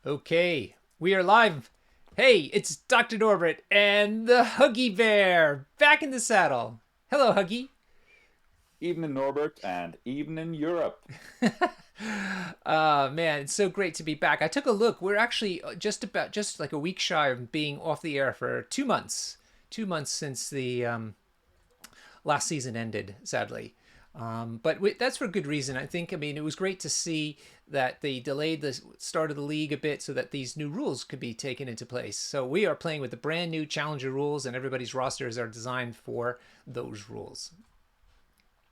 Okay, we are live. Hey, it's Dr. Norbert and the Huggy Bear back in the saddle. Hello, Huggy. Evening Norbert and evening Europe. Man, it's so great to be back. I took a look. We're actually just like a week shy of being off the air for 2 months. 2 months since the last season ended, sadly. But that's for good reason. I think, I mean, it was great to see that they delayed the start of the league a bit so that these new rules could be taken into place. So we are playing with the brand new Challenger rules, and everybody's rosters are designed for those rules.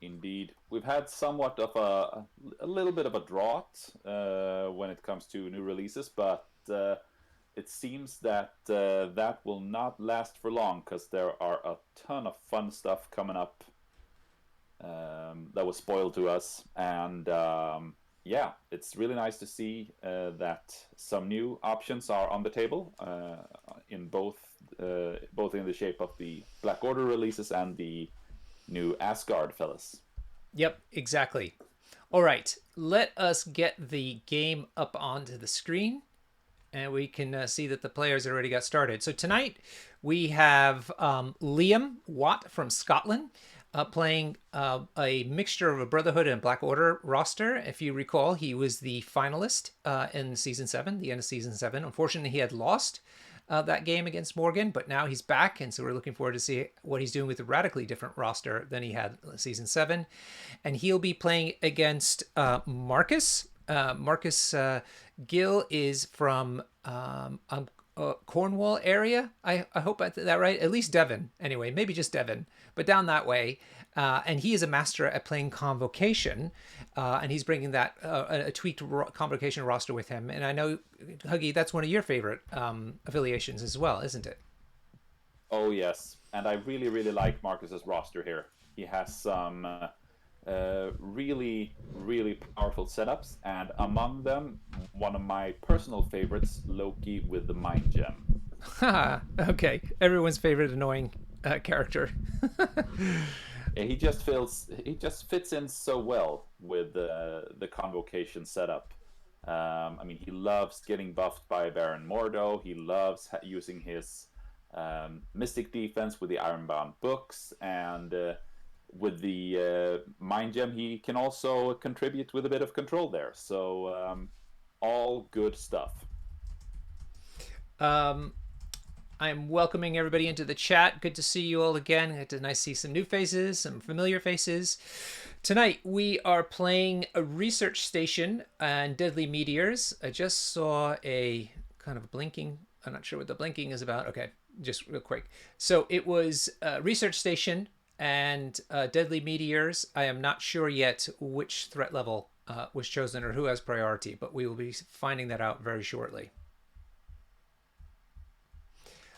Indeed, we've had somewhat of a little bit of a drought when it comes to new releases, but it seems that that will not last for long because there are a ton of fun stuff coming up that was spoiled to us, and yeah, it's really nice to see that some new options are on the table in both in the shape of the Black Order releases and the new Asgard fellas. Yep, exactly. All right, let us get the game up onto the screen and we can see that the players already got started. So tonight we have Liam Watt from Scotland playing a mixture of a Brotherhood and Black Order roster. If you recall, he was the finalist in season 7, the end of season 7. Unfortunately, he had lost that game against Morgan, but now he's back, and so we're looking forward to see what he's doing with a radically different roster than he had season 7. And he'll be playing against Marcus. Marcus Gill is from Cornwall area. I hope I did that right. At least Devon, anyway. Maybe just Devon, but down that way. And he is a master at playing Convocation, and he's bringing that a tweaked Convocation roster with him. And I know, Huggy, that's one of your favorite affiliations as well, isn't it? Oh yes, and I really like Marcus's roster here. He has some really powerful setups, and among them, one of my personal favorites, Loki with the Mind Gem. Okay, everyone's favorite annoying character. He just fits in so well with the Convocation setup. I mean, he loves getting buffed by Baron Mordo. He loves using his Mystic defense with the Ironbound books, and with the Mind Gem, he can also contribute with a bit of control there. So all good stuff. Um, I'm welcoming everybody into the chat. Good to see you all again. It's nice to see some new faces, some familiar faces. Tonight we are playing a research station and deadly meteors. I just saw a kind of blinking. I'm not sure what the blinking is about. Okay, just real quick. So it was a research station and deadly meteors. I am not sure yet which threat level was chosen or who has priority, but we will be finding that out very shortly.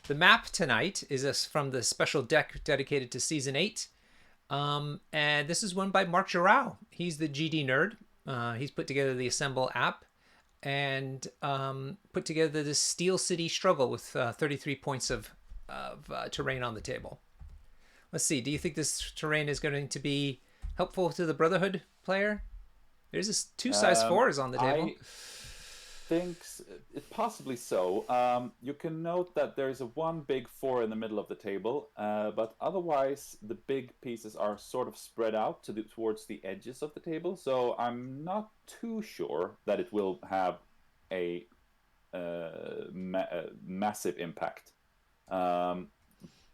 The map tonight is from the special deck dedicated to season 8. And this is one by Mark Giroux. He's the GD nerd. He's put together the Assemble app and put together this Steel City struggle with 33 points of terrain on the table. Let's see. Do you think this terrain is going to be helpful to the Brotherhood player? There's this two size fours on the table. I think it possibly so. You can note that there is a one big four in the middle of the table, but otherwise the big pieces are sort of spread out towards the edges of the table. So I'm not too sure that it will have a massive impact. Um,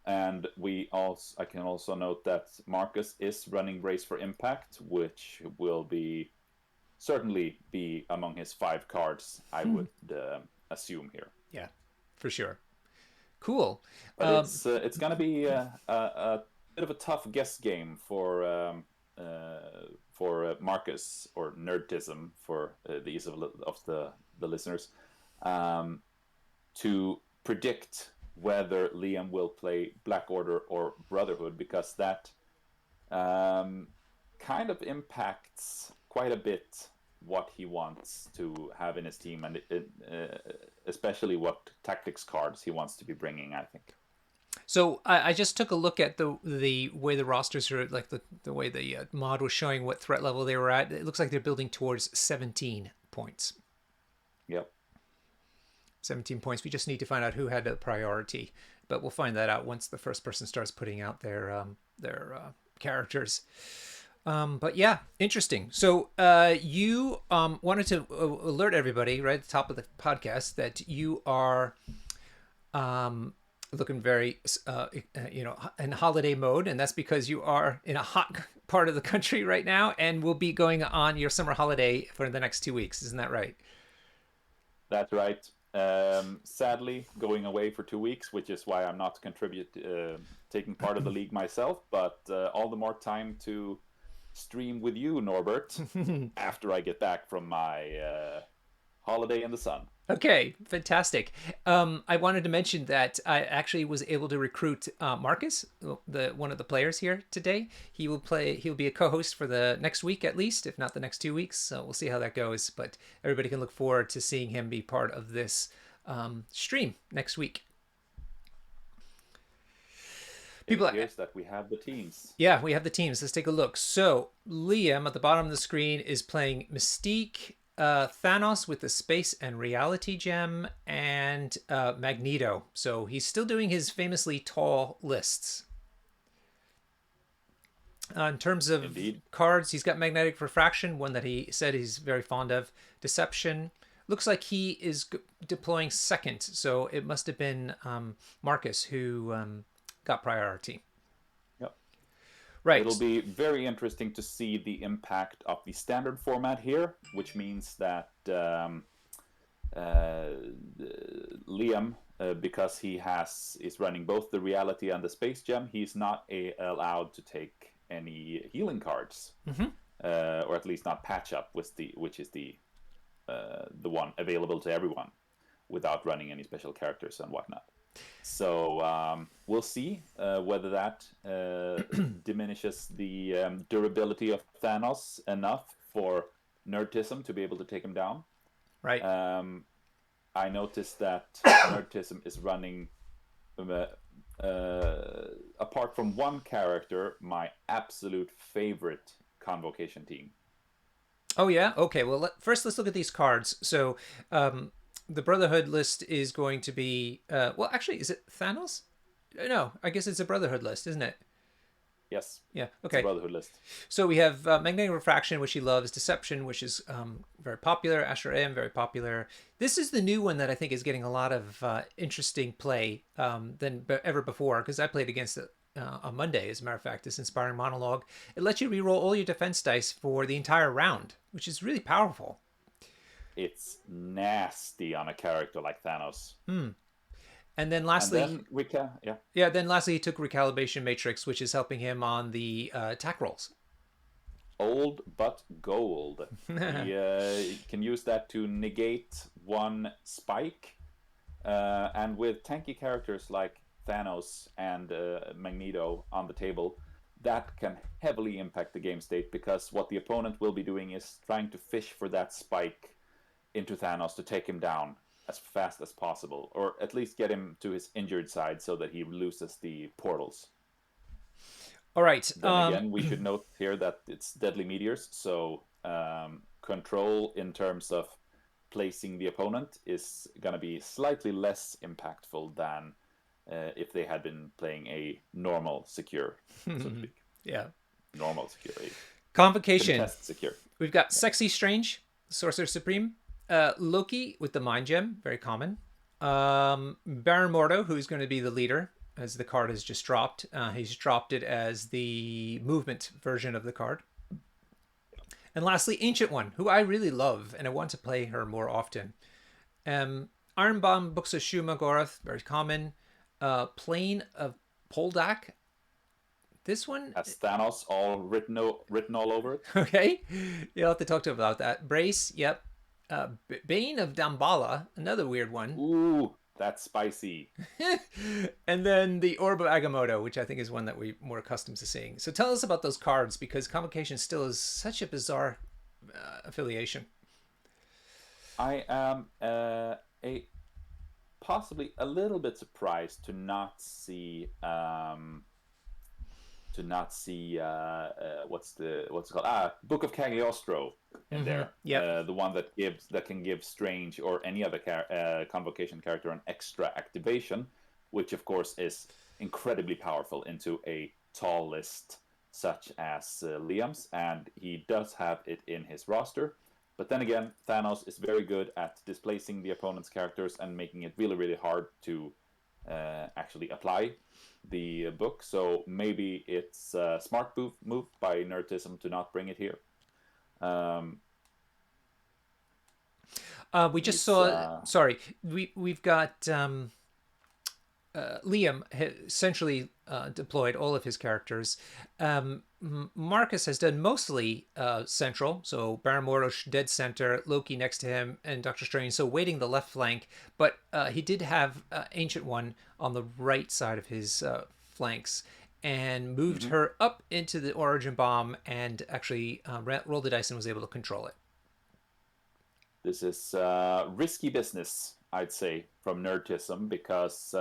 and I can also note that Marcus is running Race for Impact, which will be certainly be among his 5 cards, I would assume here. Yeah, for sure. Cool. But it's going to be a bit of a tough guess game for Marcus, or Nerdtism for the ease of the listeners, um, to predict whether Liam will play Black Order or Brotherhood, because that um, kind of impacts quite a bit what he wants to have in his team, and especially what tactics cards he wants to be bringing, I think. So I just took a look at the way the rosters are, like the way the mod was showing what threat level they were at. It looks like they're building towards 17 points. Yep. 17 points. We just need to find out who had a priority, but we'll find that out once the first person starts putting out their characters. But yeah, interesting. So you wanted to alert everybody right at the top of the podcast that you are looking very, in holiday mode, and that's because you are in a hot part of the country right now, and will be going on your summer holiday for the next 2 weeks. Isn't that right? That's right. Sadly, going away for 2 weeks, which is why I'm not taking part of the league myself. But all the more time to stream with you, Norbert, after I get back from my holiday in the sun. Okay, fantastic. I wanted to mention that I actually was able to recruit Marcus, the one of the players here today. He will play. He will be a co-host for the next week at least, if not the next 2 weeks. So we'll see how that goes. But everybody can look forward to seeing him be part of this stream next week. It appears that we have the teams. Yeah, we have the teams. Let's take a look. So Liam at the bottom of the screen is playing Mystique, Thanos with the Space and Reality Gem, and Magneto. So he's still doing his famously tall lists. In terms of Indeed. cards, he's got Magnetic Refraction, one that he said he's very fond of. Deception. Looks like he is deploying second, so it must have been Marcus who got priority. Yep. Right. It'll be very interesting to see the impact of the standard format here, which means that Liam, because he is running both the reality and the space gem, he's not allowed to take any healing cards, or at least not patch up, which is the one available to everyone, without running any special characters and whatnot. So we'll see whether that diminishes the durability of Thanos enough for Nerdtism to be able to take him down. Right. I noticed that Nerdtism is running, apart from one character, my absolute favorite Convocation team. Oh yeah. Okay. Well, first let's look at these cards. So the Brotherhood list is going to be well, actually, is it Thanos? No, I guess it's a Brotherhood list, isn't it? Yes. Yeah. Okay. It's a Brotherhood list. So we have Magnetic Refraction, which he loves, Deception, which is very popular, Asher AM, very popular. This is the new one that I think is getting a lot of interesting play than ever before, because I played against it on Monday, as a matter of fact, this Inspiring Monologue. It lets you reroll all your defense dice for the entire round, which is really powerful. It's nasty on a character like Thanos. And then lastly, then lastly he took Recalibration Matrix, which is helping him on the attack rolls. Old but gold. You can use that to negate one spike, and with tanky characters like Thanos and Magneto on the table, that can heavily impact the game state, because what the opponent will be doing is trying to fish for that spike into Thanos to take him down as fast as possible, or at least get him to his injured side so that he loses the portals. All right. Then again, we should note here that it's deadly meteors, so control in terms of placing the opponent is going to be slightly less impactful than if they had been playing a normal secure, so to speak. Yeah. Normal secure. Convocation. Contest secure. We've got Sexy Strange, Sorcerer Supreme. Loki with the Mind Gem, very common. Baron Mordo, who's going to be the leader, as the card has just dropped. He's dropped it as the movement version of the card. And lastly, Ancient One, who I really love, and I want to play her more often. Iron Bomb, Books of Shuma Gorath, very common. Plane of Poldak. This one has Thanos all written all over it. Okay, you'll have to talk to him about that. Brace, yep. Bane of Damballa, another weird one. Ooh, that's spicy. And then the Orb of Agamotto, which I think is one that we're more accustomed to seeing. So tell us about those cards, because Convocation still is such a bizarre affiliation. I am possibly a little bit surprised to not see to not see what's it called, Book of Cagliostro in there, Yep. the one that can give Strange or any other Convocation character an extra activation, which of course is incredibly powerful into a tall list such as Liam's, and he does have it in his roster. But then again, Thanos is very good at displacing the opponent's characters and making it really, really hard to actually apply the book. So maybe it's a smart move by Nerdism to not bring it here. We just He's saw. Sorry, we've got Liam essentially deployed all of his characters. Marcus has done mostly central, so Baron Mordo dead center, Loki next to him, and Doctor Strange, so waiting the left flank. But he did have Ancient One on the right side of his flanks and moved her up into the Origin Bomb and actually rolled the dice and was able to control it. This is risky business, I'd say, from Nerdism, because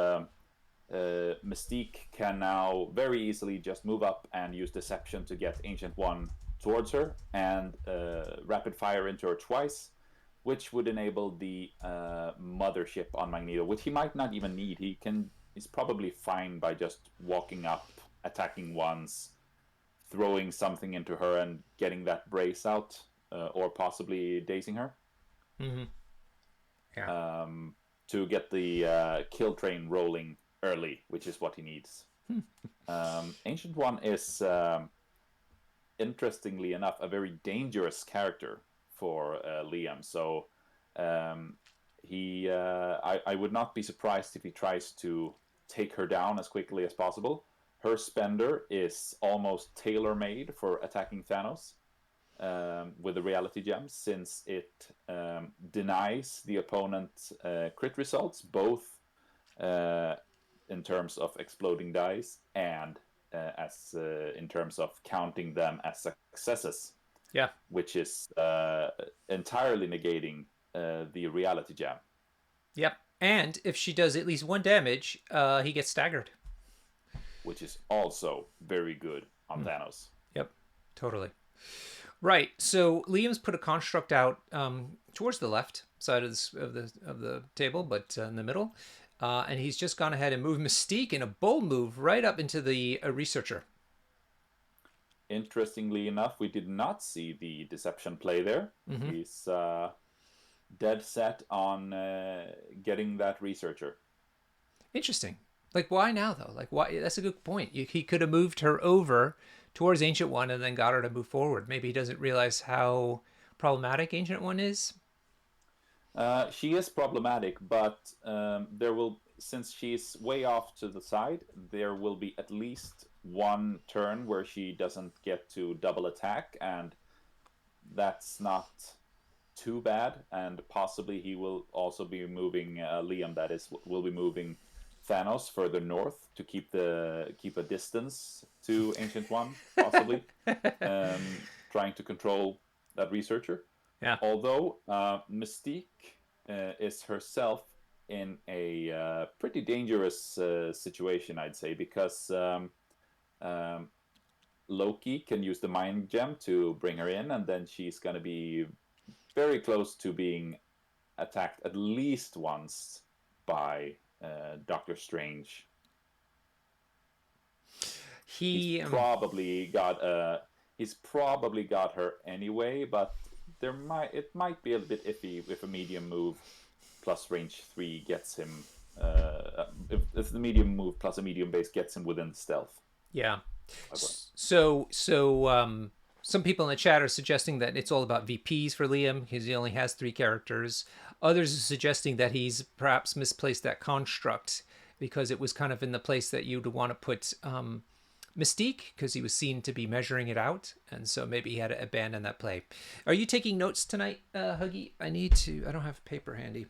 Mystique can now very easily just move up and use Deception to get Ancient One towards her and rapid fire into her twice, which would enable the mothership on Magneto, which he might not even need. He's probably fine by just walking up, attacking once, throwing something into her, and getting that brace out, or possibly dazing her. Yeah. To get the kill train rolling early, which is what he needs. Ancient One is, interestingly enough, a very dangerous character for Liam. So I would not be surprised if he tries to take her down as quickly as possible. Her spender is almost tailor-made for attacking Thanos. With the reality gem, since it denies the opponent crit results, both in terms of exploding dice and as in terms of counting them as successes. Yeah. Which is entirely negating the reality gem. Yep. And if she does at least one damage, he gets staggered. Which is also very good on Thanos. Yep. Totally. Right. So Liam's put a construct out towards the left side of the table, but in the middle, and he's just gone ahead and moved Mystique in a bold move right up into the researcher. Interestingly enough, we did not see the deception play there. He's dead set on getting that researcher. Interesting. Like, why now though? Like, why? That's a good point. He could have moved her over towards Ancient One and then got her to move forward. Maybe he doesn't realize how problematic Ancient One is. She is problematic, but since she's way off to the side, there will be at least one turn where she doesn't get to double attack, and that's not too bad. And possibly he will also be moving Liam. That is, will be moving Thanos further north to keep a distance to Ancient One, possibly, trying to control that researcher. Yeah. Although Mystique is herself in a pretty dangerous situation, I'd say, because Loki can use the mind gem to bring her in, and then she's going to be very close to being attacked at least once by Doctor Strange. He's probably got her anyway, but it might be a bit iffy if a medium move plus range 3 gets him. If the medium move plus a medium base gets him within stealth. Yeah. So some people in the chat are suggesting that it's all about VPs for Liam because he only has 3 characters. Others are suggesting that he's perhaps misplaced that construct because it was kind of in the place that you'd want to put Mystique, because he was seen to be measuring it out, and so maybe he had to abandon that play. Are you taking notes tonight, Huggy? I don't have paper handy.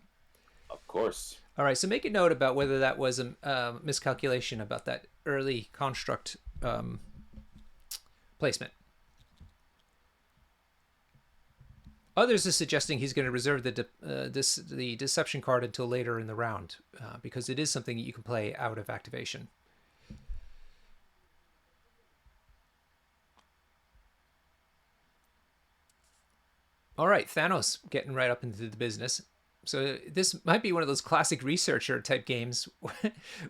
Of course. All right, so make a note about whether that was a miscalculation about that early construct placement. Others are suggesting he's going to reserve the deception card until later in the round because it is something that you can play out of activation. All right, Thanos getting right up into the business. So this might be one of those classic researcher type games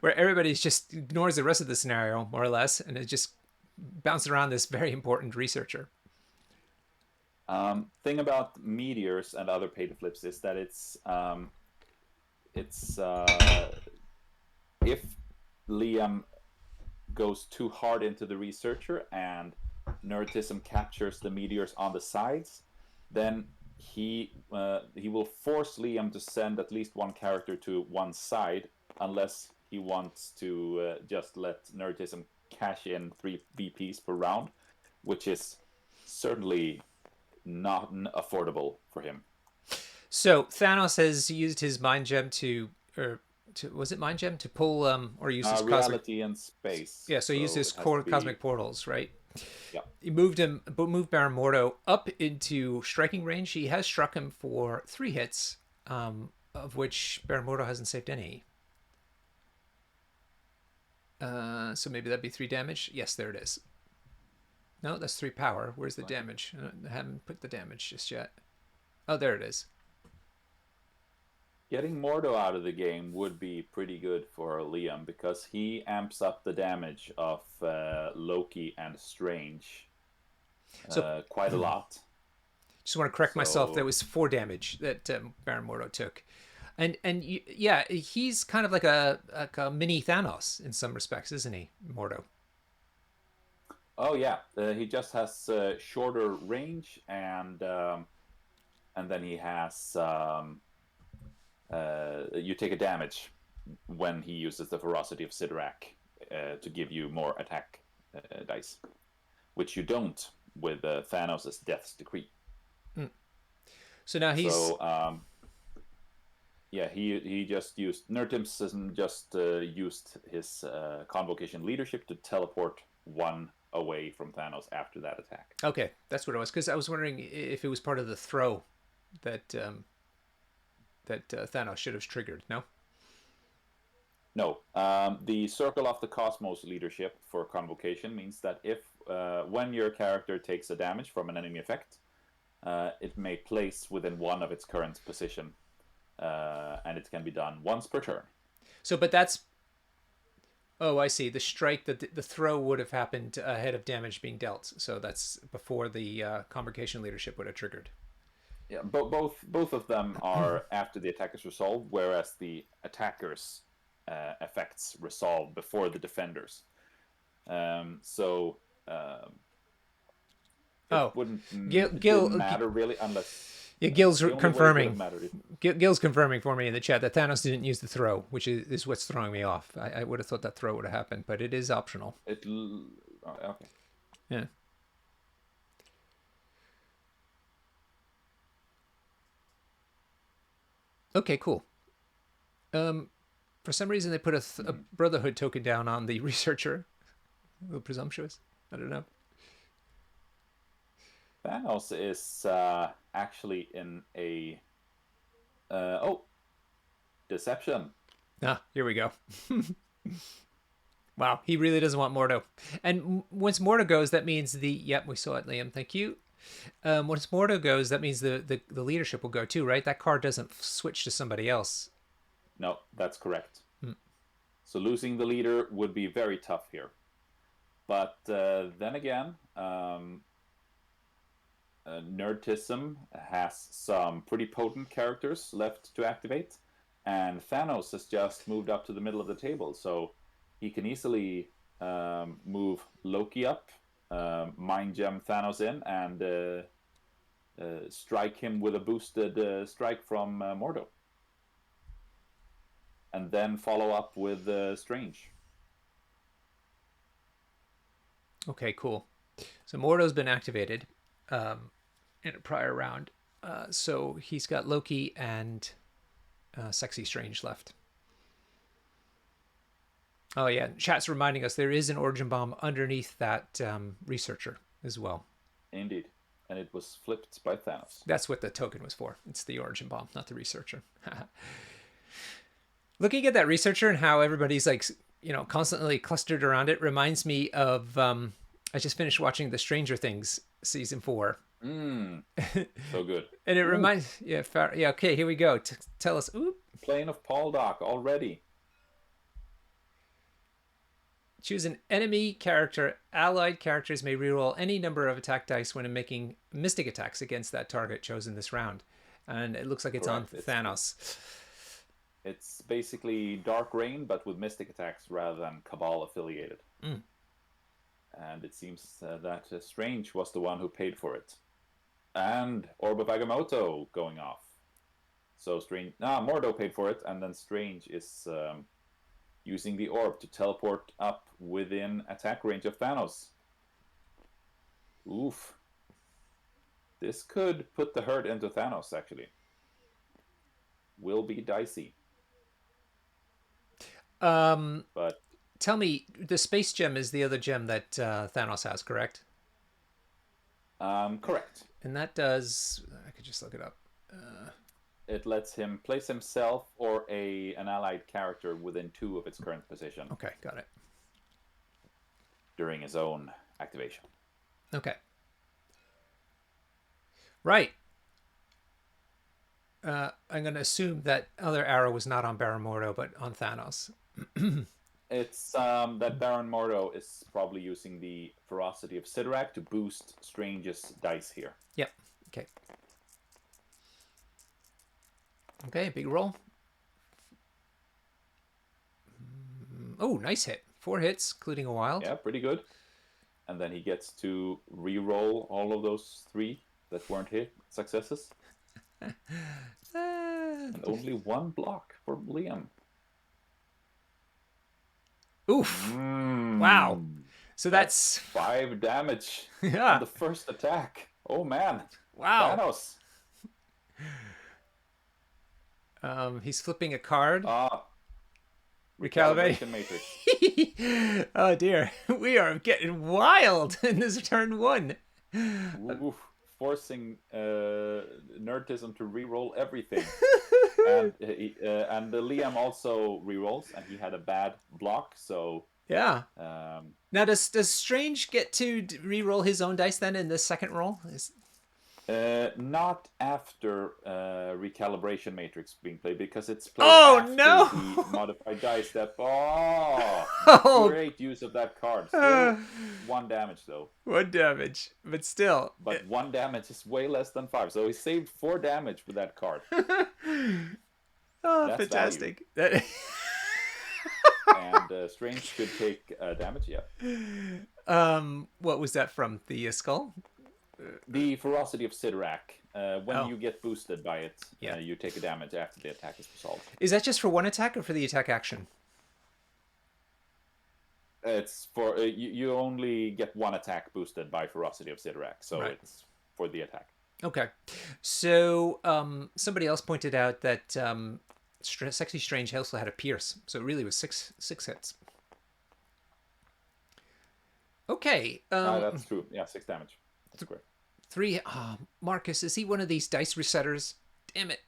where everybody's just ignores the rest of the scenario more or less, and it just bounces around this very important researcher. Thing about meteors and other pay to flips is that it's if Liam goes too hard into the researcher and Nerdism captures the meteors on the sides, then he will force Liam to send at least one character to one side, unless he wants to just let Nerdism cash in 3 VPs per round, which is certainly not affordable for him. So Thanos has used his mind gem or was it mind gem to pull or use his cosmic? Reality and space, Yeah, so he used so his it has to core be. cosmic portals, right? Yeah. He moved Baron Mordo up into striking range. He has struck him for 3 hits, of which Baron Mordo hasn't saved any. So maybe that'd be 3 damage. Yes, there it is. No, that's 3 power. Where's the damage? I haven't put the damage just yet. Oh, there it is. Getting Mordo out of the game would be pretty good for Liam because he amps up the damage of Loki and Strange So quite a lot. just want to correct myself. That So, was 4 damage that Baron Mordo took, and yeah, he's kind of like a mini Thanos in some respects, isn't he, Mordo? oh yeah, he just has shorter range, and then he has you take a damage when he uses the ferocity of Sidorak to give you more attack dice, which you don't with Thanos' Death's Decree. So now he's So yeah, he just used Nerdimson just used his Convocation leadership to teleport one away from Thanos after that attack. okay. That's what it was, because I was wondering if it was part of the throw that Thanos should have triggered. No. No, the Circle of the Cosmos leadership for Convocation means that if when your character takes a damage from an enemy effect, it may place within one of its current position, and it can be done once per turn. So, but that's oh, I see. The strike, the throw would have happened ahead of damage being dealt. So that's before the Convocation leadership would have triggered. Yeah, both of them are after the attack is resolved, whereas the attacker's effects resolve before the defenders. So it Oh, wouldn't Gil, it Gil, didn't matter really unless yeah, Gil's the only way it would have confirming. mattered. Gil's confirming for me in the chat that Thanos didn't use the throw, which is what's throwing me off. I would have thought that throw would have happened, but it is optional. Okay. Yeah. Okay, cool. For some reason they put a Brotherhood token down on the researcher. A little presumptuous. I don't know. Thanos is actually in a deception. Ah, here we go. Wow, he really doesn't want Mordo. And once Mordo goes, that means yep, we saw it, Liam. Thank you. Once Mordo goes, that means the leadership will go too, right? That card doesn't switch to somebody else. No, that's correct. So losing the leader would be very tough here. But then again, Nerdism has some pretty potent characters left to activate, and Thanos has just moved up to the middle of the table, so he can easily move Loki up, Mind Gem Thanos in, and strike him with a boosted strike from Mordo. And then follow up with Strange. Okay, cool. So Mordo's been activated in a prior round. So he's got Loki and Sexy Strange left. Oh yeah, chat's reminding us there is an origin bomb underneath that researcher as well. Indeed. And it was flipped by Thanos. That's what the token was for. It's the origin bomb, not the researcher. Looking at that researcher and how everybody's like, constantly clustered around it reminds me of I just finished watching the Stranger Things season 4, Mm, so good. And it Ooh, reminds, yeah, yeah. Okay, here we go. Tell us. Oop. Plane of Poldock already. Choose an enemy character. Allied characters may reroll any number of attack dice when making mystic attacks against that target chosen this round. And it looks like it's on Correct. Thanos. It's basically Dark Reign, but with mystic attacks rather than Cabal affiliated. Mm. And it seems that Strange was the one who paid for it. And Orb of Agamotto going off. So Strange, Mordo paid for it, and then Strange is using the orb to teleport up within attack range of Thanos. Oof. This could put the hurt into Thanos, actually. Will be dicey. But Tell me, the space gem is the other gem that Thanos has, correct? correct. And that does. I could just look it up. It lets him place himself or an allied character within 2 of its current position Okay, got it. during his own activation. Okay. Right. I'm going to assume that other arrow was not on Baron Mordo, but on Thanos. It's that Baron Mordo is probably using the Ferocity of Sidorak to boost Strange's dice here. Yep. Okay. Okay, big roll. Oh, nice hit. 4 hits, including a wild. Yeah, pretty good. And then he gets to re-roll all of those 3 that weren't hit successes. And only 1 block for Liam. Oof. Wow. So that's 5 damage yeah. on the first attack. Oh man. Wow. Thanos. He's flipping a card. Recalibration matrix. Oh dear. We are getting wild in this turn 1. Oof. Forcing Nerdism to re-roll everything. And Liam also re-rolls, and he had a bad block, so yeah. Now does Strange get to re-roll his own dice then in the second roll? not after recalibration matrix being played, because it's played after the modified dice step. Oh, great use of that card. Still 1 damage though. 1 damage, but still. But 1 damage is way less than 5, so he saved 4 damage with that card. Oh, that's fantastic! And Strange could take damage. Yeah. What was that from? The skull? The Ferocity of Sidorak. When you get boosted by it, you take a damage after the attack is resolved. Is that just for 1 attack or for the attack action? It's for you only get 1 attack boosted by Ferocity of Sidorak, so it's for the attack. Okay, so somebody else pointed out that Sexy Strange also had a pierce, so it really was six hits. Okay. That's true. Yeah, 6 damage. That's great. 3. Marcus, is he one of these dice resetters? Damn it.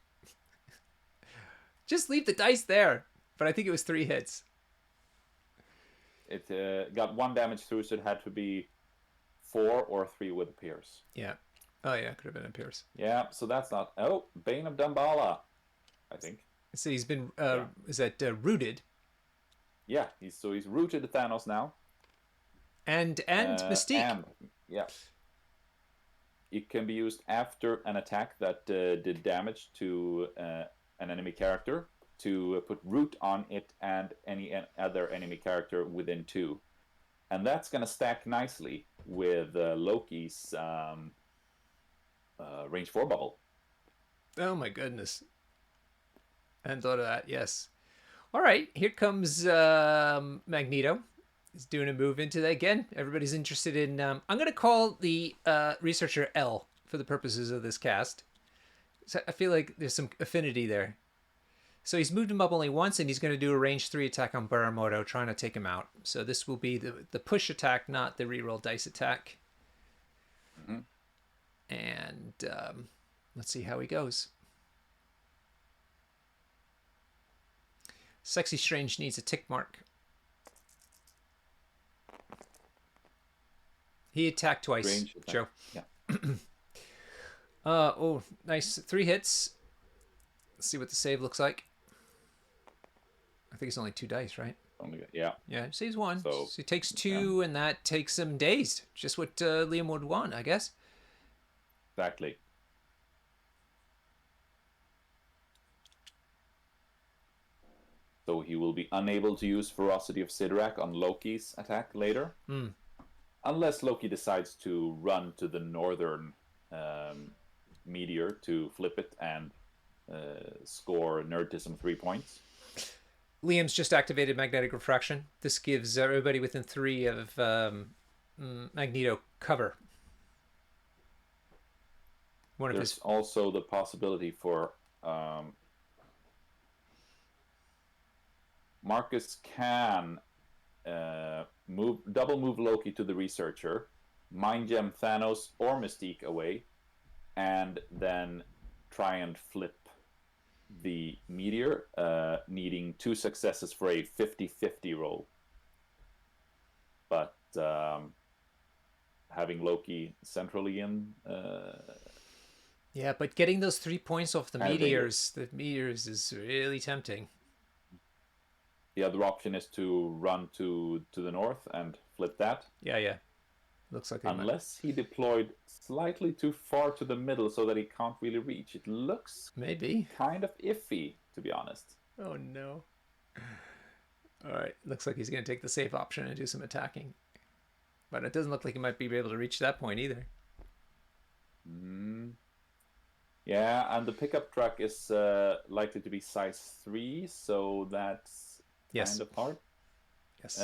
Just leave the dice there. But I think it was 3 hits. It got 1 damage through, so it had to be 4 or 3 with a pierce. Yeah. Oh, yeah, could have been a pierce. Yeah, so that's not... Oh, Bane of Damballa, I think. So he's been... Is that rooted? Yeah, he's rooted to Thanos now. And Mystique. And, yeah. It can be used after an attack that did damage to an enemy character to put root on it and any other enemy character within 2. And that's going to stack nicely with Loki's range 4 bubble. Oh my goodness. And thought of that, yes. All right, here comes Magneto. He's doing a move into that again. Everybody's interested in... I'm going to call the researcher L for the purposes of this cast. So I feel like there's some affinity there. So he's moved him up only once, and he's going to do a range 3 attack on Baramoto, trying to take him out. So this will be the push attack, not the reroll dice attack. Mm-hmm. And let's see how he goes. Sexy Strange needs a tick mark. He attacked twice, Joe. Yeah. Oh, nice. 3 hits. Let's see what the save looks like. I think it's only 2 dice, right? Yeah. Yeah, he saves one. So So he takes yeah, 2, and that takes him dazed. Just what Liam would want, I guess. exactly. So he will be unable to use Ferocity of Sidorak on Loki's attack later, Hmm. unless Loki decides to run to the northern um, meteor to flip it and score Nerdism 3 points. Liam's just activated magnetic refraction. This gives everybody within 3 of Magneto cover. One of his. There's also the possibility for Marcus can double move Loki to the researcher, mind gem Thanos or Mystique away, and then try and flip the meteor, needing 2 successes for a 50-50 roll. But having Loki centrally in, Yeah, but getting those 3 points off kind of dangerous. the meteors is really tempting. The other option is to run to the north and flip that. Yeah. Looks like they might. Unless he deployed slightly too far to the middle so that he can't really reach. It looks Maybe. kind of iffy, to be honest. Oh no. All right. Looks like he's going to take the safe option and do some attacking. But it doesn't look like he might be able to reach that point either. Mm. Yeah, and the pickup truck is likely to be size 3, so that's Yes. kind of hard. Yes.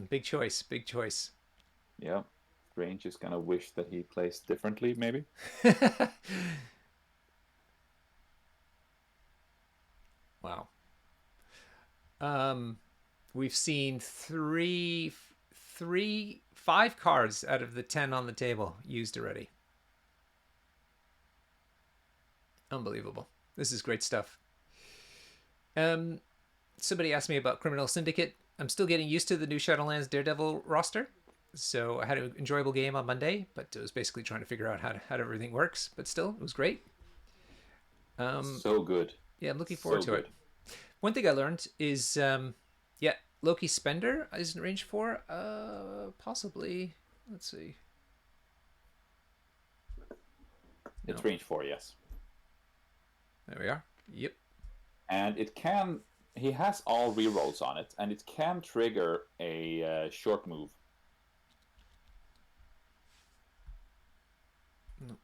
Big choice. Big choice. Yeah, Strange is gonna wish that he plays differently, maybe. Wow. We've seen 5 cards out of the 10 on the table used already. Unbelievable. This is great stuff. Somebody asked me about Criminal Syndicate. I'm still getting used to the new Shadowlands Daredevil roster. So I had an enjoyable game on Monday, but it was basically trying to figure out how everything works. But still, it was great. So good. Yeah, I'm looking forward So to it. good. One thing I learned is, yeah, Loki Spender is in range 4. Possibly. Let's see. No. It's range 4, yes. There we are. Yep. And it can. He has all rerolls on it, and it can trigger a short move. No.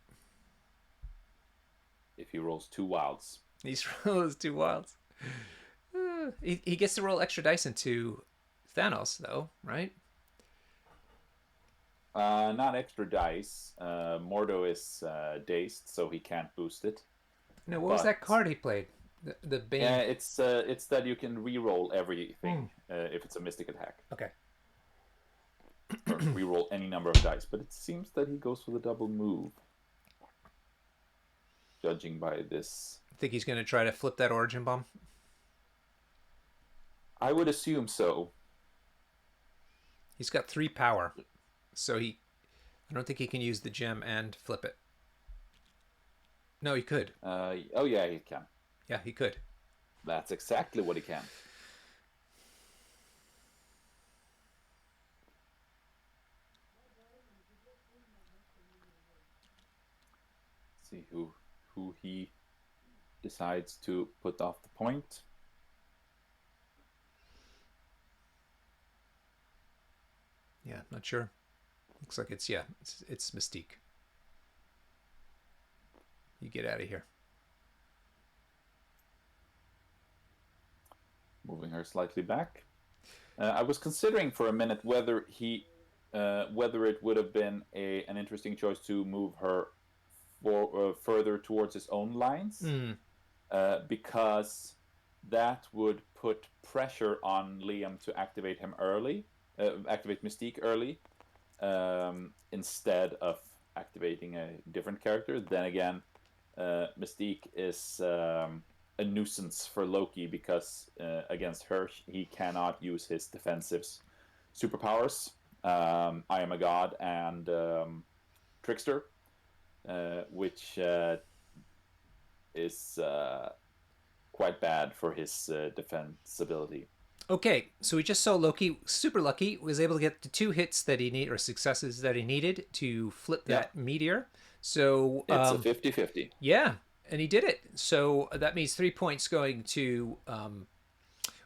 If he rolls 2 wilds. These rolls 2 wilds. He gets to roll extra dice into Thanos, though, right? Not extra dice. Mordo is dazed, so he can't boost it. No, what was that card he played? The Bane. Yeah, it's that you can re-roll everything if it's a mystic attack. Okay. Or re-roll any number of dice, but it seems that he goes for the double move. Judging by this, I think he's going to try to flip that Origin Bomb. I would assume so. He's got 3 power, so I don't think he can use the gem and flip it. No, he could. Oh yeah, he can. Yeah, he could. That's exactly what he can. See who he decides to put off the point. Yeah, not sure. Looks like it's Mystique. You get out of here. Moving her slightly back. I was considering for a minute whether it would have been an interesting choice to move her further towards his own lines, because that would put pressure on Liam to activate him early, activate Mystique early, instead of activating a different character. Then again, Mystique is a nuisance for Loki because against her he cannot use his defensive superpowers. I am a god and trickster, which is quite bad for his defensibility. Okay, so we just saw Loki, super lucky, was able to get the 2 hits that he needed, or successes that he needed to flip that Yep. meteor. So, It's a 50-50. yeah, and he did it. So that means 3 points going to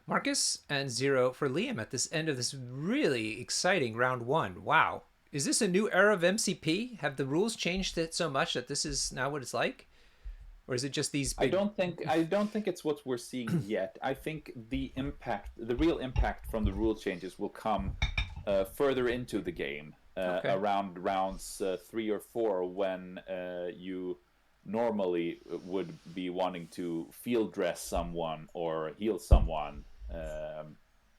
Marcus and 0 for Liam at this end of this really exciting round 1. Wow. Is this a new era of MCP? Have the rules changed it so much that this is now what it's like? Or is it just these big... I don't think it's what we're seeing yet. I think the real impact from the rule changes will come further into the game, Okay. around rounds 3 or 4, when you normally would be wanting to field dress someone or heal someone, or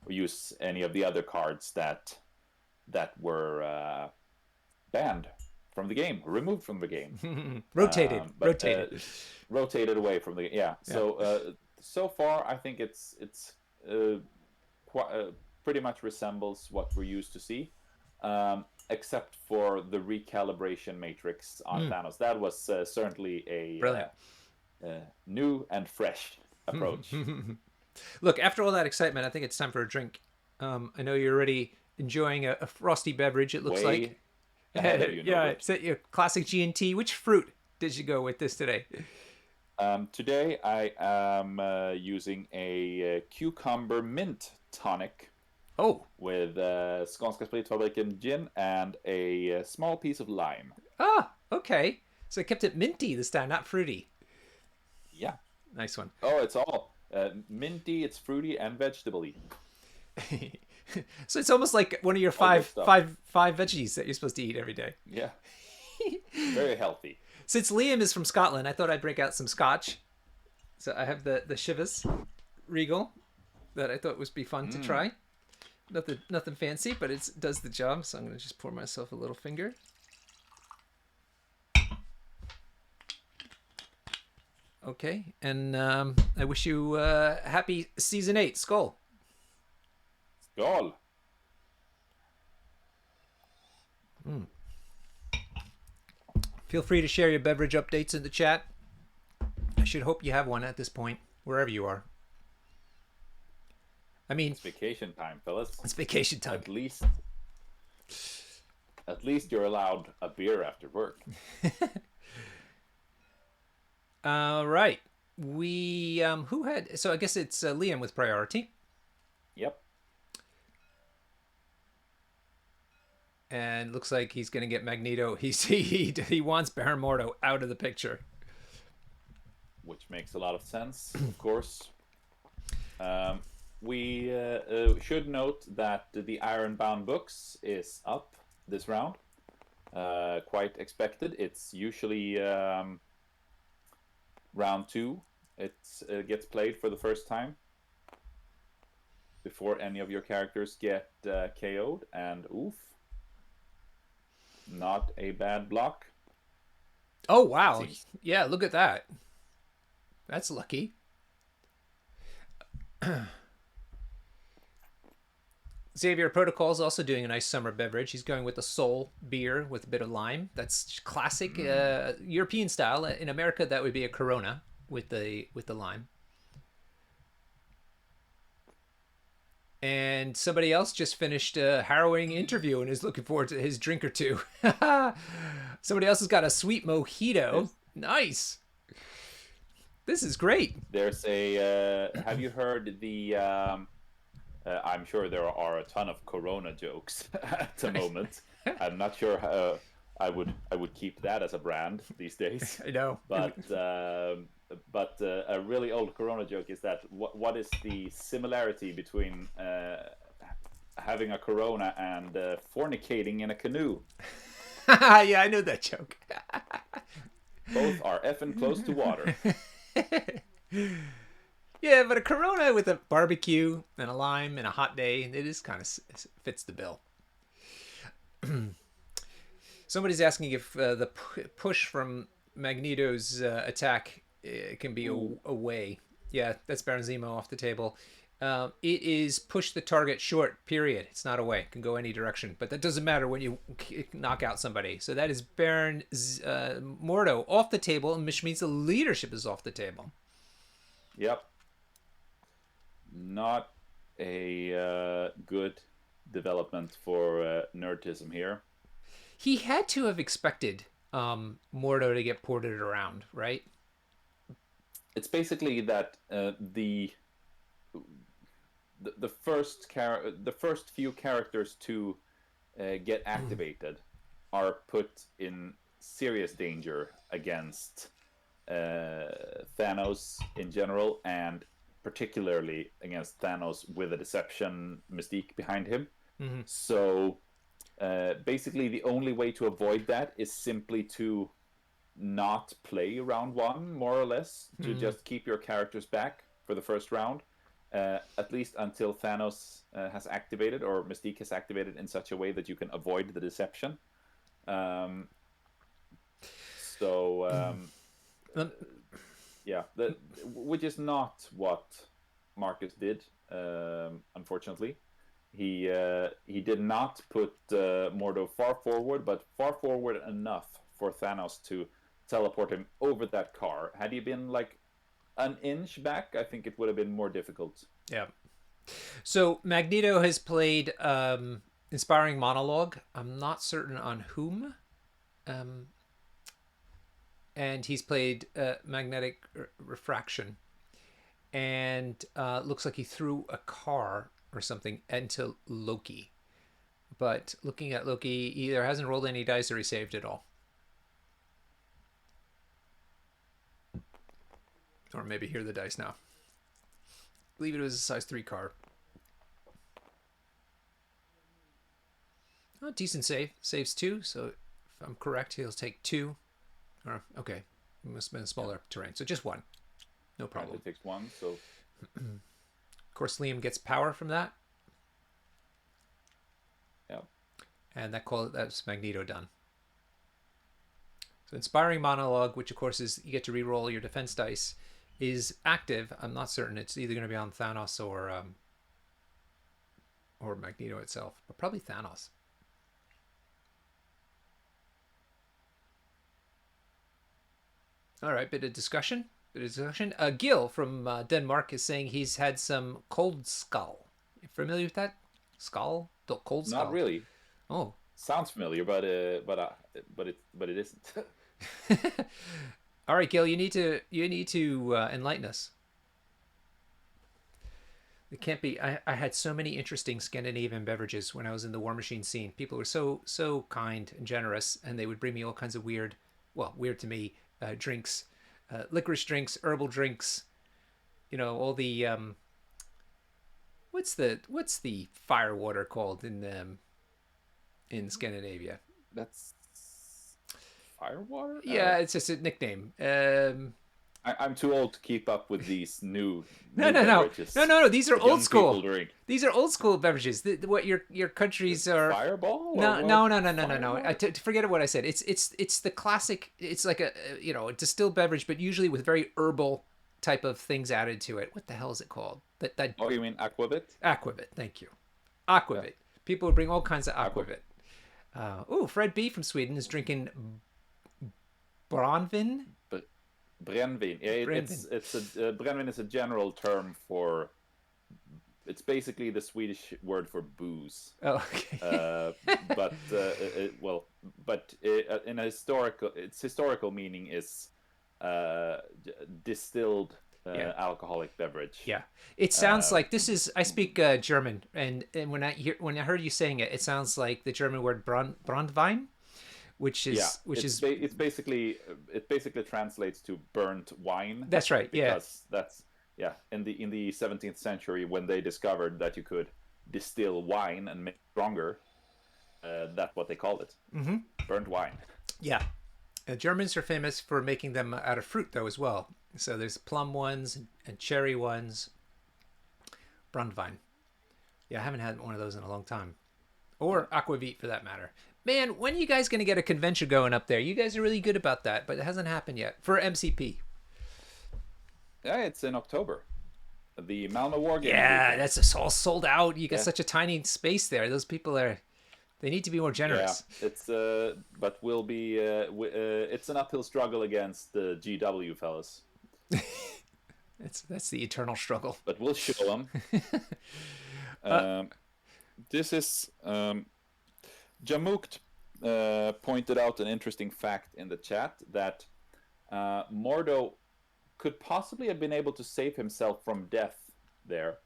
use any of the other cards that were banned from the game, removed from the game. Rotated away from the yeah. So so far, I think it's pretty much resembles what we're used to see, except for the recalibration matrix on Thanos. That was certainly a new and fresh approach. Look, after all that excitement, I think it's time for a drink. I know you're already enjoying a frosty beverage. It looks like. Ahead of you, yeah, Norbert. it's your classic G&T. Which fruit did you go with this today? Today I am using a cucumber mint tonic. Oh. With Skånska Spritfabriken gin and a small piece of lime. Ah, okay. So I kept it minty this time, not fruity. Yeah. Nice one. Oh, it's all minty, it's fruity, and vegetable-y. So it's almost like one of your five veggies that you're supposed to eat every day. Yeah. Very healthy. Since Liam is from Scotland, I thought I'd break out some scotch. So I have the Chivas Regal that I thought would be fun to try. Nothing fancy, but it does the job. So I'm going to just pour myself a little finger. Okay, and I wish you happy season 8. Skål. Skål. Feel free to share your beverage updates in the chat. I should hope you have one at this point, wherever you are. I mean, it's vacation time, fellas. It's vacation time. At least you're allowed a beer after work. Right. We who had, so I guess it's Liam with priority. Yep. And looks like he's gonna get Magneto. He wants Baron Mordo out of the picture, which makes a lot of sense, of course. We should note that the Ironbound books is up this round. Quite expected. It's usually round 2. It gets played for the first time before any of your characters get KO'd, and oof, not a bad block. Oh wow! Yeah, look at that. That's lucky. Xavier Protocol is also doing a nice summer beverage. He's going with a Soul beer with a bit of lime. That's classic European style. In America, that would be a Corona with the lime. And somebody else just finished a harrowing interview and is looking forward to his drink or two. Somebody else has got a sweet mojito. Nice. This is great. There's a. Have you heard the? I'm sure there are a ton of Corona jokes at the moment. I'm not sure how I would keep that as a brand these days. I know. But a really old Corona joke is that what is the similarity between having a Corona and fornicating in a canoe? Yeah, I know that joke. Both are effing close to water. Yeah, but a Corona with a barbecue and a lime and a hot day, it is kind of fits the bill. Somebody's asking if the push from Magneto's attack can be Ooh. away. Yeah, that's Baron Zemo off the table. It is push the target short, period. It's not away. It can go any direction. But that doesn't matter when you knock out somebody. So that is Baron Mordo off the table, which means the leadership is off the table. Yep. Not a good development for nerdism here. He had to have expected Mordo to get ported around, right? It's basically that the the first few characters to get activated are put in serious danger against Thanos in general, and particularly against Thanos with a deception mystique behind him. Mm-hmm. So basically, the only way to avoid that is simply to not play round one, more or less, to just keep your characters back for the first round, at least until Thanos has activated or Mystique has activated in such a way that you can avoid the deception. Um, so, yeah, which is not what Marcus did, unfortunately. He did not put Mordo far forward, but far forward enough for Thanos to teleport him over that car. Had he been like an inch back, I think it would have been more difficult. Yeah. So Magneto has played Inspiring Monologue. I'm not certain on whom. And he's played Magnetic Refraction. And looks like he threw a car or something into Loki. But looking at Loki, he either hasn't rolled any dice or he saved it all. Or maybe here are the dice now. I believe it was a size 3 car. Oh, decent save. Saves 2, so if I'm correct, he'll take 2. Or, okay, it must have been a smaller terrain. So just 1. No problem. It takes 1, so... Of course, Liam gets power from that. Yeah. And that's Magneto done. So Inspiring Monologue, which of course is you get to re-roll your defense dice, is active. I'm not certain. It's either going to be on Thanos or Magneto itself, but probably Thanos. All right, bit of discussion. Gil from Denmark is saying he's had some cold skull. You familiar with that? Cold skull. Not really. Oh, sounds familiar, but it isn't. All right, Gil, you need to enlighten us. It can't be. I had so many interesting Scandinavian beverages when I was in the War Machine scene. People were so kind and generous, and they would bring me all kinds of weird to me, drinks, licorice drinks, herbal drinks. You know, all the what's the fire water called in Scandinavia? That's firewater. Yeah, it's just a nickname. I'm too old to keep up with these new No. These are old school. These are old school beverages. What your countries are. Fireball? No. Forget what I said. It's the classic. It's like a a distilled beverage, but usually with very herbal type of things added to it. What the hell is it called? Oh, you mean aquavit? Aquavit. Thank you. Aquavit. Yeah. People would bring all kinds of aquavit. Fred B from Sweden is drinking Bronvin. Brännvin. Yeah, Brännvin is a general term for. It's basically the Swedish word for booze. Oh, okay. In a its historical meaning is distilled alcoholic beverage. Yeah, it sounds like this is. I speak German, and when I heard you saying it, it sounds like the German word Brandwein. It basically translates to burnt wine. That's right. Because that's in the 17th century when they discovered that you could distill wine and make it stronger, that's what they called it. Mm-hmm. Burnt wine. Yeah, Germans are famous for making them out of fruit though as well. So there's plum ones and cherry ones. Brandwein. Yeah, I haven't had one of those in a long time. or Aquavit for that matter. Man, when are you guys going to get a convention going up there? You guys are really good about that, but it hasn't happened yet for MCP. Yeah, it's in October. The Malmo Wargaming Yeah, weekend. that's just all sold out. You got Yeah, such a tiny space there. Those people are, they need to be more yeah. generous. It's but we'll be it's an uphill struggle against the GW fellas, That's the eternal struggle. but we'll show them. Uh, This is Jamuk pointed out an interesting fact in the chat that Mordo could possibly have been able to save himself from death there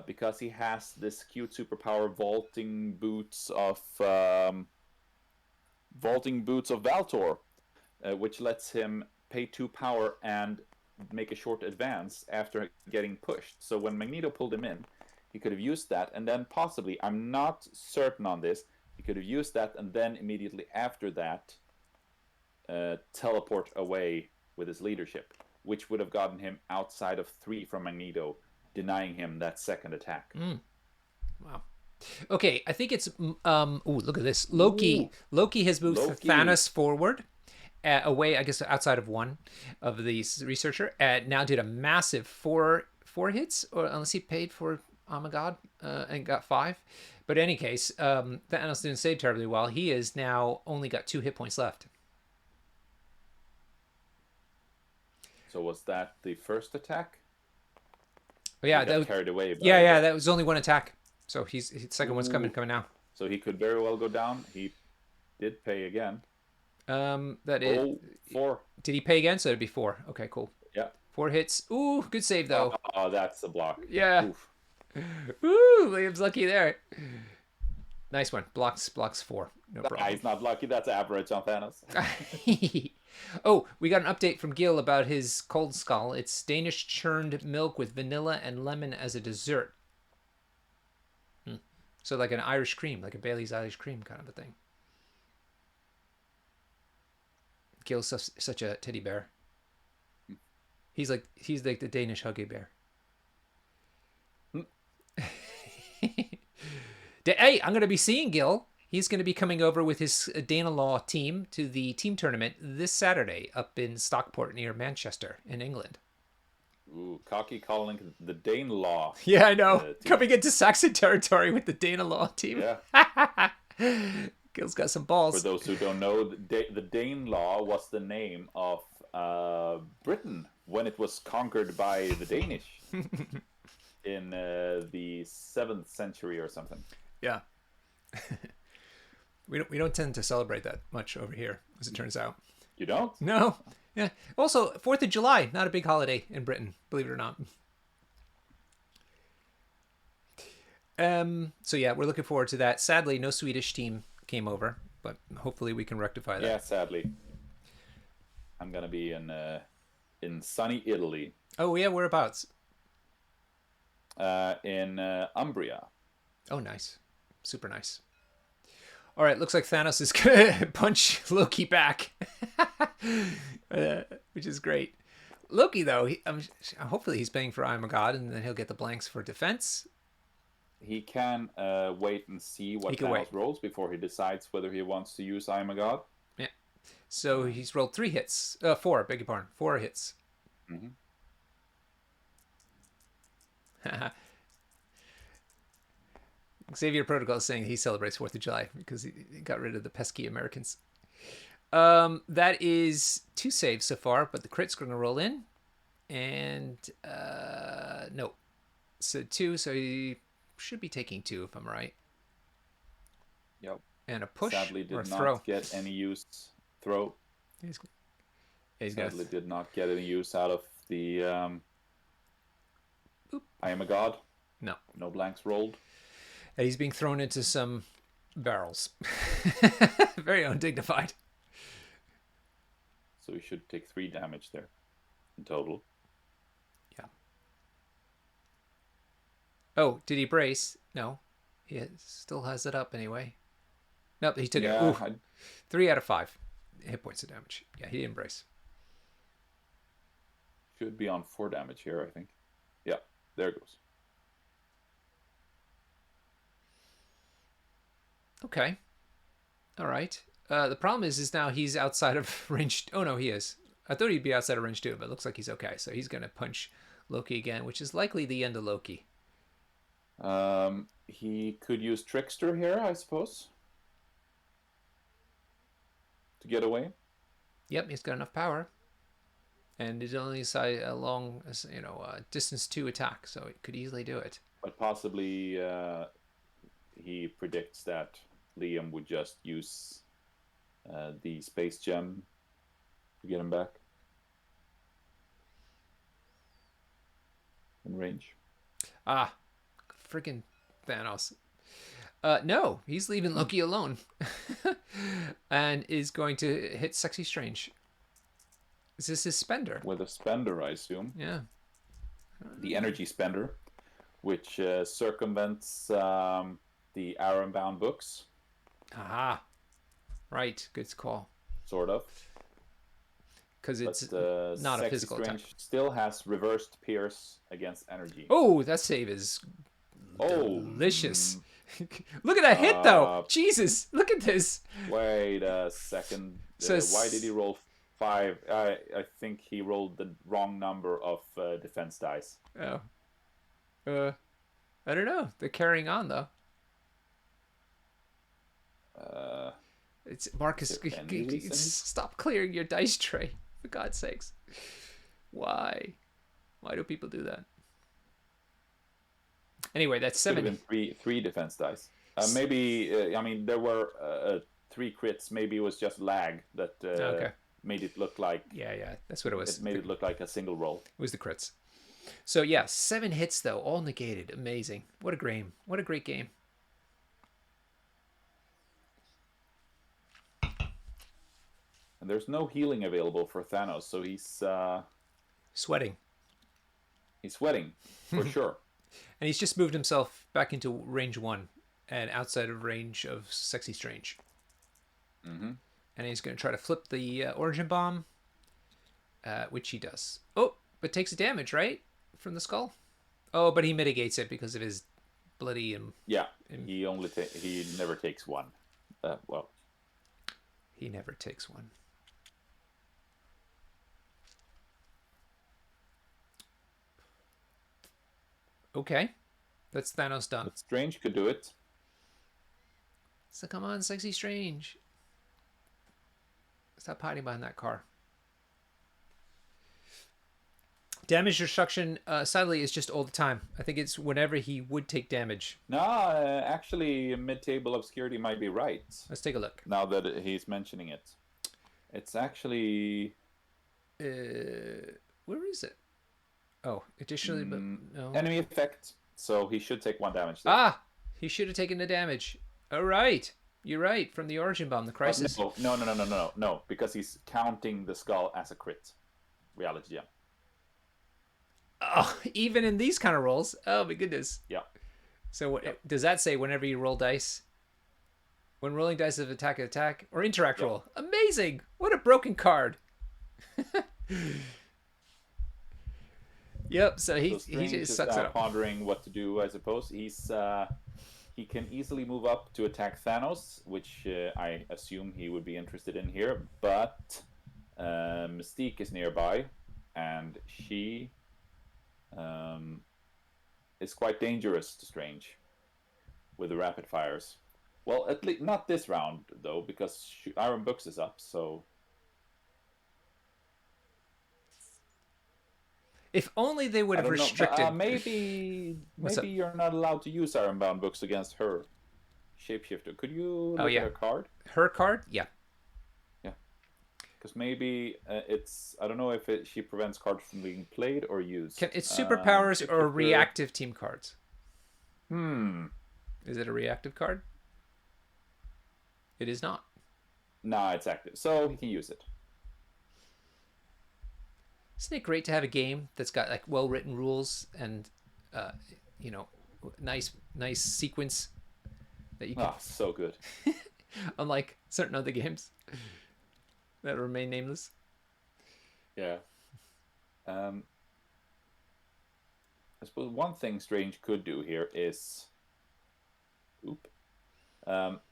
because he has this cute superpower vaulting boots of Valtor, which lets him pay 2 power and make a short advance after getting pushed. So when Magneto pulled him in, he could have used that, and then possibly, I'm not certain on this, he could have used that, and then immediately after that, teleport away with his leadership, which would have gotten him outside of 3 from Magneto, denying him that second attack. Wow. Okay, I think it's ooh, look at this. Loki. Loki has moved Thanos forward, away, I guess, outside of one of the researcher. Now did a massive four hits, or unless he paid for Amagod and got 5. But in any case, Thanos didn't save terribly well. He is now only got 2 hit points left. So was that the first attack? Oh, yeah, that was carried away. Yeah, that was only one attack. So his second one's coming now. So he could very well go down. He did pay again. That is 4. Did he pay again? So it'd be 4. Okay, cool. Yeah. 4 hits. Ooh, good save though. Oh, that's a block. Yeah. Oof. Ooh, Liam's lucky there. Nice one. Blocks 4. No problem. He's not lucky. That's average on Thanos. Oh, we got an update from Gil about his cold skull. It's Danish churned milk with vanilla and lemon as a dessert. So like an Irish cream, like a Bailey's Irish cream kind of a thing. Gil's such a teddy bear. He's like the Danish Huggy Bear. Hey, I'm going to be seeing Gil. He's going to be coming over with his Dana Law team to the team tournament this Saturday up in Stockport near Manchester in England. Ooh, cocky calling the Dane Law. Yeah, I know. Coming into Saxon territory with the Dana Law team. Yeah. Gil's got some balls. For those who don't know, the Dane Law was the name of Britain when it was conquered by the Danish in the 7th century or something. Yeah. We don't tend to celebrate that much over here, as it turns out. You don't? No. Yeah. Also, 4th of July, not a big holiday in Britain, believe it or not. So yeah, we're looking forward to that. Sadly, no Swedish team came over, but hopefully we can rectify that. Yeah, sadly. I'm gonna be in sunny Italy. Oh yeah, whereabouts? In Umbria. Oh, nice. Super nice. All right, looks like Thanos is gonna punch Loki back, which is great. Loki, though, hopefully he's paying for I'm a God, and then he'll get the blanks for defense. He can wait and see what Thanos rolls before he decides whether he wants to use I'm a God. Yeah. So he's rolled 3 hits. 4, beg your pardon. 4 hits. Mm-hmm. Xavier Protocol is saying he celebrates 4th of July because he got rid of the pesky Americans. That is 2 saves so far, but the crit's going to roll in. And no. So 2, so he should be taking 2 if I'm right. Yep. And a push Sadly or a did throw. not get any use. Throw. Sadly did not get any use out of the I am a God. No. No blanks rolled. And he's being thrown into some barrels. Very undignified. So he should take 3 damage there in total. Yeah. Oh, did he brace? No. He still has it up anyway. Nope, he took it. 3 out of 5 hit points of damage. Yeah, he didn't brace. Should be on 4 damage here, I think. Yeah, there it goes. Okay. All right. The problem is now he's outside of range. Oh no, he is. I thought he'd be outside of range 2, but it looks like he's okay. So he's gonna punch Loki again, which is likely the end of Loki. He could use Trickster here, I suppose, to get away. Yep, he's got enough power, and it's only a long, distance to attack, so it could easily do it. But possibly he predicts that Liam would just use the space gem to get him back in range. Ah, freaking Thanos. No, he's leaving Loki alone, and is going to hit Sexy Strange. Is this his spender? With a spender, I assume. Yeah. The energy spender, which circumvents the Ironbound books. Aha. Right. Good call. Sort of. Because it's but, not a Sexy physical Strange attack. still has reversed pierce against energy. Oh, that save is Oh, delicious. Look at that hit, though. Jesus, look at this. Wait a second. So Why did he roll 5? I think he rolled the wrong number of defense dice. Oh. I don't know. They're carrying on, though. It's Marcus. Stop clearing your dice tray, for God's sakes. Why? Why do people do that? Anyway, that's Could 7. have been three defense dice. Maybe I mean there were 3 crits. Maybe it was just lag that Okay. made it look like. Yeah, that's what it was. It made it look like a single roll. It was the crits. So yeah, 7 hits though, all negated. Amazing. What a game. What a great game. And there's no healing available for Thanos, so he's Sweating. sweating for sure. And he's just moved himself back into range 1 and outside of range of Sexy Strange. Mm-hmm. And he's going to try to flip the origin bomb, which he does. Oh, but takes a damage, right? From the skull? Oh, but he mitigates it because of his bloody... Yeah, he never takes 1. Well, he never takes 1. Okay. That's Thanos done. but Strange could do it. So come on, Sexy Strange. Stop hiding behind that car. Damage destruction, sadly, is just all the time. I think it's whenever he would take damage. No, actually, mid-table obscurity might be right. Let's take a look. Now that he's mentioning it. It's actually... Where is it? Oh, additionally, but no. Enemy effect. So he should take 1 damage there. Ah! He should have taken the damage. All right. You're right. From the origin bomb, the crisis. No, because he's counting the skull as a crit. Reality gem. Oh, even in these kind of rolls? Oh, my goodness. Yeah. So what does that say whenever you roll dice? When rolling dice of attack, or interact roll. Amazing! What a broken card. Yep, so he just sucks it up. Pondering what to do, I suppose. He can easily move up to attack Thanos, which I assume he would be interested in here. But Mystique is nearby, and she is quite dangerous to Strange with the rapid fires. Well, at least not this round though, because Iron Books is up. So if only they would have restricted. Maybe you're not allowed to use Ironbound Books against her shapeshifter. Could you look at her card? Her card? Yeah. Yeah. Because maybe it's... I don't know if she prevents cards from being played or used. It's superpowers or reactive team cards. Is it a reactive card? It is not. Nah, it's active. So he can use it. Isn't it great to have a game that's got like well-written rules and nice sequence that you can... so good. Unlike certain other games that remain nameless. Yeah. I suppose one thing Strange could do here is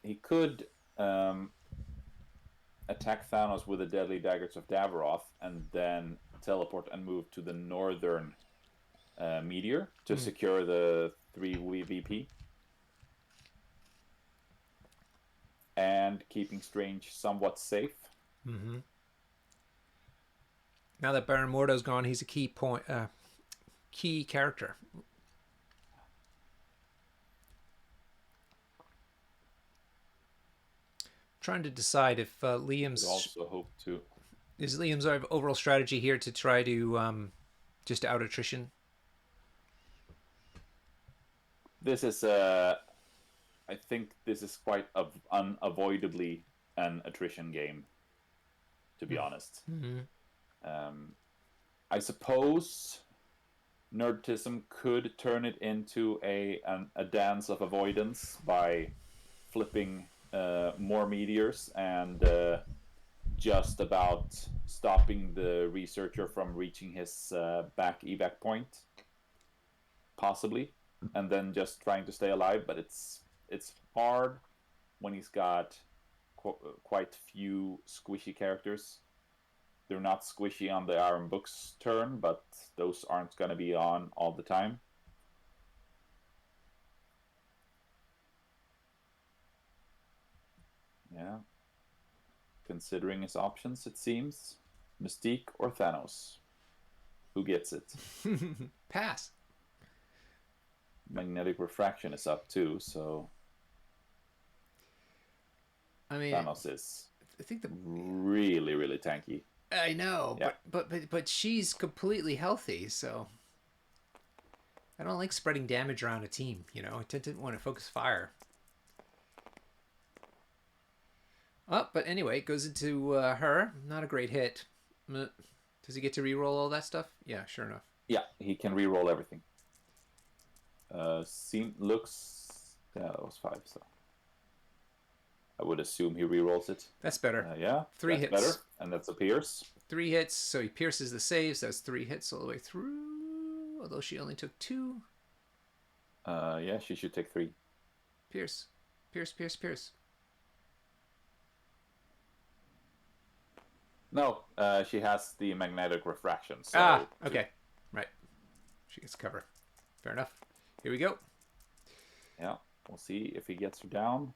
He could attack Thanos with the Deadly Daggers of Davroth and then teleport and move to the northern meteor to secure the 3 VP. And keeping Strange somewhat safe. Mm-hmm. Now that Baron Mordo's gone, he's a key character. Trying to decide if Liam's Could also hope to. is Liam's overall strategy here to try to just out attrition. This is, I think this is quite unavoidably an attrition game, to be honest. Mm-hmm. I suppose Nerdtism could turn it into a dance of avoidance by flipping more meteors and just about stopping the researcher from reaching his back evac point, possibly, and then just trying to stay alive. But it's hard when he's got quite few squishy characters. They're not squishy on the Iron Book's turn, but those aren't going to be on all the time. Yeah. Considering his options, it seems. Mystique or Thanos? Who gets it? Pass. Magnetic refraction is up too, so I mean, Thanos is I think really, really tanky. I know, Yeah. but she's completely healthy, so I don't like spreading damage around a team. You know, I didn't want to focus fire. Oh, but anyway, it goes into her. Not a great hit. Does he get to re-roll all that stuff? Yeah, sure enough. Yeah, he can re-roll everything. Looks. Yeah, that was 5, so I would assume he re-rolls it. That's better. Yeah, 3 that's hits. better, and that's a pierce. 3 hits, so he pierces the saves. That's 3 hits all the way through. Although she only took 2. Yeah, she should take 3. Pierce, pierce, pierce, pierce. No, she has the magnetic refraction. So okay, right. She gets cover. Fair enough. Here we go. Yeah, we'll see if he gets her down.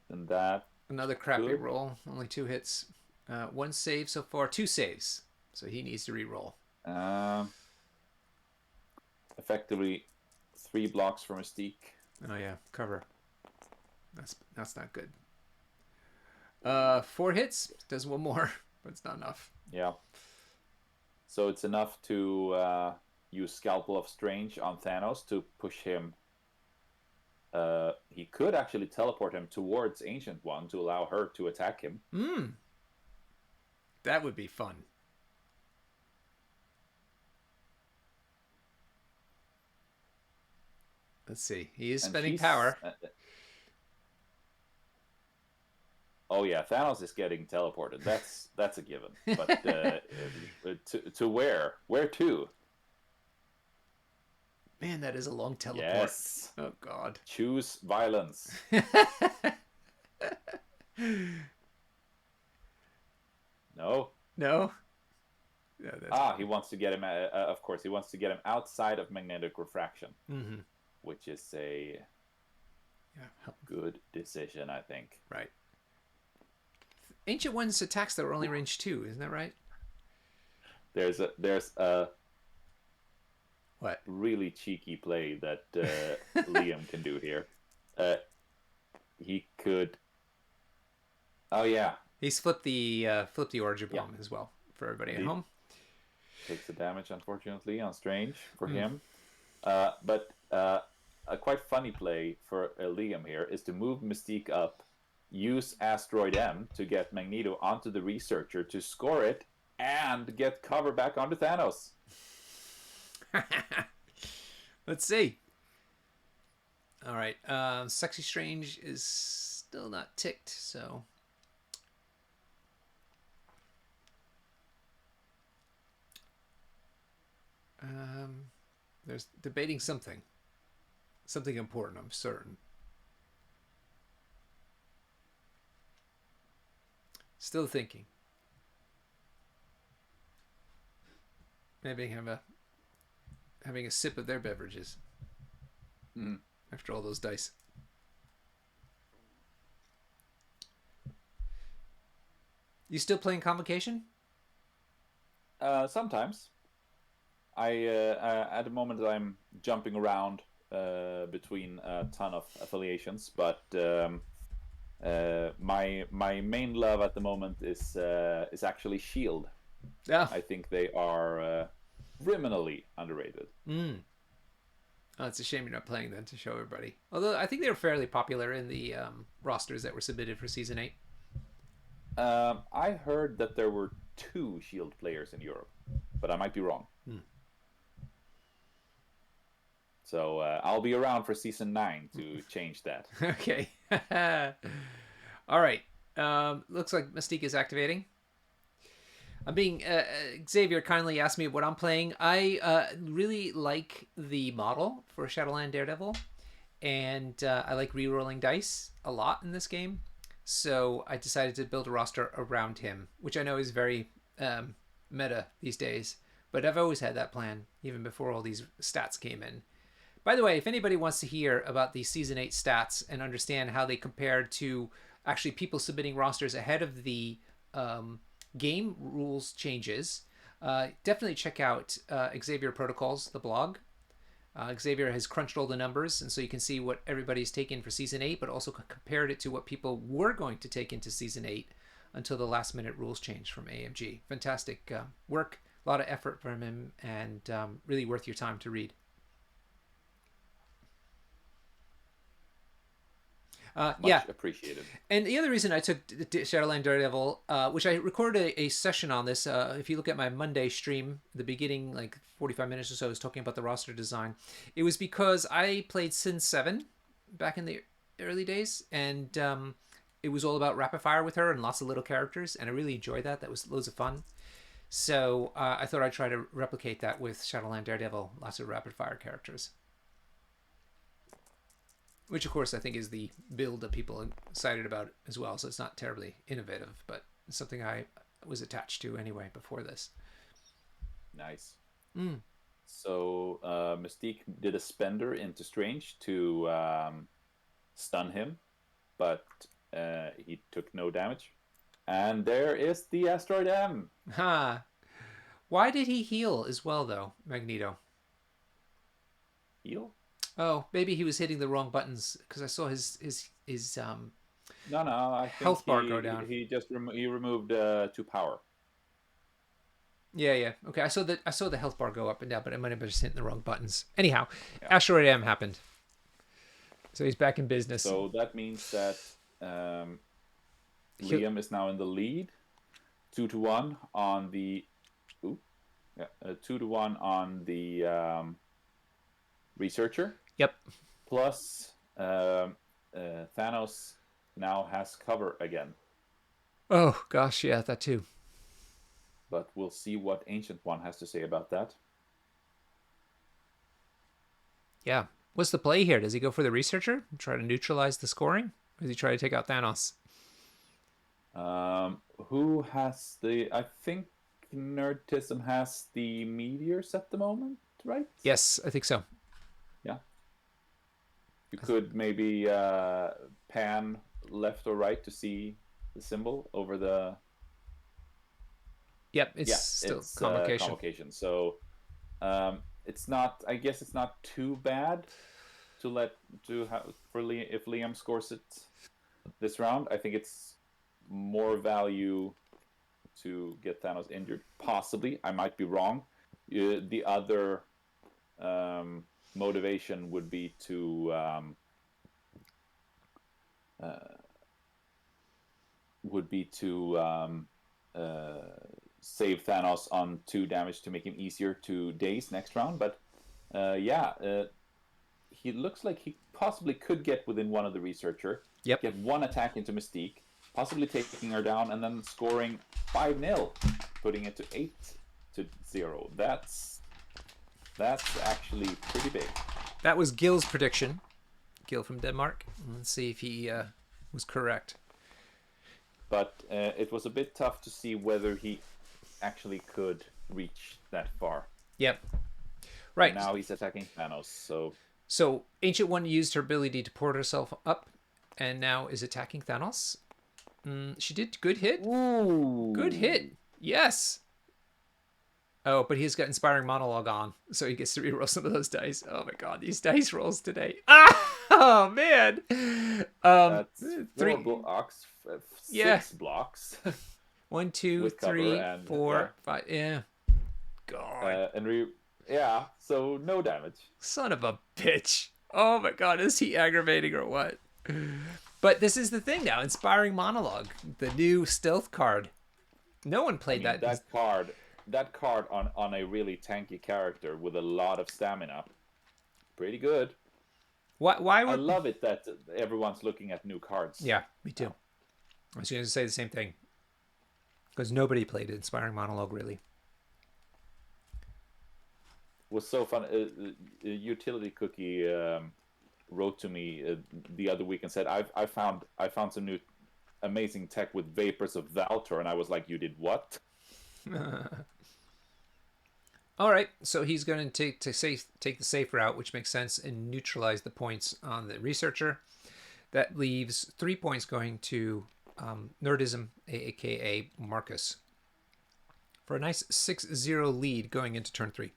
Then that. Another crappy good. roll. Only 2 hits. 1 save so far. 2 saves. So he needs to re-roll. Effectively, 3 blocks for Mystique. Oh yeah, cover. That's not good. 4 hits. Does 1 more, but it's not enough. Yeah. So it's enough to use Scalpel of Strange on Thanos to push him. He could actually teleport him towards Ancient One to allow her to attack him. That would be fun. Let's see. He is spending power. Oh yeah, Thanos is getting teleported. That's a given. But to where? Where to? Man, that is a long teleport. Yes. Oh God. Choose violence. No. No. He wants to get him. Of course, he wants to get him outside of magnetic refraction, which is a good decision, I think. Right. Ancient One's attacks that were only range 2, isn't that right? There's a what really cheeky play that Liam can do here. He could. Oh yeah. He's flipped the origin bomb as well for everybody at home. Takes the damage, unfortunately, on Strange for him. But a quite funny play for Liam here is to move Mystique up, use Asteroid M to get Magneto onto the Researcher to score it, and get cover back onto Thanos. Let's see. All right. Sexy Strange is still not ticked, so... there's debating something important, I'm certain. Still thinking. Maybe having a sip of their beverages Mm. after all those dice. You still playing Convocation? Sometimes. At the moment I'm jumping around between a ton of affiliations, but my main love at the moment is actually Shield. Yeah. I think they are criminally underrated. Mm. Oh, it's a shame you're not playing then to show everybody. Although I think they were fairly popular in the rosters that were submitted for Season 8. I heard that there were 2 Shield players in Europe, but I might be wrong. Hmm. So I'll be around for Season 9 to change that. Okay. All right. Looks like Mystique is activating. I'm being Xavier kindly asked me what I'm playing. I really like the model for Shadowland Daredevil, and I like re-rolling dice a lot in this game. So I decided to build a roster around him, which I know is very meta these days. But I've always had that plan, even before all these stats came in. By the way, if anybody wants to hear about the Season 8 stats and understand how they compared to actually people submitting rosters ahead of the game rules changes, definitely check out Xavier Protocols, the blog. Xavier has crunched all the numbers, and so you can see what everybody's taken for Season 8, but also compared it to what people were going to take into Season 8 until the last minute rules change from AMG. Fantastic work, a lot of effort from him, and really worth your time to read. Much appreciated. And the other reason I took Shadowland Daredevil, which I recorded a session on this, if you look at my Monday stream, the beginning, like 45 minutes or so, I was talking about the roster design. It was because I played Sin 7 back in the early days, and it was all about rapid fire with her and lots of little characters, and I really enjoyed that. That was loads of fun. So I thought I'd try to replicate that with Shadowland Daredevil, lots of rapid fire characters. Which, of course, I think is the build that people are excited about as well. So it's not terribly innovative, but it's something I was attached to anyway before this. Nice. Mm. So Mystique did a spender into Strange to stun him, but he took no damage. And there is the Asteroid M. Ha! Why did he heal as well, though, Magneto? Heal? Oh, maybe he was hitting the wrong buttons because I saw his No, I think health bar go down. He just he removed 2 power. Yeah. Okay, I saw the health bar go up and down, but I might have been just hitting the wrong buttons. Anyhow, yeah. Asteroid M happened, so he's back in business. So that means that Liam is now in the lead, 2-1 on the 2-1 on the researcher. Yep. Plus, Thanos now has cover again. Oh, gosh, yeah, that too. But we'll see what Ancient One has to say about that. Yeah. What's the play here? Does he go for the researcher? Try to neutralize the scoring? Or does he try to take out Thanos? Who has the... I think Nerdtism has the meteors at the moment, right? Yes, I think so. Yeah. You could maybe pan left or right to see the symbol over the... Yep, it's still Convocation. Convocation. So it's not... I guess it's not too bad if Liam scores it this round. I think it's more value to get Thanos injured. Possibly. I might be wrong. The other... motivation would be to save Thanos on 2 damage to make him easier to daze next round. But he looks like he possibly could get within one of the researcher. Yep. Get 1 attack into Mystique, possibly taking her down, and then scoring 5-0, putting it to 8-0. That's actually pretty big. That was Gil's prediction. Gil from Denmark. Let's see if he was correct. but it was a bit tough to see whether he actually could reach that far. Yep. And Right. now he's attacking Thanos, so So Ancient One used her ability to port herself up, and now is attacking Thanos. She did good hit. Good hit. ooh, Yes. Oh, but he's got Inspiring Monologue on, so he gets to reroll some of those dice. Oh my god, these dice rolls today. Ah, oh man. that's four Three. blocks, Yeah. 6 blocks One, two, with cover, three, and yeah, 4, 5. Yeah. God. yeah, so no damage. Son of a bitch. Oh my god, is he aggravating or what? But this is the thing now, Inspiring Monologue, the new stealth card. No one I played mean, that. that card on a really tanky character with a lot of stamina, pretty good. Why I would... love it that everyone's looking at new cards Yeah, me too. now. I was going to say the same thing. Because nobody played Inspiring Monologue, really. It was so fun. Utility Cookie wrote to me the other week and said, I found some new amazing tech with Vapors of Valtor," and I was like, "You did what?" All right, so he's going to take the safe route, which makes sense, and neutralize the points on the researcher. That leaves 3 points going to Nerdism, aka Marcus, for a nice 6-0 lead going into turn 3.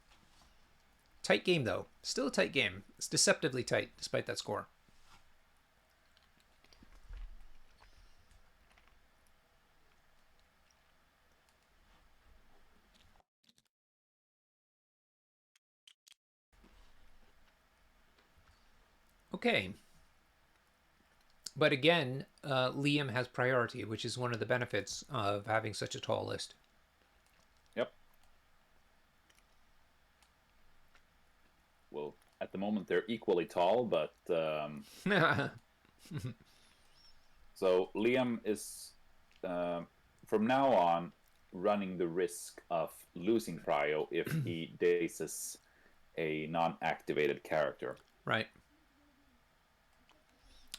Tight game, though. Still a tight game. It's deceptively tight, despite that score. Okay. But again, Liam has priority, which is one of the benefits of having such a tall list. Yep. Well, at the moment they're equally tall, but so Liam is from now on running the risk of losing prio if he dazes a non-activated character. Right.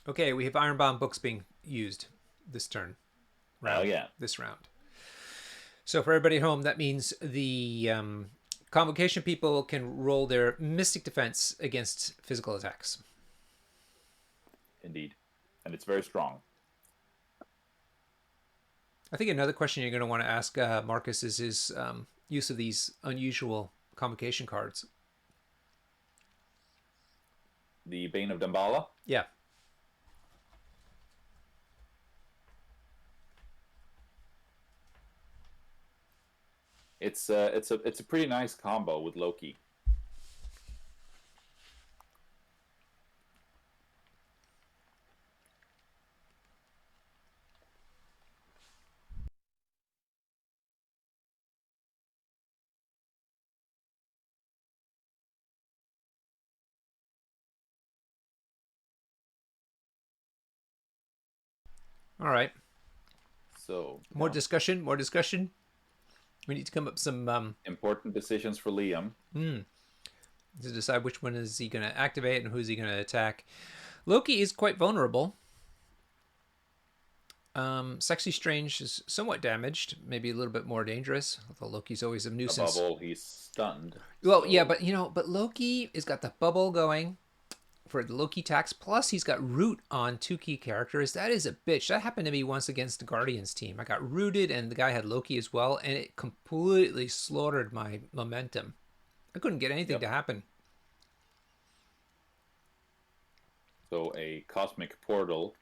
Okay, we have Ironbound books being used this turn. Oh yeah. This round. So for everybody at home, that means the Convocation people can roll their Mystic Defense against physical attacks. Indeed. And it's very strong. I think another question you're going to want to ask Marcus is his use of these unusual Convocation cards. The Bane of Damballa. Yeah. It's a pretty nice combo with Loki. All right. So More discussion. More discussion. We need to come up with some important decisions for Liam. to decide which one is he going to activate and who's he going to attack. Loki is quite vulnerable. Sexy Strange is somewhat damaged, maybe a little bit more dangerous. Although Loki's always a nuisance. Above all, he's stunned. Well, yeah, but but Loki has got the bubble going for the Loki tax. Plus, he's got root on 2 key characters. That is a bitch. That happened to me once against the Guardians team. I got rooted, and the guy had Loki as well, and it completely slaughtered my momentum. I couldn't get anything to happen. So a Cosmic Portal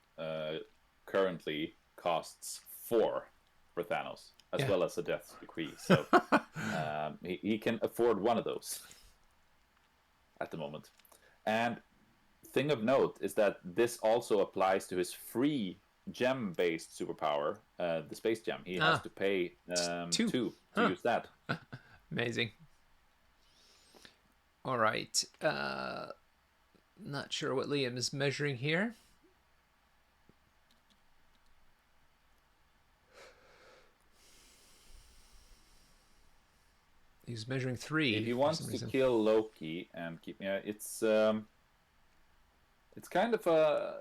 currently costs 4 for Thanos, as well as a Death's Decree. So he can afford one of those at the moment. And thing of note is that this also applies to his free gem-based superpower, the Space Gem. He has to pay 2 to use that. Amazing. All right. Not sure what Liam is measuring here. He's measuring 3. He wants to kill Loki and keep. Yeah, it's kind of a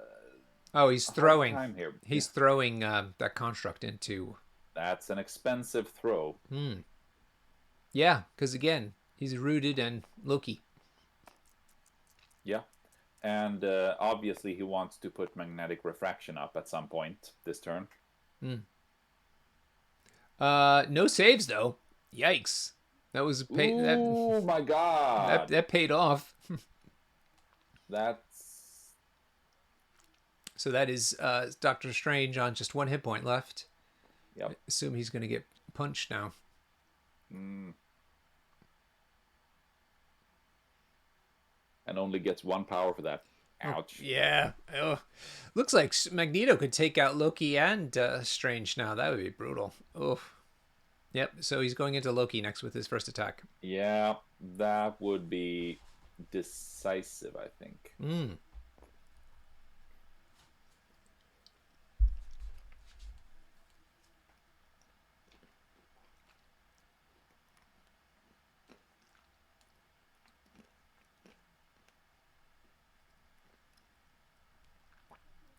Oh, he's a hard throwing. time here. Yeah, He's throwing that construct into. that's an expensive throw. Yeah, because again, he's rooted and Loki. Yeah. And obviously, he wants to put magnetic refraction up at some point this turn. No saves though. Yikes. That was Oh my god! that paid off. That's So that is Doctor Strange on just 1 hit point left. yep. Assume he's going to get punched now. And only gets 1 power for that. Ouch. Yeah. Oh. Looks like Magneto could take out Loki and Strange now. That would be brutal. Oh. Yep. So he's going into Loki next with his first attack. Yeah, that would be decisive, I think.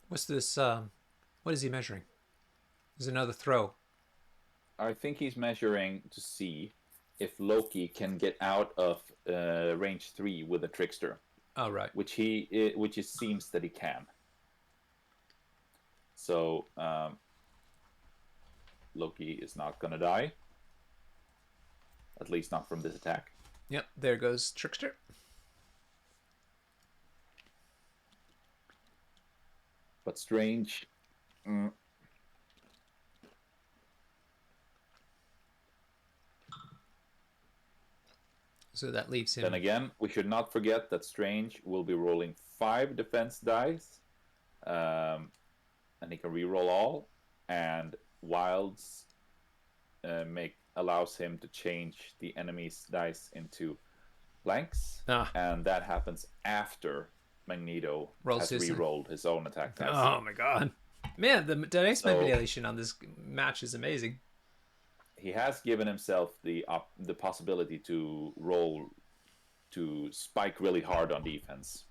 What's this? What is he measuring? There's another throw. I think he's measuring to see if Loki can get out of range 3 with a trickster. Oh, right. Which it seems that he can. So Loki is not gonna die. At least not from this attack. Yep. There goes Trickster. But Strange. So that leaves him. Then again, we should not forget that Strange will be rolling 5 defense dice, and he can reroll all. And Wilds allows him to change the enemy's dice into blanks, and that happens after Magneto has rerolled his own attack dice. Oh my god, man! The dice manipulation on this match is amazing. He has given himself the possibility to roll to spike really hard on defense.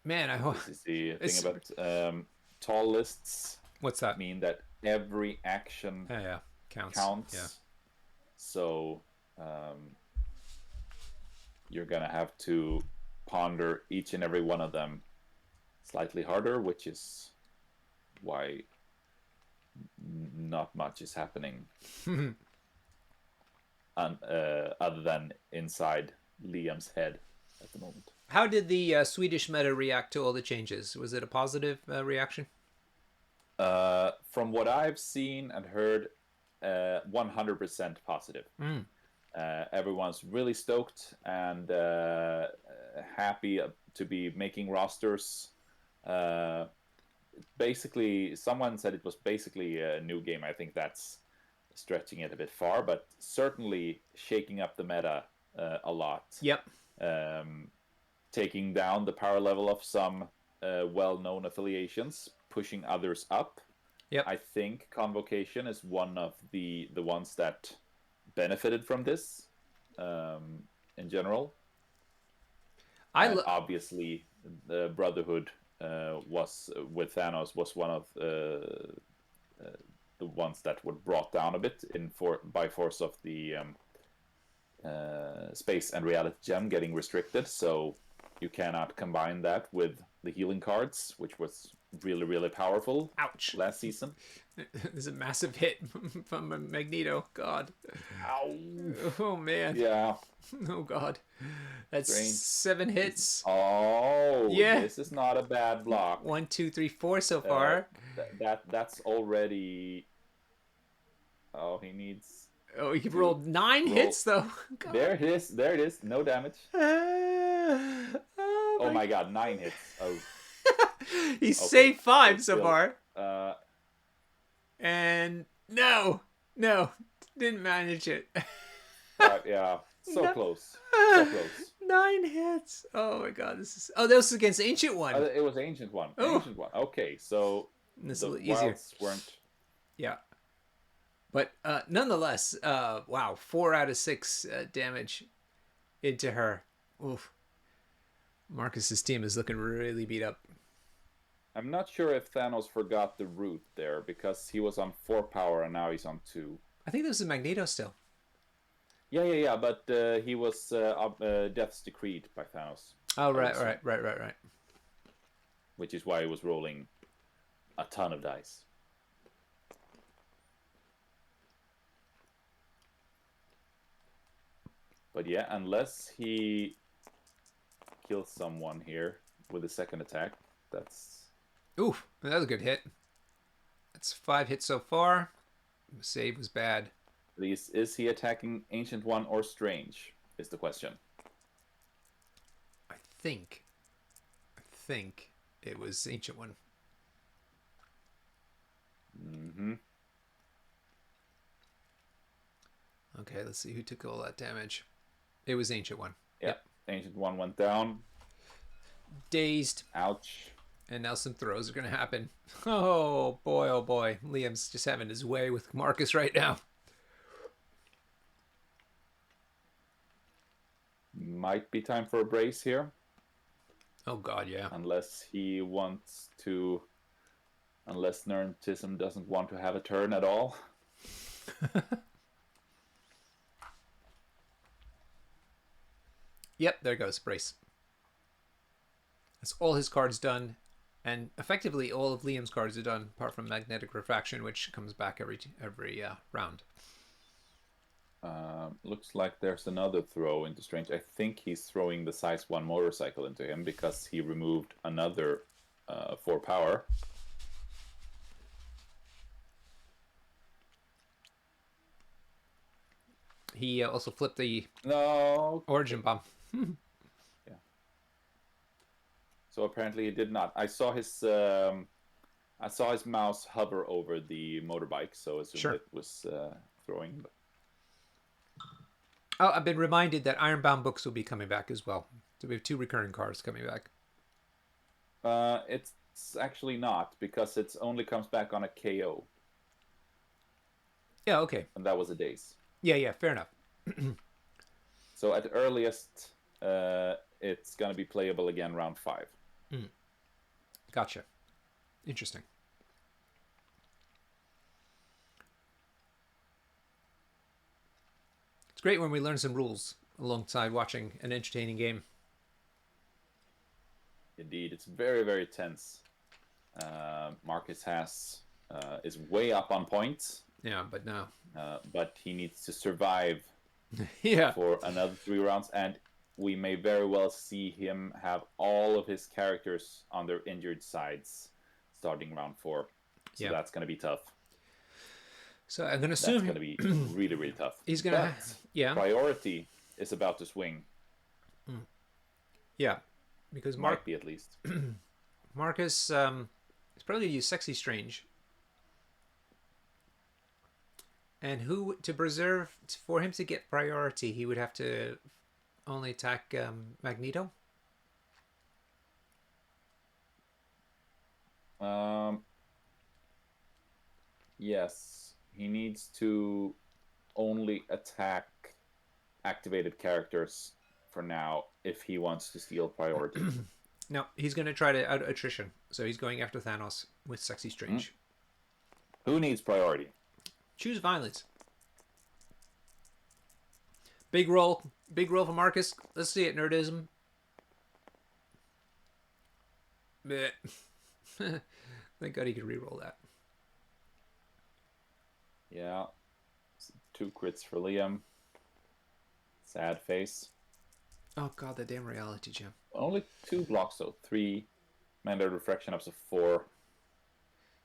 Man, I hope this is the thing about tall lists. What's that mean? That every action counts. Yeah. So you're gonna have to ponder each and every one of them slightly harder, which is why not much is happening other than inside Liam's head at the moment. How did the Swedish meta react to all the changes? Was it a positive reaction? From what I've seen and heard, 100% positive. Everyone's really stoked and happy to be making rosters. Basically, someone said it was basically a new game. I think that's stretching it a bit far, but certainly shaking up the meta a lot. Yep. Taking down the power level of some well-known affiliations, pushing others up. Yep. I think Convocation is one of the ones that benefited from this in general. Obviously, the Brotherhood was with Thanos was one of the ones that were brought down a bit by force of the space and reality gem getting restricted. So you cannot combine that with the healing cards, which was really, really powerful. Ouch. Last season. There's a massive hit from Magneto. God. Ow. Oh, man. Yeah. Oh, God. That's Strange. 7 hits. Oh, yeah. This is not a bad block. 1, 2, 3, 4 so far. That's already... Oh, he needs... Oh, he rolled 9 hits, though. God. There it is. There it is. No damage. Oh my God, 9 hits. Oh. He's saved 5 so still, far. And no, didn't manage it. Yeah, so close. So close. 9 hits. Oh my God, this is. Oh, that was against the Ancient One. It was Ancient One. Oh. Ancient One. Okay, so This is a The little easier. wilds weren't. Yeah. But nonetheless, wow, 4 out of 6 damage into her. Oof. Marcus's team is looking really beat up. I'm not sure if Thanos forgot the root there because he was on 4 power and now he's on 2. I think this is Magneto still. Yeah. But he was death's decreed by Thanos. Oh, I would right, assume, right. which is why he was rolling a ton of dice. But yeah, unless he kills someone here with a second attack, that's Oof, that was a good hit. That's 5 hits so far. The save was bad. at least. Is he attacking Ancient One or Strange? Is the question. I think it was Ancient One. Mm-hmm. Okay, let's see who took all that damage. It was Ancient One. Yep. Ancient One went down. Dazed. Ouch. And now some throws are going to happen. Oh boy. Liam's just having his way with Marcus right now. Might be time for a brace here. Oh god, yeah. Unless he wants to. Unless Nertism doesn't want to have a turn at all. Yep, there goes. Brace. That's all his cards done. And effectively all of Liam's cards are done, apart from Magnetic Refraction, which comes back every round. Looks like there's another throw into Strange. I think he's throwing the size 1 motorcycle into him because he removed another 4 power. He also flipped the No. Origin Bomb. Yeah. So apparently he did not. I saw his mouse hover over the motorbike, so as soon as it was throwing. Oh, I've been reminded that Ironbound books will be coming back as well. So we have 2 recurring cards coming back. It's actually not, because it only comes back on a KO. Yeah, okay. And that was a daze. Yeah, fair enough. So at earliest, it's going to be playable again round 5. Gotcha. Interesting. It's great when we learn some rules alongside watching an entertaining game. Indeed, it's very, very tense. Marcus is way up on points. Yeah, but no. But he needs to survive Yeah. for another 3 rounds, and we may very well see him have all of his characters on their injured sides starting round 4. So that's going to be tough. So I'm going to assume that's going to be really, really tough. He's going to yeah. Priority is about to swing. Yeah, because might be at least. Marcus is probably use Sexy Strange. And who to preserve for him to get priority, he would have to only attack Magneto. Yes, he needs to only attack activated characters for now if he wants to steal priority. No, he's going to try to out attrition, so he's going after Thanos with Sexy Strange. Who needs priority? Choose violence. Big roll for Marcus. Let's see it, Nerdism. Thank God he could reroll that. Yeah. 2 crits for Liam. Sad face. Oh god, that damn reality gem. Only 2 blocks though. 3. Magnetic Refraction up to 4.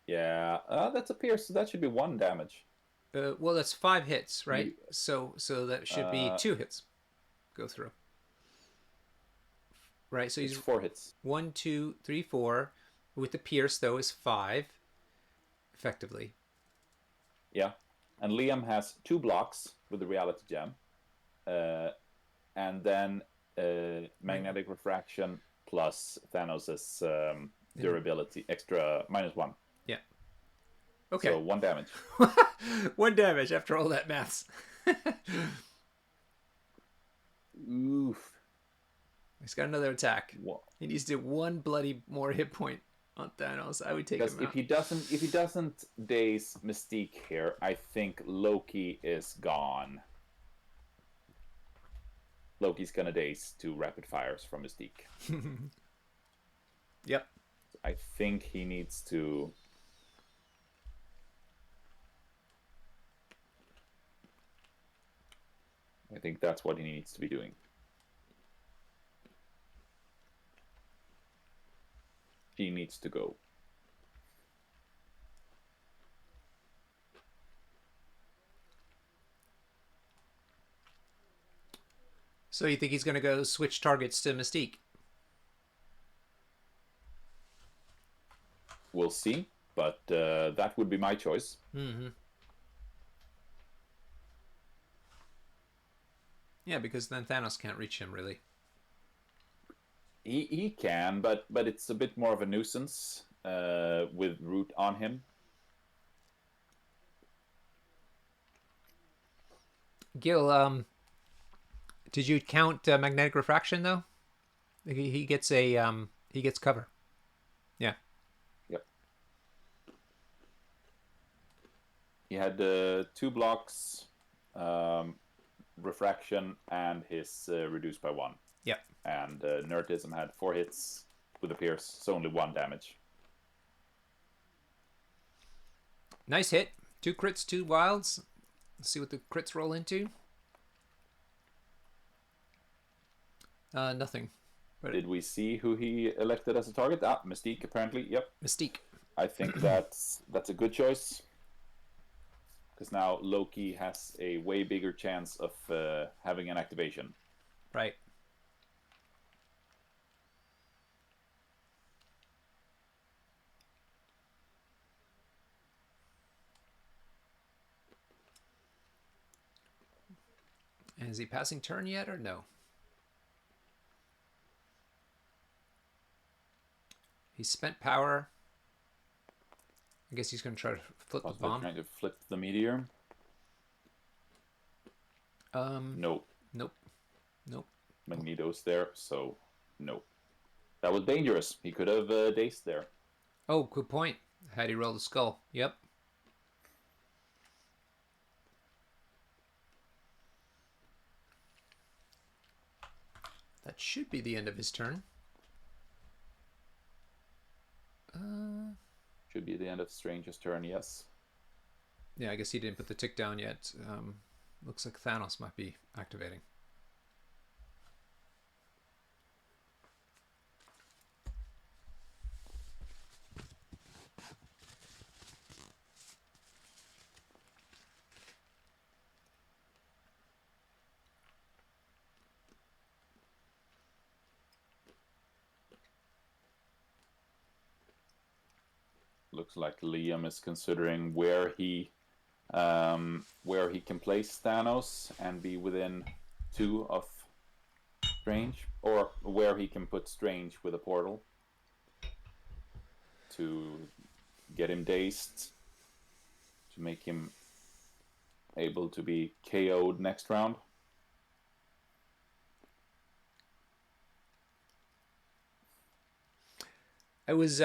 Yeah, that's a pierce, so that should be 1 damage. Well, that's 5 hits, right? So that should be 2 hits. Go through. Right, so he's 4 hits. 1, 2, 3, 4. With the pierce, though, is 5. Effectively. Yeah, and Liam has 2 blocks with the reality gem, and then Magnetic Refraction plus Thanos's durability extra -1. Yeah, Okay. So 1 damage. 1 damage after all that maths. Oof. He's got another attack. What? He needs to 1 bloody more hit point on Thanos. I would take Because him out. if he doesn't daze Mystique here, I think Loki is gone. Loki's gonna daze 2 rapid fires from Mystique. Yep. I think he needs to. I think that's what he needs to be doing. He needs to go. So you think he's going to go switch targets to Mystique? We'll see, but that would be my choice. Mm-hmm. Yeah, because then Thanos can't reach him, really. He can, but it's a bit more of a nuisance with Root on him. Gil, did you count magnetic refraction, though? He gets he gets cover. Yeah. Yep. He had 2 blocks, refraction, and his reduced by 1. Yep. And Nerdism had 4 hits with a pierce, so only 1 damage. Nice hit. 2 crits, 2 wilds. Let's see what the crits roll into. Nothing. But did we see who he elected as a target? Mystique, apparently. Yep. Mystique. I think that's a good choice. Because now Loki has a way bigger chance of having an activation. Right. And is he passing turn yet or no? He's spent power. I guess he's going to try to flip the bomb. Trying to flip the meteor. Nope. Nope. Nope. Magneto's there, so nope. That was dangerous. He could have dazed there. Oh, good point. Had he rolled the skull? Yep. That should be the end of his turn. Should be the end of Strange's turn, yes. Yeah, I guess he didn't put the tick down yet. Looks like Thanos might be activating. Looks like Liam is considering where he can place Thanos and be within 2 of Strange, or where he can put Strange with a portal to get him dazed, to make him able to be KO'd next round. I was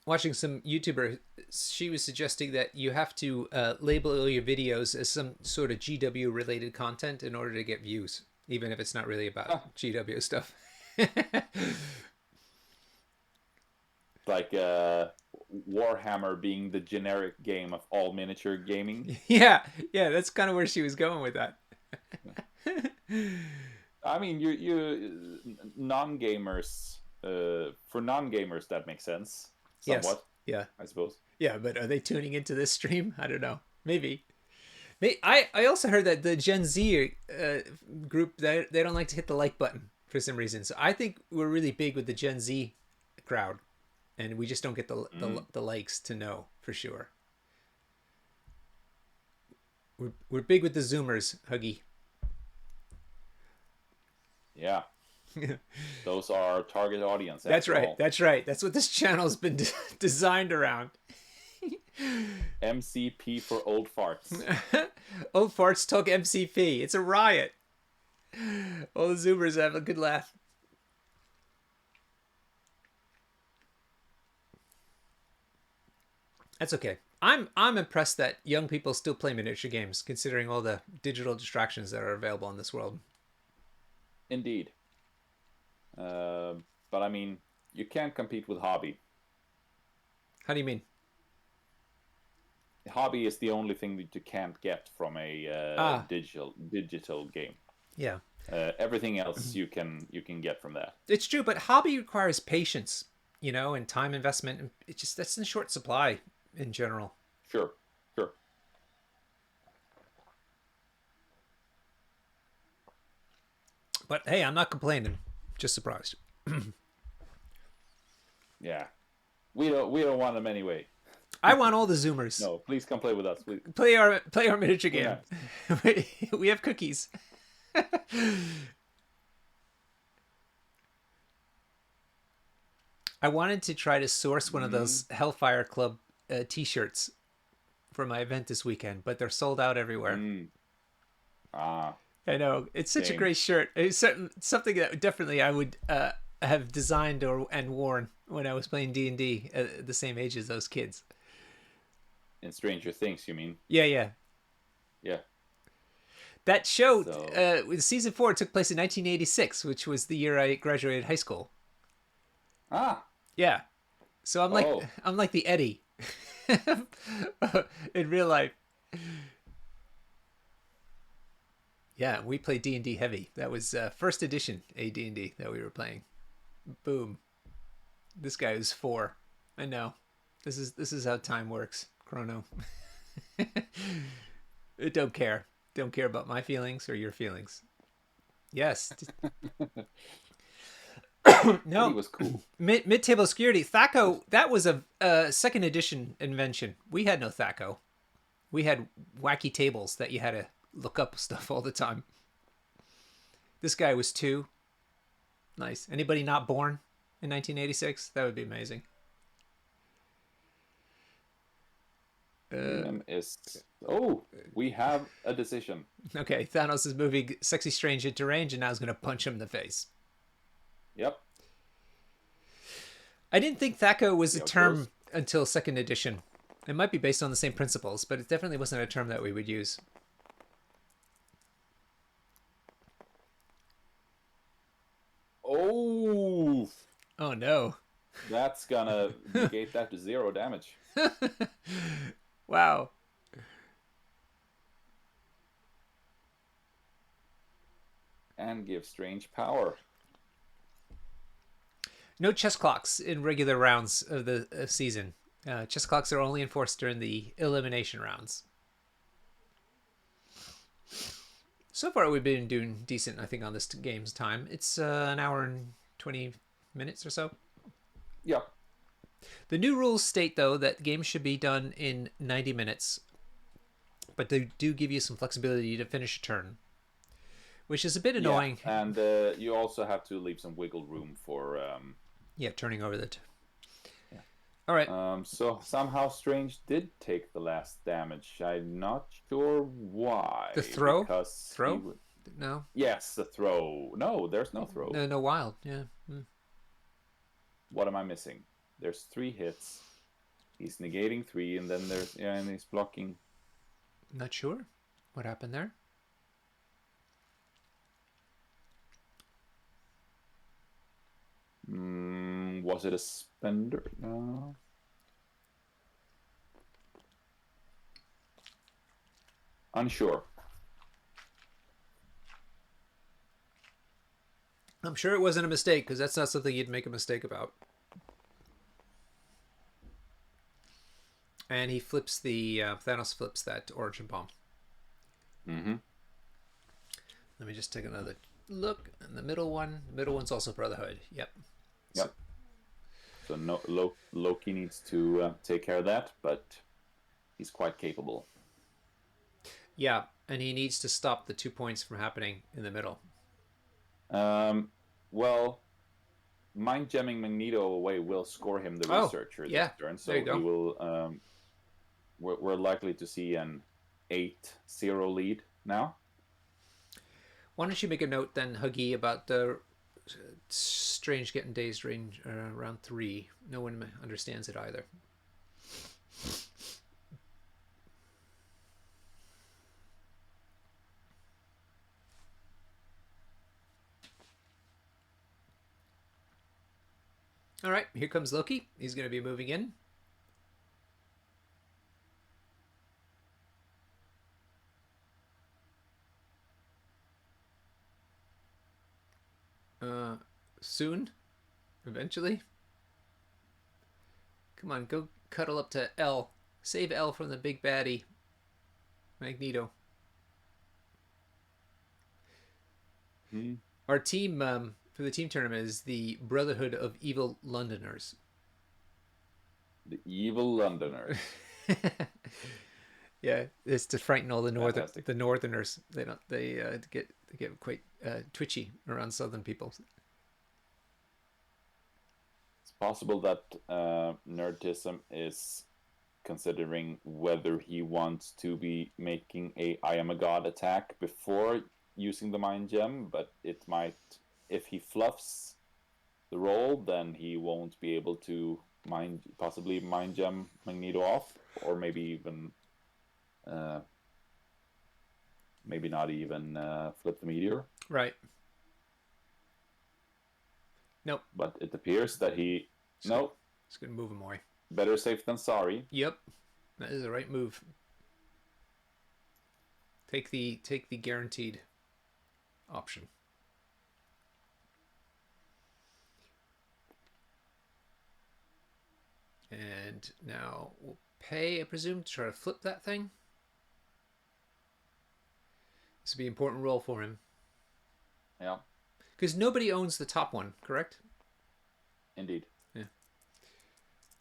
watching some YouTuber. She was suggesting that you have to label all your videos as some sort of GW related content in order to get views, even if it's not really about GW stuff. Like Warhammer being the generic game of all miniature gaming. Yeah, that's kind of where she was going with that. I mean, you non-gamers, for non-gamers that makes sense somewhat. Yes. Yeah, I suppose. Yeah, but are they tuning into this stream? I don't know. Maybe. I also heard that the Gen Z group, they don't like to hit the like button for some reason. So I think we're really big with the Gen Z crowd, and we just don't get the likes to know for sure. We're big with the Zoomers, Huggy. Yeah. Those are our target audience. That's right. That's right. That's what this channel's been designed around. MCP for old farts. Old farts talk MCP. It's a riot. All the Zoomers have a good laugh. That's okay. I'm impressed that young people still play miniature games, considering all the digital distractions that are available in this world. Indeed. But I mean, you can't compete with hobby. How do you mean? Hobby is the only thing that you can't get from a Ah, digital game. yeah. Everything else you can get from that. It's true, but hobby requires patience, and time investment. And it just that's in short supply in general. Sure, sure. But hey, I'm not complaining. Just surprised. Yeah, we don't want them anyway. I want all the Zoomers. No, please come play with us. Please. Play our miniature We're game. not. We have cookies. I wanted to try to source one of Mm, those Hellfire Club T-shirts for my event this weekend, but they're sold out everywhere. mm. Ah, I know it's such a shame. great shirt. It's something that definitely I would have designed and worn when I was playing D&D at the same age as those kids. In Stranger Things, you mean? Yeah, yeah. Yeah. That show, So, with season 4, took place in 1986, which was the year I graduated high school. ah, Yeah, so I'm like oh, I'm like the Eddie in real life. Yeah, we played D&D heavy. That was first edition AD&D that we were playing. Boom. This guy was 4. I know. This is how time works. Chrono. It don't care. Don't care about my feelings or your feelings. Yes. Eddie No. was cool. Mid-table security. Thaco, that was a second edition invention. We had no Thaco. We had wacky tables that you had to look up stuff all the time. This guy was 2. Nice. Anybody not born in 1986? That would be amazing. Name is. Oh, we have a decision. Okay, Thanos is moving sexy, strange into range, and now he's going to punch him in the face. Yep. I didn't think Thaco was a Yeah, of course. term until second edition. It might be based on the same principles, but it definitely wasn't a term that we would use. Oh, Oh no. that's gonna negate that to 0 damage Wow. and give strange power. No chess clocks in regular rounds of the season. Chess clocks are only enforced during the elimination rounds. So far, we've been doing decent, I think, on this game's time. It's an hour and 20 minutes or so. Yep. The new rules state, though, that games should be done in 90 minutes, but they do give you some flexibility to finish a turn, which is a bit Yeah, annoying. and you also have to leave some wiggle room for. Yeah, turning over the. Yeah. All right. So somehow Strange did take the last damage. I'm not sure why. The throw? Because Throw? No. Yes, the throw. No, there's no throw. No, no wild. Yeah. What am I missing? There's 3 hits. He's negating 3, and then and he's blocking. Not sure what happened there. Was it a spender? No. Unsure. I'm sure it wasn't a mistake because that's not something you'd make a mistake about. And he flips Thanos flips that origin bomb. Mm-hmm. Let me just take another look. And the middle one's also Brotherhood. Yep. Yep. So no, Loki needs to take care of that, but he's quite capable. Yeah, and he needs to stop the 2 points from happening in the middle. Well, mind gemming Magneto away will score him the researcher yeah, this turn, so there you go. he will we're likely to see an 8-0 lead now. Why don't you make a note then, Huggy, about the strange getting dazed range round 3. No one understands it either. All right, here comes Loki. He's going to be moving in. Soon, eventually. Come on, go cuddle up to L. Save L from the big baddie, Magneto. Our team for the team tournament is the Brotherhood of Evil Londoners. The evil Londoners. Yeah, it's to frighten all the Fantastic. Northerners. They get quite twitchy around Southern people. It's possible that Nerdism is considering whether he wants to be making a I am a god attack before using the mind gem, but it might, if he fluffs the roll, then he won't be able to possibly mind gem Magneto off, or maybe even maybe not even flip the meteor. Right. Nope. But it appears that he It's gonna move him away. Better safe than sorry. Yep, that is the right move. Take the guaranteed option. And now we'll pay, I presume, to try to flip that thing. This will be an important roll for him. Yeah. Because nobody owns the top one, correct? Indeed. Yeah.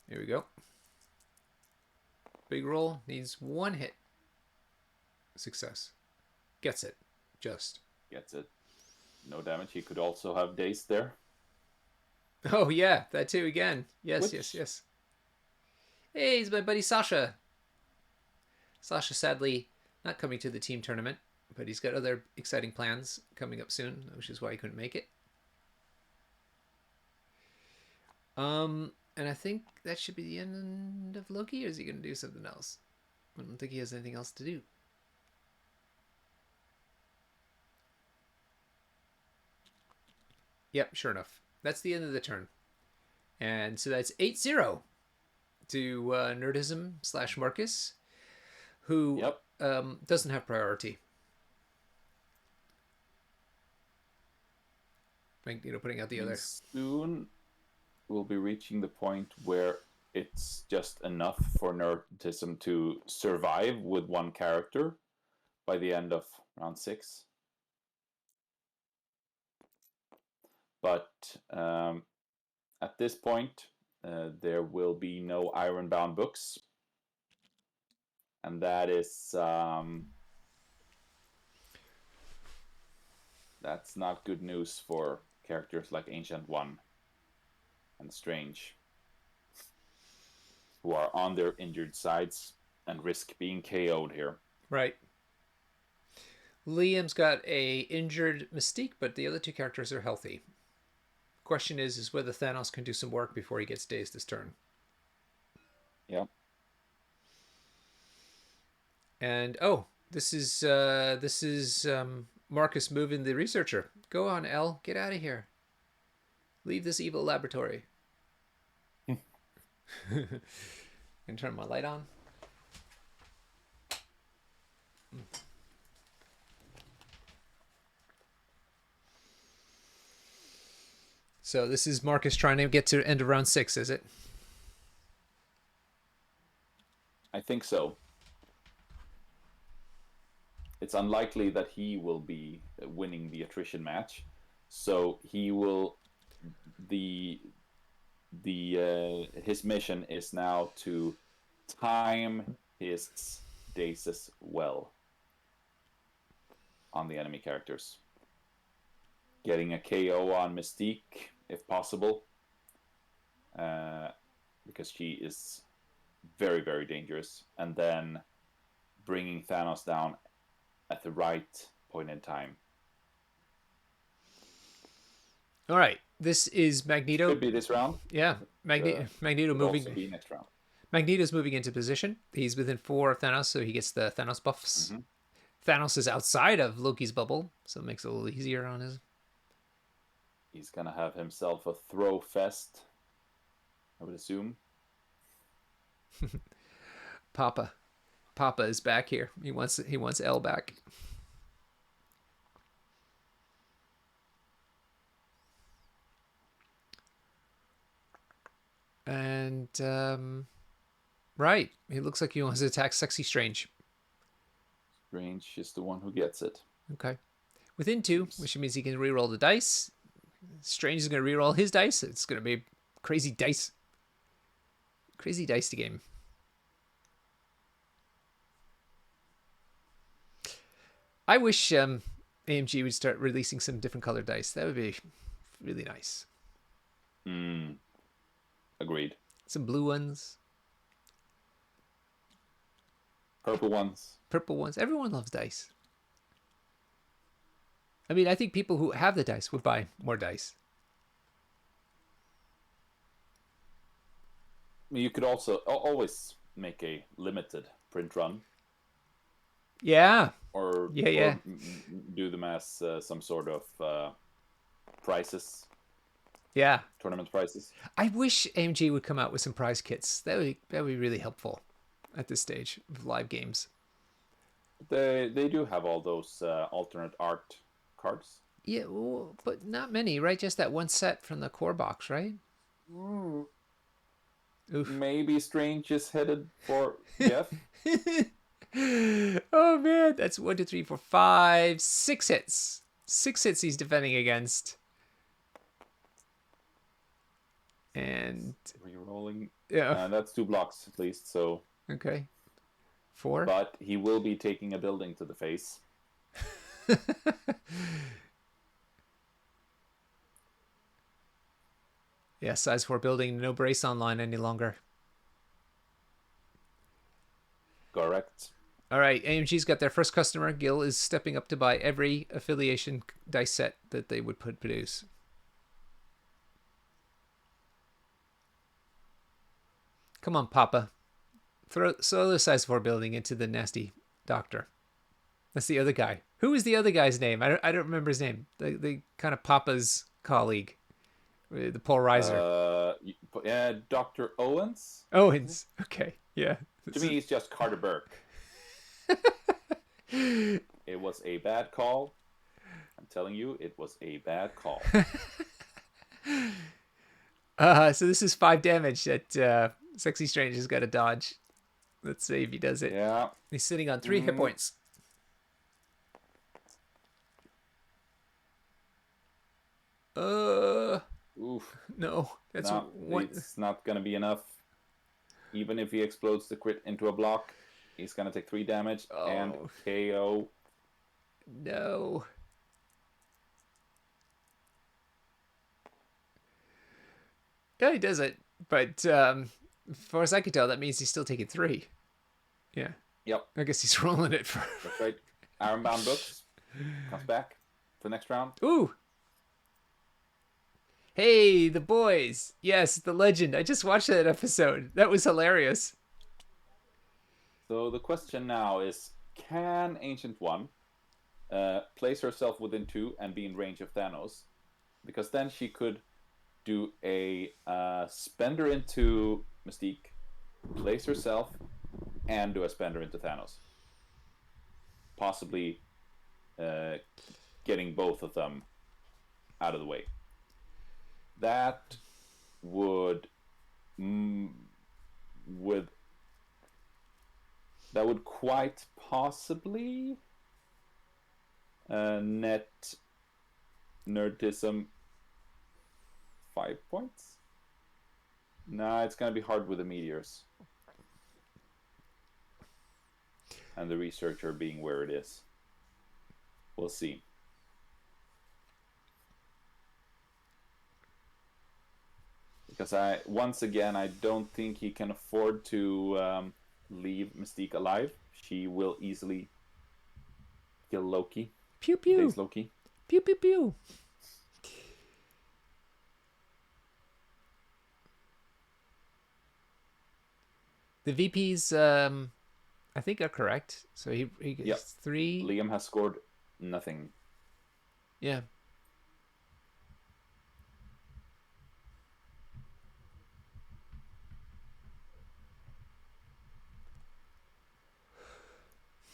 Here we go. Big roll. Needs 1 hit. Success. Gets it. Just. Gets it. No damage. He could also have dazed there. Oh, yeah. That too again. Yes, yes. Hey, he's my buddy Sasha. Sasha, sadly, not coming to the team tournament, but he's got other exciting plans coming up soon, which is why he couldn't make it. And I think that should be the end of Loki, or is he going to do something else? I don't think he has anything else to do. Yep, sure enough. That's the end of the turn. And so that's 8-0 to Nerdism / Marcus, who doesn't have priority. Magneto putting out the other. Soon we'll be reaching the point where it's just enough for Nerdism to survive with one character by the end of round 6. But at this point, there will be no Ironbound books. And that is... that's not good news for characters like Ancient One and Strange, who are on their injured sides and risk being KO'd here. Right. Liam's got a injured Mystique, but the other 2 characters are healthy. Question is whether Thanos can do some work before he gets dazed this turn. Yeah. And this is Marcus moving the researcher. Go on, L. Get out of here. Leave this evil laboratory. Can turn my light on. So this is Marcus trying to get to end of round 6, is it? I think so. It's unlikely that he will be winning the attrition match, so he will. His mission is now to time his dazes well on the enemy characters, getting a KO on Mystique if possible, because she is very, very dangerous, and then bringing Thanos down at the right point in time. All right. This is Magneto. Could be this round. Yeah, Magneto Could also moving. be next round. Magneto's moving into position. He's within 4 of Thanos, so he gets the Thanos buffs. Mm-hmm. Thanos is outside of Loki's bubble, so it makes it a little easier on his. He's gonna have himself a throw fest, I would assume. Papa is back here. He wants L back. And right, he looks like he wants to attack Sexy Strange. Strange is the one who gets it. Okay, within 2, which means he can reroll the dice. Strange is going to reroll his dice. It's going to be crazy dice to game. I wish AMG would start releasing some different colored dice. That would be really nice. Agreed. Some blue ones, Purple ones. purple ones. Everyone loves dice. I mean, I think people who have the dice would buy more dice. You could also always make a limited print run. Yeah. Or do them as some sort of prizes. Yeah. Tournament prizes. I wish AMG would come out with some prize kits. That would be really helpful at this stage of live games. They do have all those alternate art cards. Yeah, well, but not many, right? Just that one set from the core box, right? Oof. Maybe Strange is headed for Jeff. Oh man, that's 1, 2, 3, 4, 5, 6 hits. 6 hits he's defending against. And Rerolling. yeah, That's 2 blocks at least. So okay, 4. But he will be taking a building to the face. Yeah, size 4 building, no brace online any longer. Correct. All right, AMG's got their first customer. Gil is stepping up to buy every affiliation dice set that they would produce. Come on, Papa. Throw the size 4 building into the nasty doctor. That's the other guy. Who is the other guy's name? I don't remember his name. The kind of Papa's colleague. The polarizer. Yeah, Dr. Owens? Owens. Okay, yeah. To me, he's just Carter Burke. It was a bad call. I'm telling you, it was a bad call. So this is 5 damage that Sexy Strange has got to dodge. Let's see if he does it. Yeah. He's sitting on 3 hit points. Oof. No. That's one. It's not going to be enough. Even if he explodes the crit into a block, he's going to take 3 damage and KO. No. Yeah, he does it. But as far as I can tell, that means he's still taking 3. Yeah. Yep. I guess he's rolling it for... That's right. Ironbound Books comes back for the next round. Ooh. Hey, the boys. Yes, the legend. I just watched that episode. That was hilarious. So the question now is, can Ancient One place herself within 2 and be in range of Thanos? Because then she could do a spender into Mystique, place herself, and do a spender into Thanos. Possibly getting both of them out of the way. That would quite possibly net nerdism 5 points. Nah, it's gonna be hard with the meteors and the researcher being where it is. We'll see. because once again I don't think he can afford to leave Mystique alive. She will easily kill Loki. Pew pew. Days Loki. Pew pew pew. The VPs, I think, are correct. So he gets Yep. 3. Liam has scored nothing. Yeah.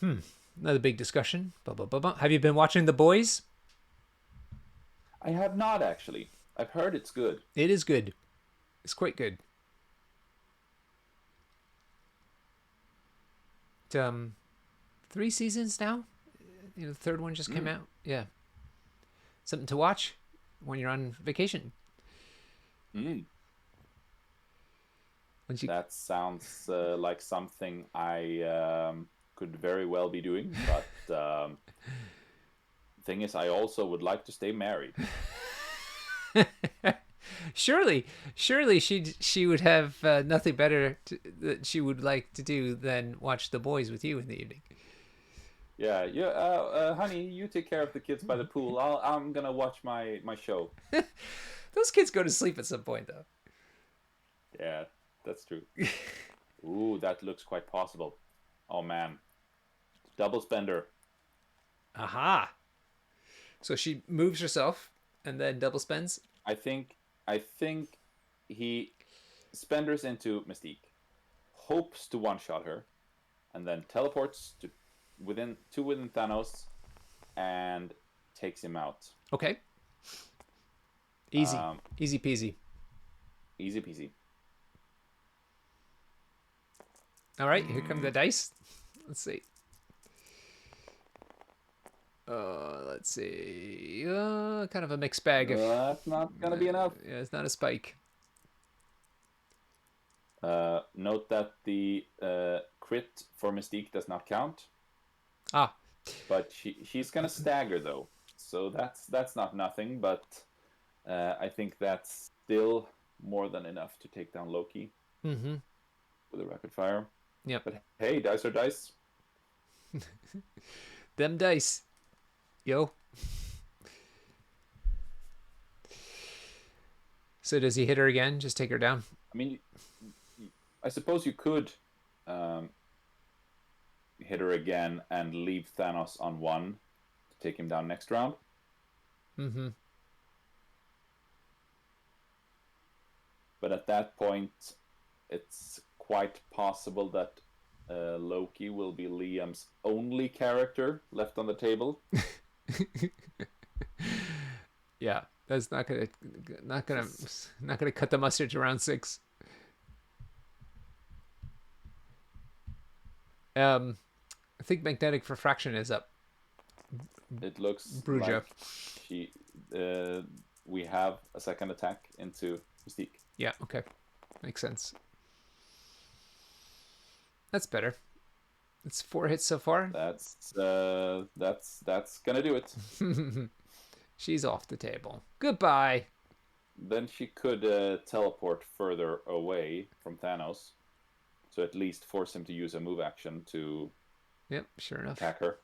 Another big discussion. Have you been watching The Boys? I have not actually. I've heard it's good. It is good. It's quite good. It's, 3 seasons now. The third one just came out. Yeah. Something to watch when you're on vacation. Mm. Once you... That sounds like something I could very well be doing, but thing is, I also would like to stay married. surely she would have nothing better that she would like to do than watch The Boys with you in the evening. Yeah, honey, you take care of the kids by the pool. I'm gonna watch my show. Those kids go to sleep at some point, though. Yeah, that's true. Ooh, that looks quite possible. Oh man, double spender. Aha! So she moves herself and then double spends. I think he spenders into Mystique, hopes to one-shot her, and then teleports to within Thanos and takes him out. Okay. Easy. Easy peasy. Easy peasy. All right, here come the dice. Let's see. Let's see. Kind of a mixed bag. That's not gonna be enough. Yeah, it's not a spike. Note that the crit for Mystique does not count. Ah. But she's gonna stagger though, so that's not nothing. But I think that's still more than enough to take down Loki with a rapid fire. Yep. But hey, dice are dice. Them dice. Yo. So does he hit her again? Just take her down? I mean, I suppose you could hit her again and leave Thanos on 1 to take him down next round. But at that point, it's quite possible that Loki will be Liam's only character left on the table. Yeah, that's not gonna cut the mustard to round 6. I think magnetic refraction is up. It looks Bruja. like we have a second attack into Mystique. Yeah, okay. Makes sense. That's better. It's 4 hits so far. That's gonna do it. She's off the table. Goodbye. Then she could teleport further away from Thanos, so at least force him to use a move action to Yep, sure enough. attack her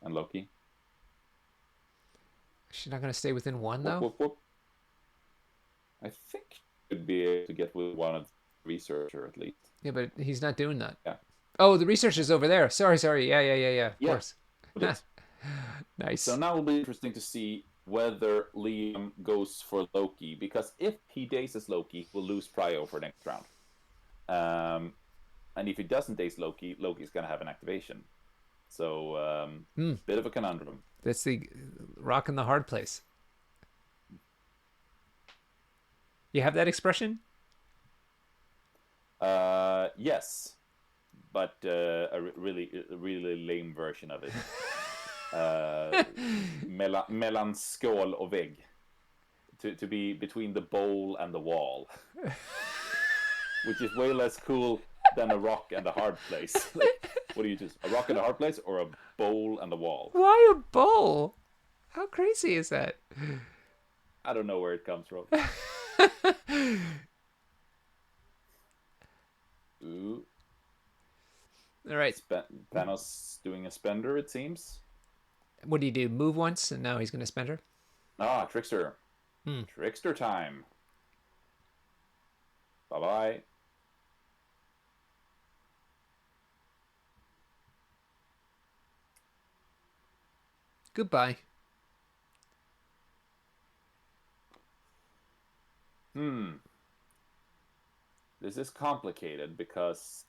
and Loki. She's not going to stay within 1, though? Whoop, whoop. I think she could be able to get with one of the researcher at least. Yeah, but he's not doing that. Yeah. Oh, the researcher's over there. Sorry. Yeah. Of course. Nice. So now it'll be interesting to see whether Liam goes for Loki, because if he dazes Loki, we'll lose Prio for next round. And if he doesn't daze Loki, Loki's going to have an activation. So, bit of a conundrum. That's the rock in the hard place. You have that expression? Yes, but a really lame version of it. Mellan skål och vägg. To be between the bowl and the wall. Which is way less cool than a rock and a hard place. Like, what do you choose? A rock and a hard place or a bowl and a wall? Why a bowl? How crazy is that? I don't know where it comes from. Ooh, All right. Thanos doing a spender, it seems. What do you do? Move once, and now he's going to spend her? Ah, Trickster. Hmm. Trickster time. Bye bye. Goodbye. Hmm. This is complicated because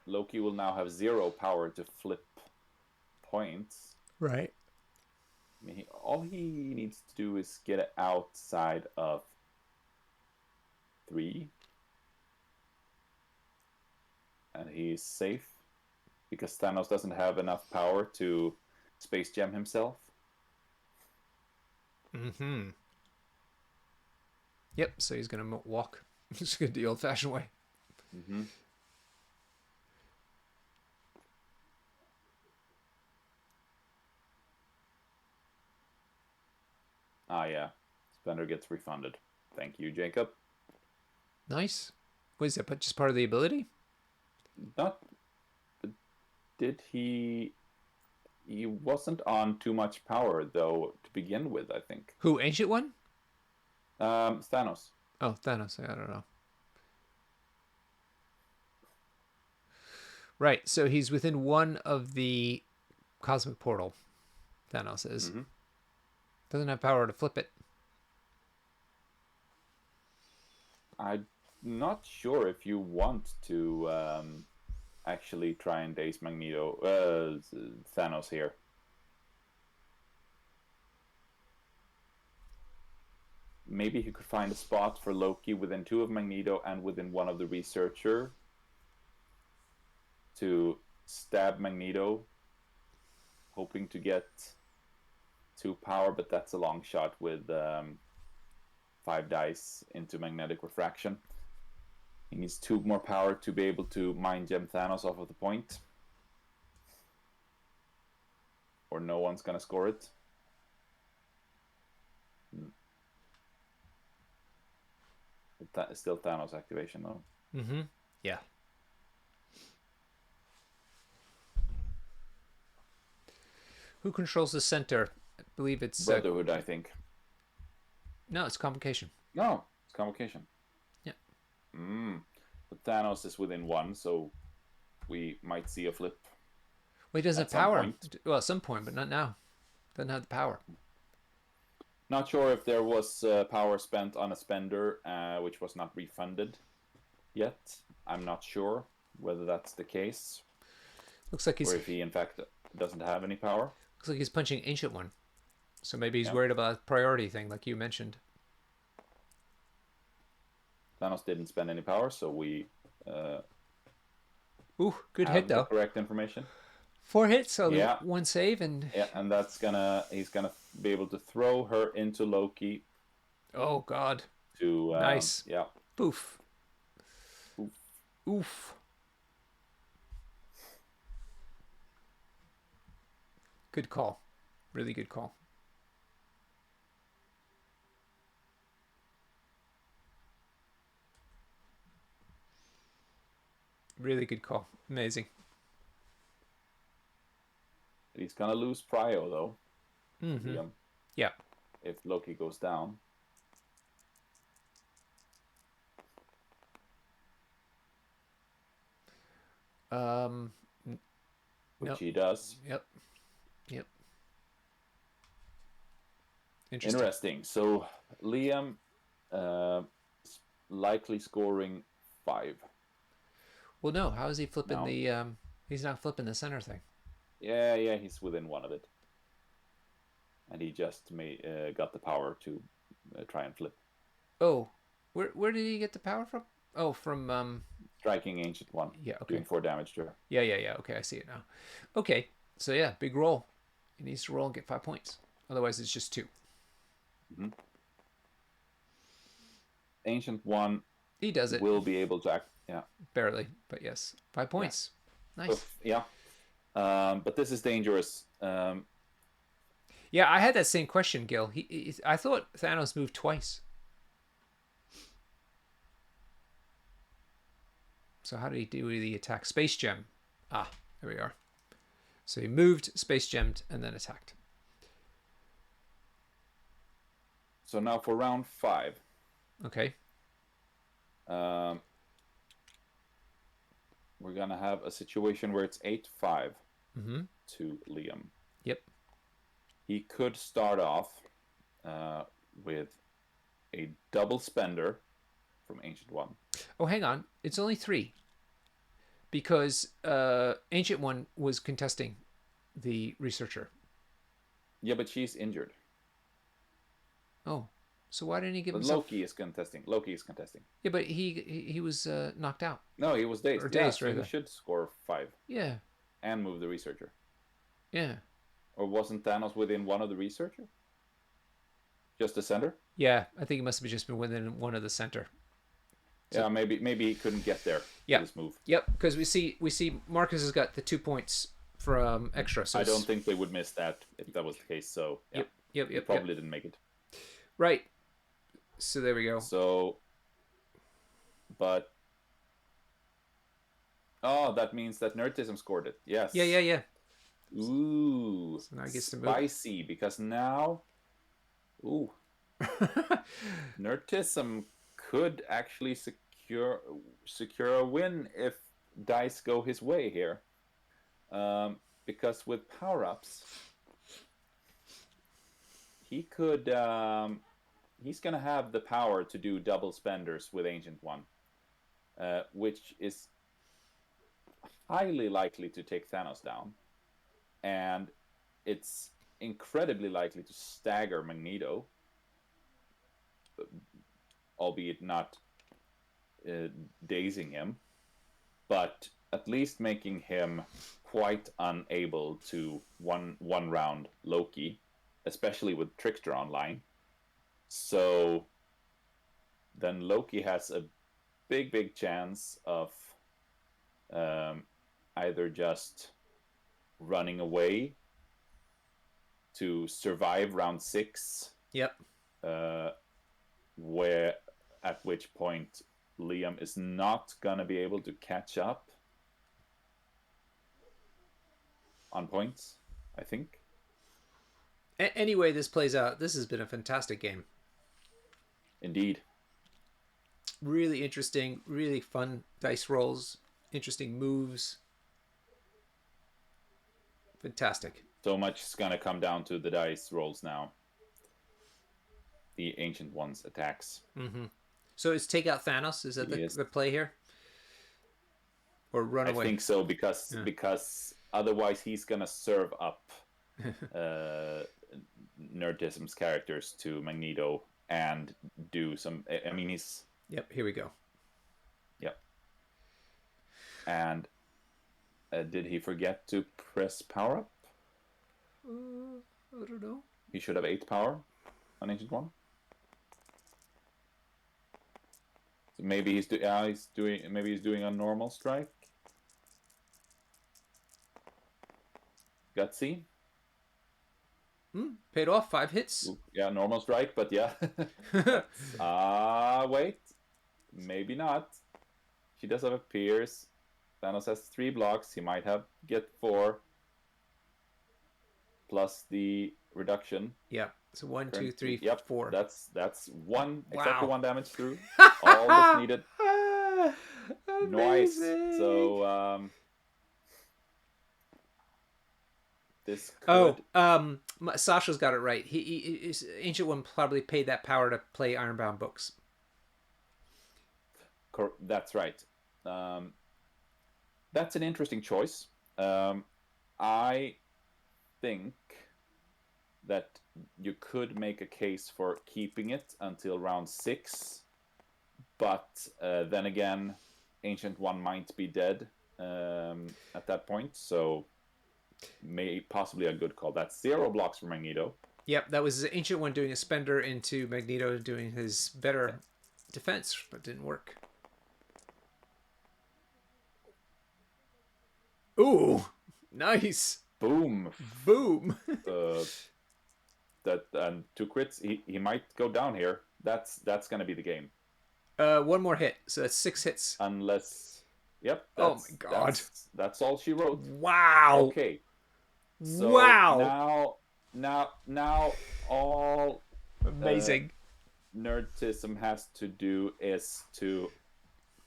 Loki will now have 0 power to flip points. Right. I mean, all he needs to do is get it outside of 3, and he's safe because Thanos doesn't have enough power to space gem himself. Mm-hmm. Yep, so he's going to walk. He's going to do the old-fashioned way. Mm-hmm. Ah, yeah. Spender gets refunded. Thank you, Jacob. Nice. What is that, but just part of the ability? Not. Did he? He wasn't on too much power though to begin with. I think. Who, Ancient One? Thanos. Oh, Thanos. I don't know. Right, so he's within one of the cosmic portal. Thanos is. Mm-hmm. Doesn't have power to flip it. I'm not sure if you want to actually try and daze Thanos here. Maybe he could find a spot for Loki within 2 of Magneto and within 1 of the Researcher to stab Magneto, hoping to get 2 power, but that's a long shot with 5 dice into magnetic refraction. He needs 2 more power to be able to mind gem Thanos off of the point, or no one's gonna score it. Still Thanos activation though. Mm-hmm. Yeah. Who controls the center? I believe it's Brotherhood, I think. No, it's Convocation. No, it's Convocation. Yeah. But Thanos is within 1, so we might see a flip. Well, he doesn't have At some power. point. Well, at some point, but not now. Doesn't have the power. Not sure if there was power spent on a spender, which was not refunded yet. I'm not sure whether that's the case, Looks like he's or if he in fact doesn't have any power. looks like he's punching Ancient One. So maybe he's Yeah. worried about a priority thing, like you mentioned. Thanos didn't spend any power, so we Ooh, good hit have the though. correct information. 4 hits, so Yeah. one save, and Yeah, and he's gonna be able to throw her into Loki oh god, to nice. yeah. Poof. Oof. Oof. Good call. Really good call. Really good call. Amazing. He's gonna lose Prio though. Mm-hmm. Liam, Yeah. if Loki goes down. Um. Which Nope. he does. Yep. Yep. Interesting. Interesting. So Liam likely scoring 5. Well, no. How is he flipping No. the? He's not flipping the center thing. Yeah, he's within 1 of it. And he just got the power to try and flip. Oh, where did he get the power from? Oh, from Striking Ancient One. Yeah. Okay. Doing 4 damage to her. Yeah. Okay, I see it now. Okay. So yeah, big roll. He needs to roll and get 5 points. Otherwise, it's just 2. Mm-hmm. Ancient One He does it. will be able to act. Yeah. Barely, but yes, 5 points. Yeah. Nice. Yeah. But this is dangerous. Yeah, I had that same question, Gil. I thought Thanos moved twice. So how did he do the attack? Space Gem. Ah, there we are. So he moved, Space Gemmed, and then attacked. So now for round 5. Okay. We're going to have a situation where it's 8-5 to Liam. Yep. He could start off with a double spender from Ancient One. Oh, hang on. It's only 3. Because Ancient One was contesting the researcher. Yeah, but she's injured. Oh. So why didn't he give But himself... Loki is contesting. Loki is contesting. Yeah, but he was knocked out. No, he was dazed. Or dazed, so right? he should score 5. Yeah. And move the researcher. Yeah. Or wasn't Thanos within one of the researcher? Just the center? Yeah, I think he must have just been within one of the center. So, yeah, maybe he couldn't get there. Yeah. This move. Yep, because we see Marcus has got the 2 points from extra. So I don't think they would miss that if that was the case. So yeah. Yep. He probably didn't make it. Right. So there we go. So, but that means that Nerdism scored it. Yes. Yeah. Ooh. So now he gets to move. Spicy, because now, Nerdism could actually secure a win if dice go his way here, because with power-ups, he could. He's gonna have the power to do double spenders with Ancient One, which is highly likely to take Thanos down, and it's incredibly likely to stagger Magneto, albeit not dazing him, but at least making him quite unable to one round Loki, especially with Trickster online. So then Loki has a big chance of either just running away to survive round 6. Yep. Where at which point Liam is not gonna be able to catch up on points, I think. Anyway, this plays out. This has been a fantastic game. Indeed. Really interesting, really fun dice rolls, interesting moves. Fantastic. So much is gonna come down to the dice rolls now. The Ancient One's attacks. So is take out Thanos? Is that the play here? Or run away? I think so, because otherwise he's gonna serve up Nerdism's characters to Magneto and do some. I mean, he's. Yep. Here we go. Yep. And did he forget to press power up? I don't know. He should have 8 power on Ancient One. So maybe he's doing a normal strike. Gutsy. Paid off. 5 hits. Ooh, yeah, normal strike, but yeah. Wait. Maybe not. She does have a pierce. Thanos has 3 blocks. He might get 4. Plus the reduction. Yeah. So 1, 2, 3, 4. That's one. Wow. Exactly 1 damage through. All that's needed. Nice. So this could... Sasha's got it right. He Ancient One probably paid that power to play Ironbound books. That's right. That's an interesting choice. I think that you could make a case for keeping it until round 6, but then again, Ancient One might be dead at that point, so possibly a good call. That's 0 blocks for Magneto. Yep, that was Ancient One doing a spender into Magneto doing his better defense, but didn't work. Ooh, nice. Boom. That and 2 crits. He might go down here. That's going to be the game. 1 more hit, so that's 6 hits. Unless Yep, Oh my god. that's all she wrote. Wow. Okay, so Wow. now all uh, Amazing. nerdism has to do is to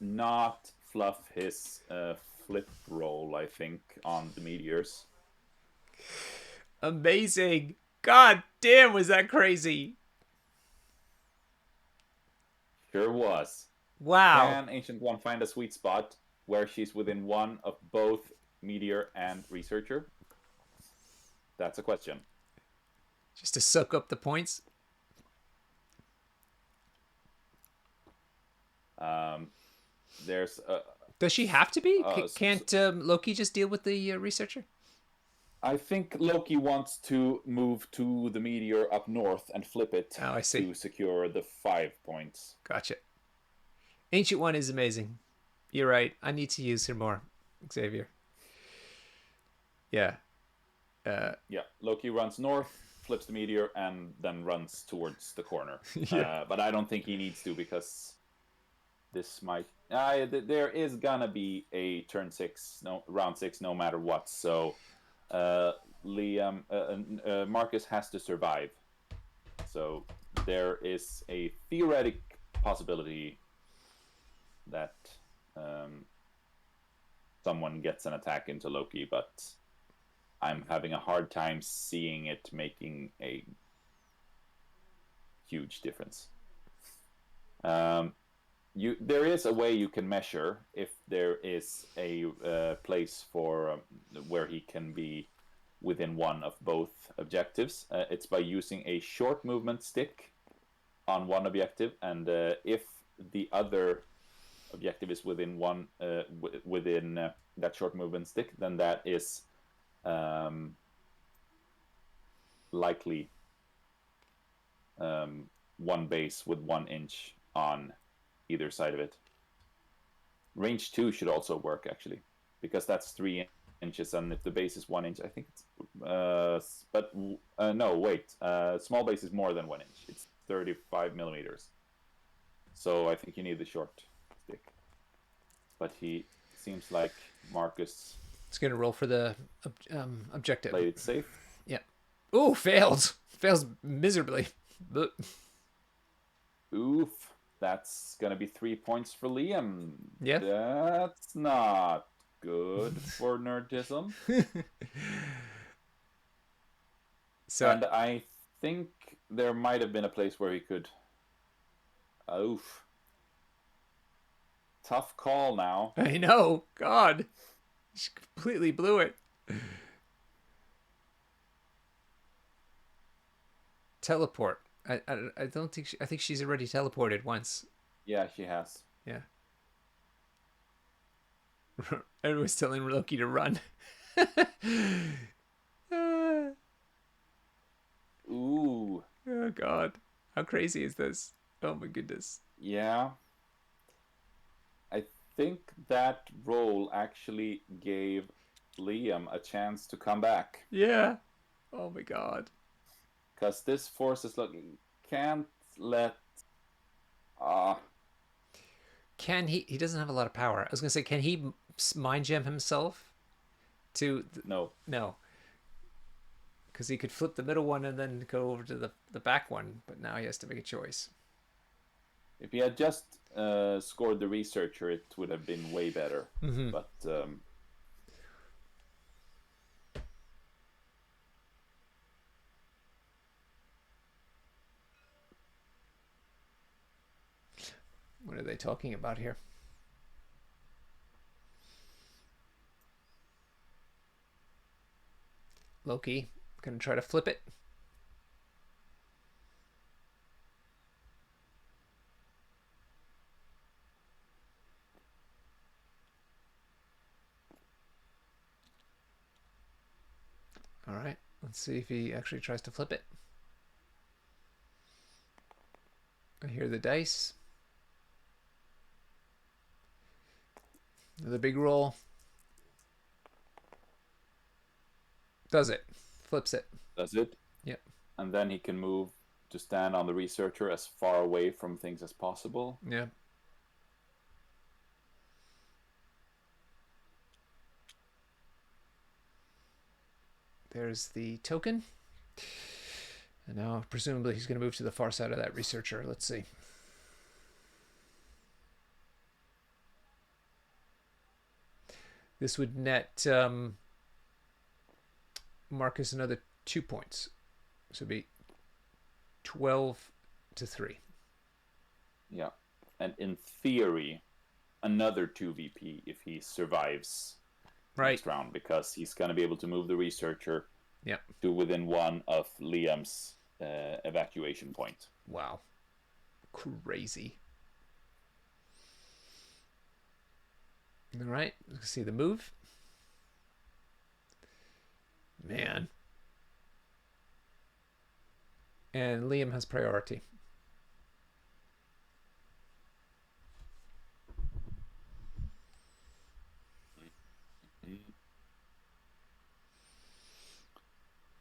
not fluff his flip roll, I think, on the meteors. Amazing. God damn, was that crazy? Sure was. Wow. Can Ancient One find a sweet spot where she's within one of both meteor and researcher? That's a question. Just to soak up the points. Um, there's Does she have to be? uh, Can't Loki just deal with the researcher? I think Loki wants to move to the meteor up north and flip it Oh, I see. to secure the 5 points. Gotcha. Ancient One is amazing. You're right. I need to use her more, Xavier. Yeah. Yeah, Loki runs north, flips the meteor, and then runs towards the corner. Yeah. But I don't think he needs to because this might. There is gonna be a turn 6, no round 6, no matter what. So uh, Marcus has to survive. So there is a theoretic possibility that someone gets an attack into Loki, but I'm having a hard time seeing it making a huge difference. There is a way you can measure if there is a place for where he can be within one of both objectives. It's by using a short movement stick on one objective, and if the other objective is within within that short movement stick, then that is likely one base with 1 inch on either side of it. Range 2 should also work actually, because that's 3 inches, and if the base is 1 inch, I think it's. But no, wait. Small base is more than 1 inch. It's 35 millimeters. So I think you need the short stick. But he seems like Marcus It's going to roll for the objective. played it safe. Yeah. Ooh, fails. Fails miserably. Oof. That's gonna be 3 points for Liam. Yeah. That's not good for nerdism. So And I think there might have been a place where he could. Oof. Tough call now. I know. God. She completely blew it. Teleport. I don't think I think she's already teleported once. Yeah, she has. Yeah. Everyone's telling Loki to run. Ooh. Oh God. How crazy is this? Oh my goodness. Yeah. I think that roll actually gave Liam a chance to come back. Yeah. Oh my God. Because this forces look can't let Can he doesn't have a lot of power. I was gonna say, can he mind gem himself to no. no, because he could flip the middle one and then go over to the back one, but now he has to make a choice. If he had just scored the researcher, it would have been way better. Mm-hmm. But What are they talking about here? Loki gonna try to flip it. All right, let's see if he actually tries to flip it. I hear the dice. Another big roll. Does it? Flips it. does it? Yep. And then he can move to stand on the researcher as far away from things as possible. Yeah. There's the token. And now, presumably, he's going to move to the far side of that researcher. Let's see. This would net Marcus another 2 points. So it'd be 12-3. Yeah. And in theory, another 2 VP if he survives next round, because he's going to be able to move the researcher to within 1 of Liam's evacuation point. Wow. Crazy. All right. Let's see the move. Man. And Liam has priority.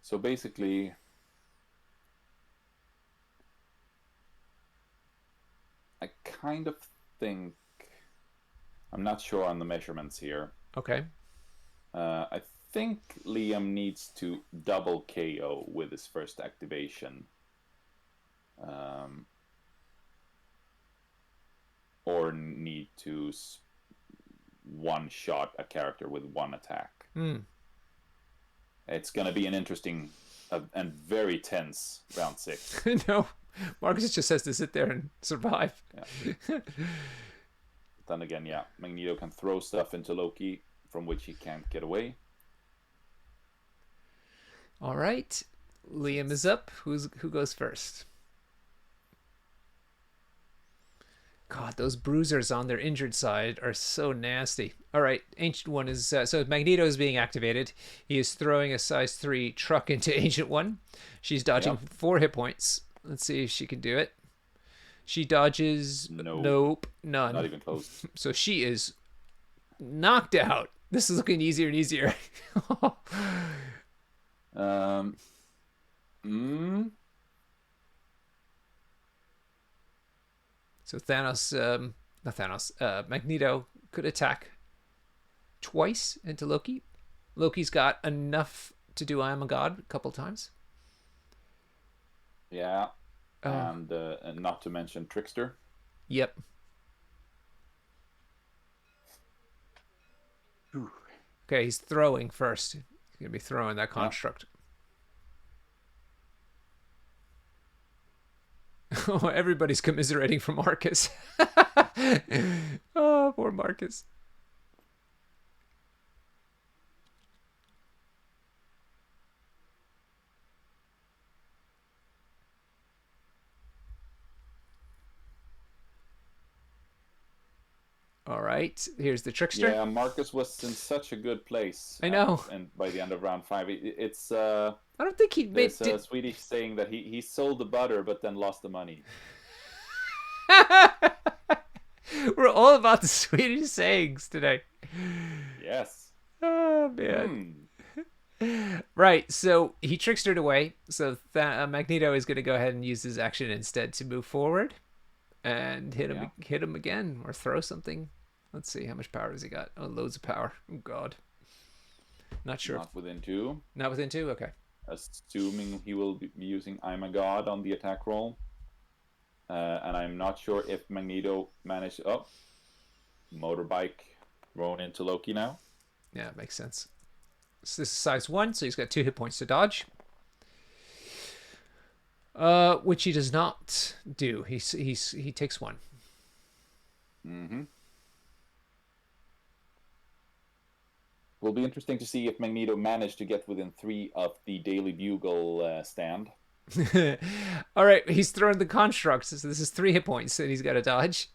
So basically, I kind of think, I'm not sure on the measurements here. Okay. I think Liam needs to double KO with his first activation. Or need to one-shot a character with 1 attack. It's going to be an interesting and very tense round 6. No, Marcus just has to sit there and survive. Yeah. Then again, yeah, Magneto can throw stuff into Loki from which he can't get away. All right, Liam is up. Who goes first? God, those bruisers on their injured side are so nasty. All right, Ancient One is... so Magneto is being activated. He is throwing a size 3 truck into Ancient One. She's dodging 4 hit points. Let's see if she can do it. She dodges... Nope, none. Not even close. So she is knocked out. This is looking easier and easier. So Thanos, not Thanos, Magneto could attack twice into Loki. Loki's got enough to do I Am a God a couple times. Yeah. And not to mention Trickster. Yep. Okay, he's throwing first. He's going to be throwing that construct. Oh, everybody's commiserating for Marcus. Oh, poor Marcus. All right, here's the Trickster. Yeah, Marcus was in such a good place. I know. And by the end of round 5, it's... I don't think he made... There's a Swedish saying that he sold the butter but then lost the money. We're all about the Swedish sayings today. Yes. Oh, man. Right, so he trickstered away. So Magneto is going to go ahead and use his action instead to move forward and hit him again or throw something. Let's see, how much power has he got? Oh, loads of power. Oh, God. Not sure. Not within 2. Not within 2? Okay. Assuming he will be using I'm a God on the attack roll. And I'm not sure if Magneto managed... Oh, motorbike thrown into Loki now. Yeah, it makes sense. So this is size 1, so he's got 2 hit points to dodge. Which he does not do. He takes 1. Mm-hmm. Will be interesting to see if Magneto managed to get within 3 of the Daily Bugle stand. All right, he's throwing the constructs. So this is 3 hit points, and he's got to dodge.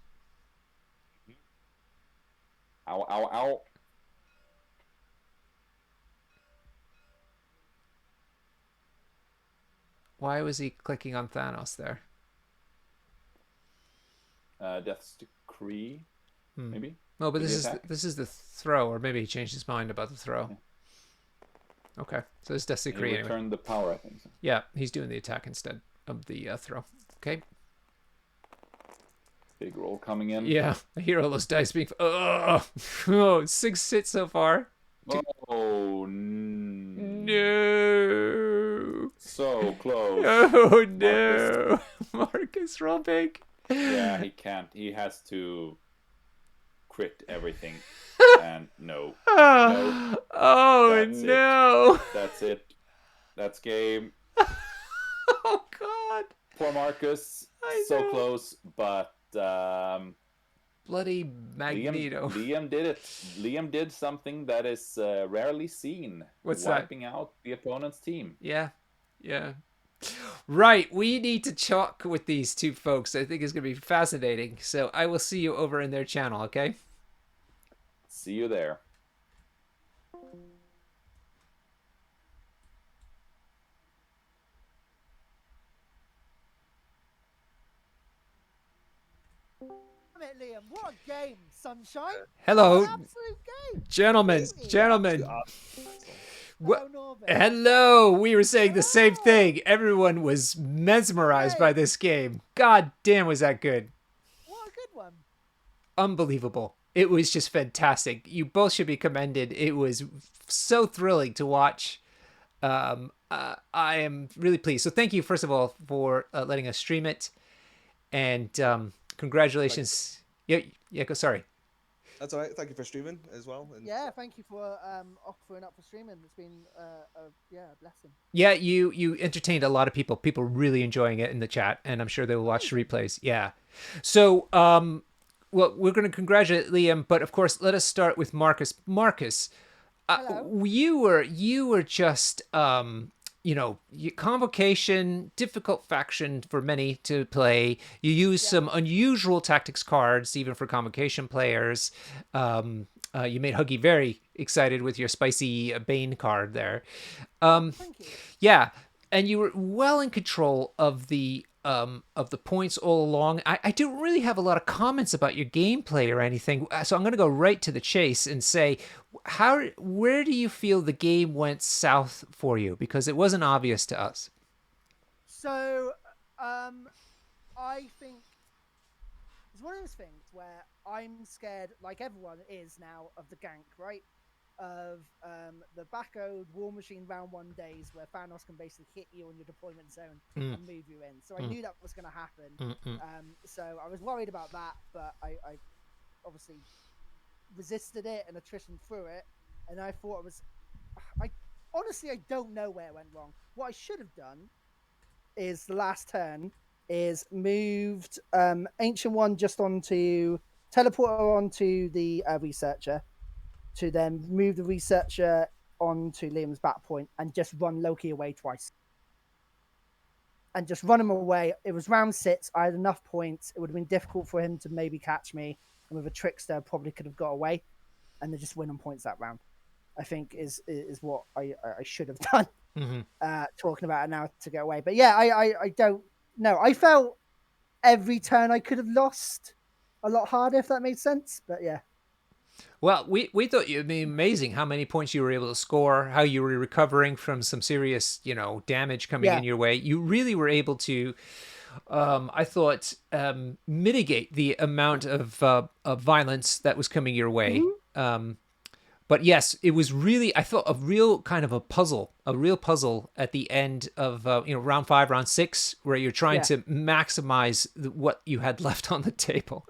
Ow, ow, ow. Why was he clicking on Thanos there? Death's Decree, maybe? No, but this is the throw, or maybe he changed his mind about the throw. Yeah. Okay, so this is Death's Decree. He returned the power, I think. So. Yeah, he's doing the attack instead of the throw. Okay. Big roll coming in. Yeah, I hear all those dice being... Oh, 6 hits so far. Oh, no. No. so close. Oh Marcus. no, Marcus Rubik. Yeah, he can't. He has to crit everything. And no. No, Oh that's it. no. That's it. That's game. Oh God. Poor Marcus. I So know. close, but Bloody Liam Magneto. Liam did it. Liam did something that is rarely seen, What's that? wiping out the opponent's team. Yeah. Yeah. Right. We need to talk with these two folks. I think it's going to be fascinating. So I will see you over in their channel, okay? See you there. It, Liam. What a game, sunshine. What Hello, an absolute game. gentlemen. Really? Gentlemen. Hello, What? Norbert. Hello. We were saying the same Hello. thing. Everyone was mesmerized by Game. this game. God damn, was that good. What a good one. Unbelievable. It was just fantastic. You both should be commended. It was so thrilling to watch. I am really pleased. So thank you, first of all, for letting us stream it, and congratulations. Yeah, yeah. Sorry. That's all right. Thank you for streaming as well. And Yeah, thank you for offering up for streaming. It's been a blessing. Yeah, you entertained a lot of people. People really enjoying it in the chat, and I'm sure they will watch the Amazing. replays. Yeah. So well, we're going to congratulate Liam, but of course, let us start with Marcus. Marcus, Hello. you were just Convocation, difficult faction for many to play. You use Yeah. some unusual tactics cards, even for Convocation players. You made Huggy very excited with your spicy Bane card there. Thank you. Yeah, and you were well in control of the points all along. I don't really have a lot of comments about your gameplay or anything, so I'm going to go right to the chase and say, where do you feel the game went south for you? Because it wasn't obvious to us. So, I think it's one of those things where I'm scared, like everyone is now, of the gank, right? Of the back-owed War Machine round 1 days where Thanos can basically hit you on your deployment zone and move you in. So I knew that was going to happen. So I was worried about that, but I obviously resisted it and attrition through it. And I thought it was. I honestly, I don't know where it went wrong. What I should have done is the last turn is moved Ancient One just onto teleporter onto the researcher, to then move the researcher onto Liam's back point and just run Loki away twice. And just run him away. It was round 6. I had enough points. It would have been difficult for him to maybe catch me. And with a trickster, probably could have got away. And then just win on points that round. I think is what I should have done. Talking about it now to get away. But yeah, I don't know. I felt every turn I could have lost a lot harder, if that made sense. But yeah. Well, we thought it'd be amazing how many points you were able to score, how you were recovering from some serious, damage coming in your way. You really were able to, I thought, mitigate the amount of violence that was coming your way. But yes, it was really, I thought, a real kind of a real puzzle at the end of, round 5, round 6, where you're trying to maximize what you had left on the table.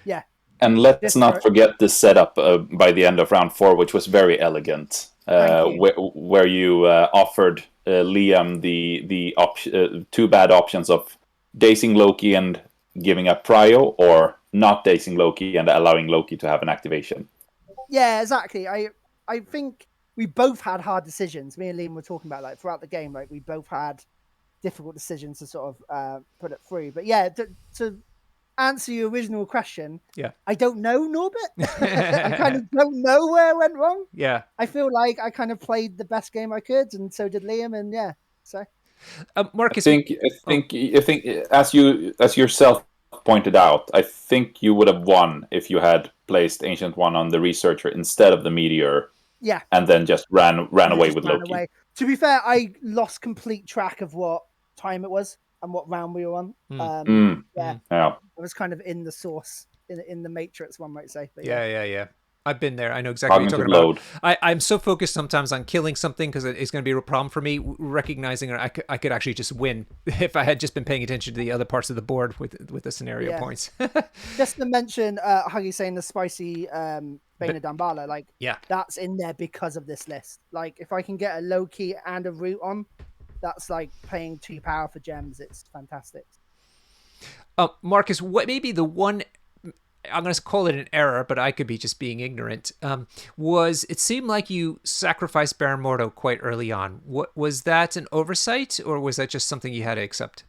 Yeah. And let's not forget the setup by the end of round 4, which was very elegant, where you offered Liam the two bad options of dazing Loki and giving up Prio, or not dazing Loki and allowing Loki to have an activation. Yeah, exactly. I think we both had hard decisions. Me and Liam were talking about like throughout the game. Like we both had difficult decisions to sort of put it through. But yeah, to answer your original question, I don't know, Norbert. I kind of don't know where I went wrong. Yeah. I feel like I kind of played the best game I could, and so did Liam. And yeah, so Marcus, I think, as yourself pointed out, I think you would have won if you had placed Ancient One on the Researcher instead of the Meteor. Yeah, and then just ran away with Loki. Away. To be fair, I lost complete track of what time it was and what round we were on. Yeah, I was kind of in the source, in the Matrix, one might say. But yeah. I've been there. I know exactly what you're Cognitive talking about. load. I'm so focused sometimes on killing something because it's going to be a real problem for me. Recognizing I could actually just win if I had just been paying attention to the other parts of the board with the scenario Yeah. points. Just to mention, Huggy saying the spicy Bane of Dambala, like Yeah. that's in there because of this list. Like if I can get a low key and a root on, that's like paying 2 power for gems. It's fantastic. Marcus, what may be the one, I'm going to call it an error, but I could be just being ignorant, was it seemed like you sacrificed Baron Mordo quite early on. What was that, an oversight, or was that just something you had to accept?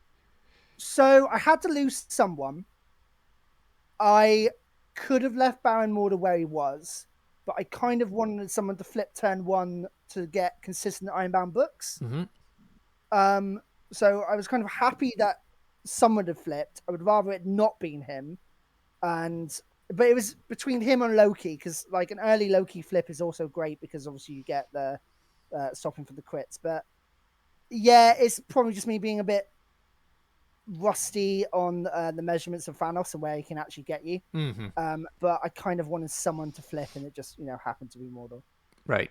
So I had to lose someone. I could have left Baron Mordo where he was, but I kind of wanted someone to flip turn 1 to get consistent Ironbound books. Mm-hmm. So I was kind of happy that someone had flipped. I would rather it not been him. But it was between him and Loki, because like an early Loki flip is also great because obviously you get the stopping for the crits. But yeah, it's probably just me being a bit rusty on the measurements of Thanos and where he can actually get you. Mm-hmm. But I kind of wanted someone to flip, and it just happened to be Mordor. Right.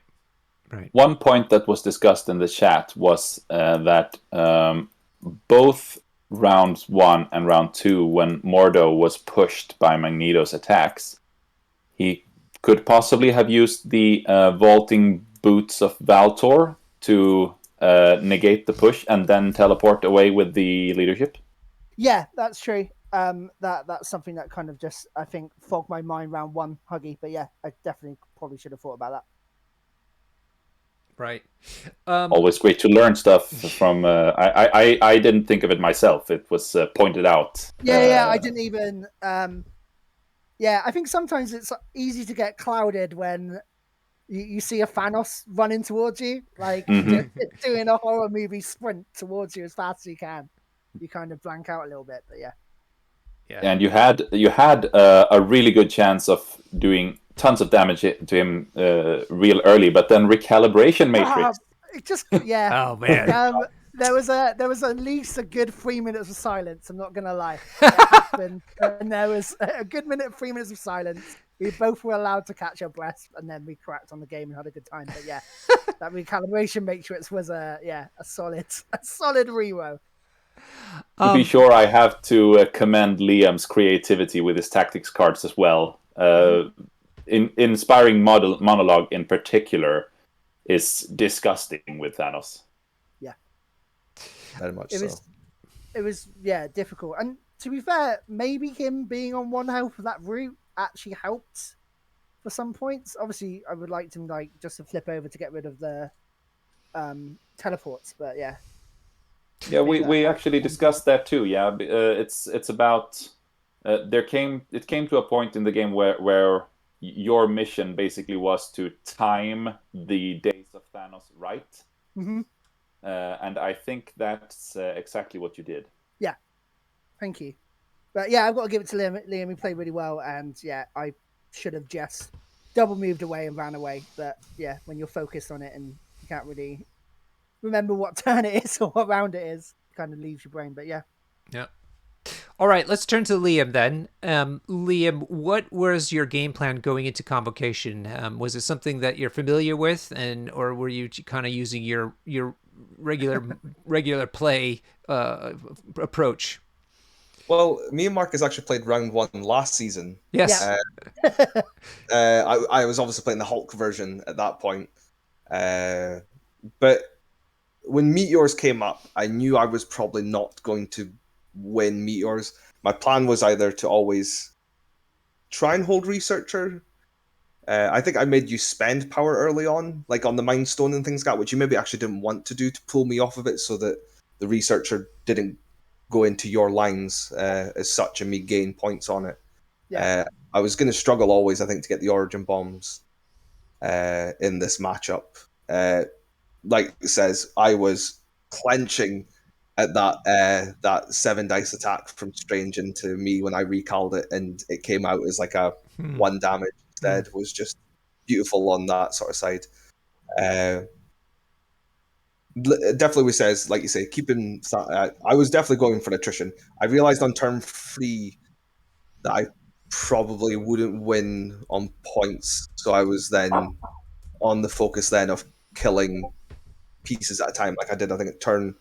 Right. One point that was discussed in the chat was that both round 1 and round 2, when Mordo was pushed by Magneto's attacks, he could possibly have used the vaulting boots of Valtor to negate the push and then teleport away with the leadership. Yeah, that's true. That's something that kind of just, I think, fogged my mind round 1, Huggy. But yeah, I definitely probably should have thought about that. Right. Always great to learn stuff from. I didn't think of it myself. It was pointed out. Yeah, I didn't even. Yeah, I think sometimes it's easy to get clouded when you see a Thanos running towards you, like doing a horror movie sprint towards you as fast as you can. You kind of blank out a little bit, but yeah. Yeah. And you had a really good chance of doing tons of damage to him real early, but then recalibration matrix. It just yeah. Oh man. There was at least a good 3 minutes of silence. I'm not gonna lie. And there was a good 3 minutes of silence. We both were allowed to catch our breath, and then we cracked on the game and had a good time. But yeah, that recalibration matrix was a solid reroll. To be sure, I have to commend Liam's creativity with his tactics cards as well. Inspiring monologue in particular is disgusting with Thanos. Yeah, very much It was difficult, and to be fair, maybe him being on 1 health of that route actually helped for some points. Obviously, I would like him just to flip over to get rid of the teleports, but yeah. Yeah, we actually discussed that too. Yeah, it's about it came to a point in the game where your mission basically was to time the days of Thanos right. Mm-hmm. And I think that's exactly what you did. Yeah, thank you. But yeah, I've got to give it to Liam. Liam, he played really well, and yeah, I should have just double moved away and ran away. But yeah, when you're focused on it and you can't really remember what turn it is or what round it is, it kind of leaves your brain. But yeah. Yeah. All right, let's turn to Liam then. Liam, what was your game plan going into Convocation? Was it something that you're familiar with, or were you kind of using your regular play approach? Well, me and Marcus actually played round 1 last season. Yes. I was obviously playing the Hulk version at that point. But when Meteors came up, I knew I was probably not going to win Meteors. My plan was either to always try and hold Researcher. I think I made you spend power early on, like on the Mind Stone and things like that, which you maybe actually didn't want to do to pull me off of it so that the Researcher didn't go into your lines as such and me gain points on it. Yeah. I was going to struggle always, I think, to get the Origin Bombs in this matchup. Like it says, I was clenching at that 7 dice attack from Strange into me when I recalled it, and it came out as like a 1 damage instead. Was just beautiful on that sort of side. Definitely, we says, like you say, keeping. I was definitely going for attrition. I realized on turn 3 that I probably wouldn't win on points. So I was then on the focus then of killing pieces at a time, like I did. I think at turn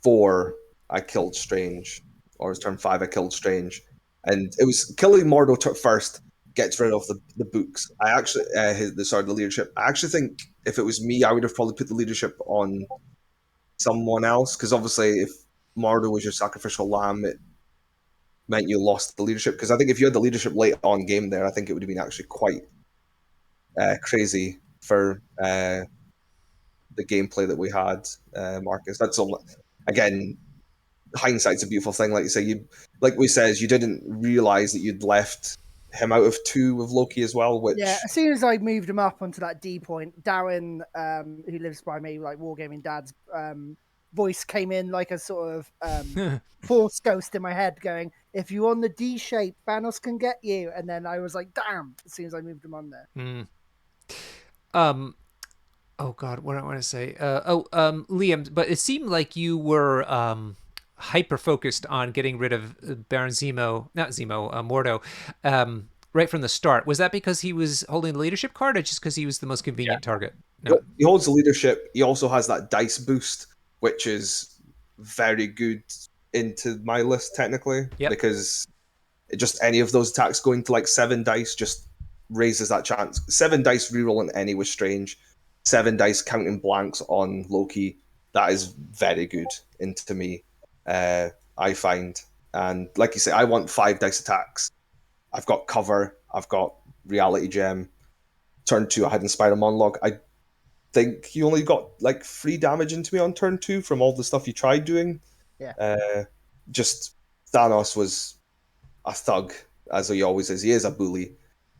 4 I killed Strange, or it was turn 5 I killed Strange, and it was killing Mordo first gets rid of the books. I actually the leadership. I actually think if it was me, I would have probably put the leadership on someone else, because obviously if Mordo was your sacrificial lamb, it meant you lost the leadership. Because I think if you had the leadership late on game there, I think it would have been actually quite crazy for the gameplay that we had, Marcus. That's all. Again, hindsight's a beautiful thing. Like you say, like we says, you didn't realize that you'd left him out of 2 with Loki as well. Which Yeah, as soon as I moved him up onto that D point, Darren, who lives by me, like Wargaming Dad's voice came in like a sort of force ghost in my head, going, "If you're on the D shape, Thanos can get you." And then I was like, "Damn!" As soon as I moved him on there. Oh God, what do I want to say? Liam, but it seemed like you were hyper focused on getting rid of Baron Zemo, not Zemo, Mordo, right from the start. Was that because he was holding the leadership card, or just because he was the most convenient target? No. he holds the leadership, he also has that dice boost, which is very good into my list technically, Yep. because just any of those attacks going to like 7 dice just raises that chance. 7 dice rerolling any was Strange. 7 dice counting blanks on Loki. That is very good into me, I find. And like you say, I want 5 dice attacks. I've got cover. I've got reality gem. Turn 2, I had Inspire Monologue. I think you only got like 3 damage into me on turn 2 from all the stuff you tried doing. Yeah. Just Thanos was a thug, as he always is. He is a bully.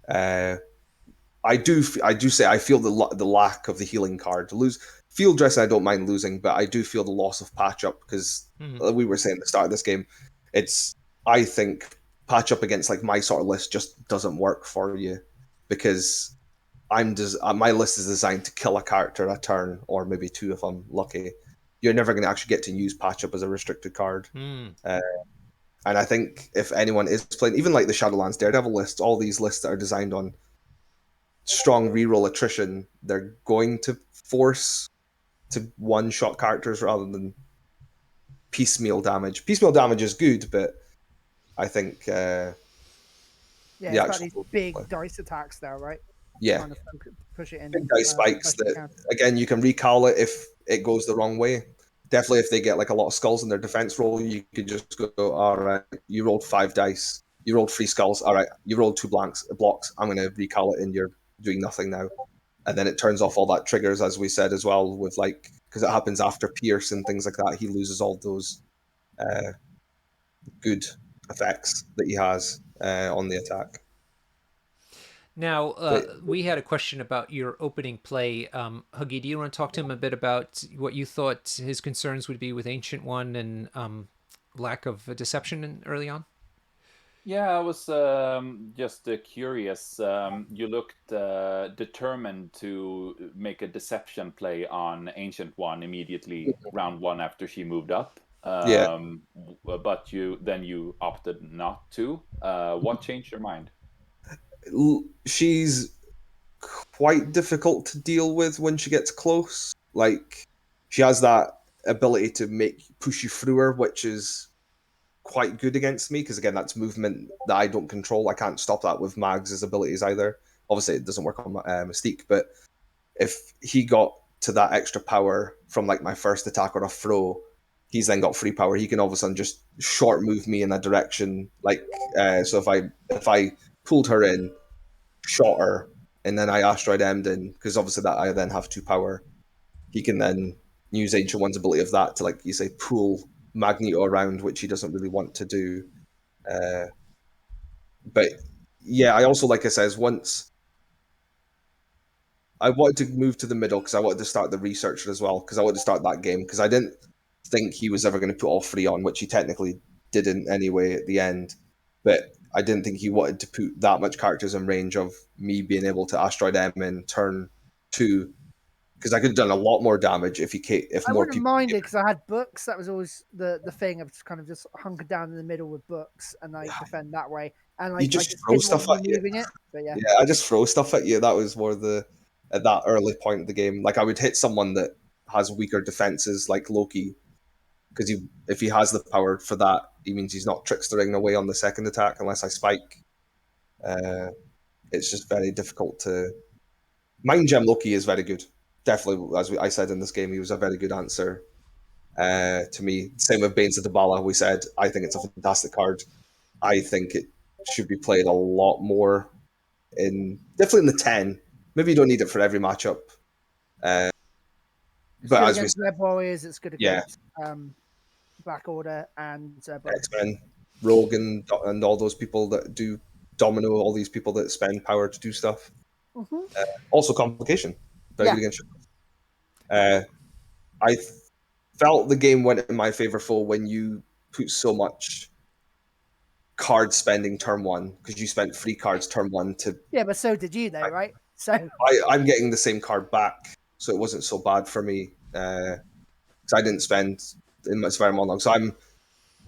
I do say I feel the lack of the healing card. Lose field dressing, I don't mind losing, but I do feel the loss of patch up, because we were saying at the start of this game, it's I think patch up against like my sort of list just doesn't work for you, because my list is designed to kill a character a turn, or maybe 2 if I'm lucky. You're never going to actually get to use patch up as a restricted card. And I think if anyone is playing, even like the Shadowlands Daredevil list, all these lists that are designed on strong reroll attrition, they're going to force to one-shot characters rather than piecemeal damage. Piecemeal damage is good, but I think Yeah, the it's got actual these big dice attacks there, right? yeah, Kind of push it in. big dice spikes best you that can. again you can recall it if it goes the wrong way. Definitely, if they get like a lot of skulls in their defense roll, you could just go, all right, you rolled 5 dice, you rolled 3 skulls, all right, you rolled 2 blocks. I'm going to recall it, and you're doing nothing now. And then it turns off all that triggers, as we said as well, with like, because it happens after Pierce and things like that. He loses all those good effects that he has on the attack. Now, But we had a question about your opening play. Huggy, do you want to talk to him a bit about what you thought his concerns would be with Ancient One and lack of deception early on? Yeah, I was just curious. You looked determined to make a deception play on Ancient One immediately round 1 after she moved up. yeah, But you opted not to. What changed your mind? she's quite difficult to deal with when she gets close. Like, she has that ability to push you through her, which is quite good against me, because again, that's movement that I don't control. I can't stop that with Mags' abilities either. Obviously, it doesn't work on Mystique, but if he got to that extra power from like my first attack or a throw, he's then got free power. He can all of a sudden just short move me in a direction. Like, so if I pulled her in, shot her, and then I asteroid M'd in, because obviously that I then have 2 power. He can then use Ancient One's ability of that to, like you say, pull Magneto around, which he doesn't really want to do. But yeah, I also, like I says, once I wanted to move to the middle, because I wanted to start the researcher as well, because I wanted to start that game, because I didn't think he was ever going to put all 3 on, which he technically didn't anyway at the end. But I didn't think he wanted to put that much characters in range of me being able to asteroid M in turn 2, because I could have done a lot more damage if I more wouldn't people. mind it because I had books. That was always the thing of kind of just hunkered down in the middle with books and I defend that way. and You I just just throw didn't want stuff you at you. moving it. But yeah, Yeah, I just throw stuff at you. That was more at that early point of the game. Like I would hit someone that has weaker defenses, like Loki, because if he has the power for that, he means he's not trickstering away on the second attack unless I spike. It's just very difficult to. Mind Gem Loki is very good. Definitely, as I said in this game, he was a very good answer to me. Same with Banes of Dabala. We said I think it's a fantastic card. I think it should be played a lot more definitely in the 10. Maybe you don't need it for every matchup. it's But good as we against said, Red Warriors. It's good yeah, against Black Order and Brotherhood. X-Men, Rogue, and all those people that do Domino, all these people that spend power to do stuff. Mm-hmm. Also, Convocation, very Yeah. good against. I felt the game went in my favor full when you put so much card spending turn one because you spent free cards turn one to. Yeah, but so did you, though, right? So I'm getting the same card back, so it wasn't so bad for me. Because I didn't spend in much very long. So I'm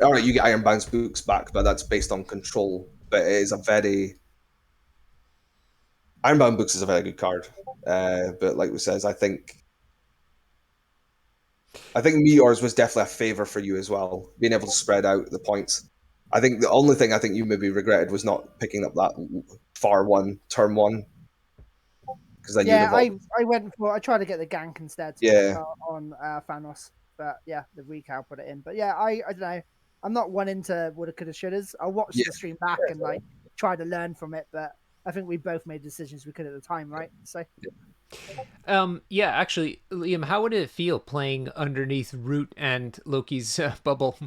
all right. You get Ironbound's books back, but that's based on control. But it is a very Ironbound books is a very good card. But like we says, I think Meteors was definitely a favor for you as well, being able to spread out the points. I think the only thing I think you maybe regretted was not picking up that far one turn one because then you'd yeah, have I tried to get the gank instead yeah. on Thanos, but yeah, the recal put it in. But yeah, I don't know. I'm not one into woulda, coulda, shouldas. I'll watch Yeah. the stream back and like try to learn from it, but I think we both made decisions we could at the time, right? So Yeah, actually, Liam, how would it feel playing underneath Root and Loki's bubble?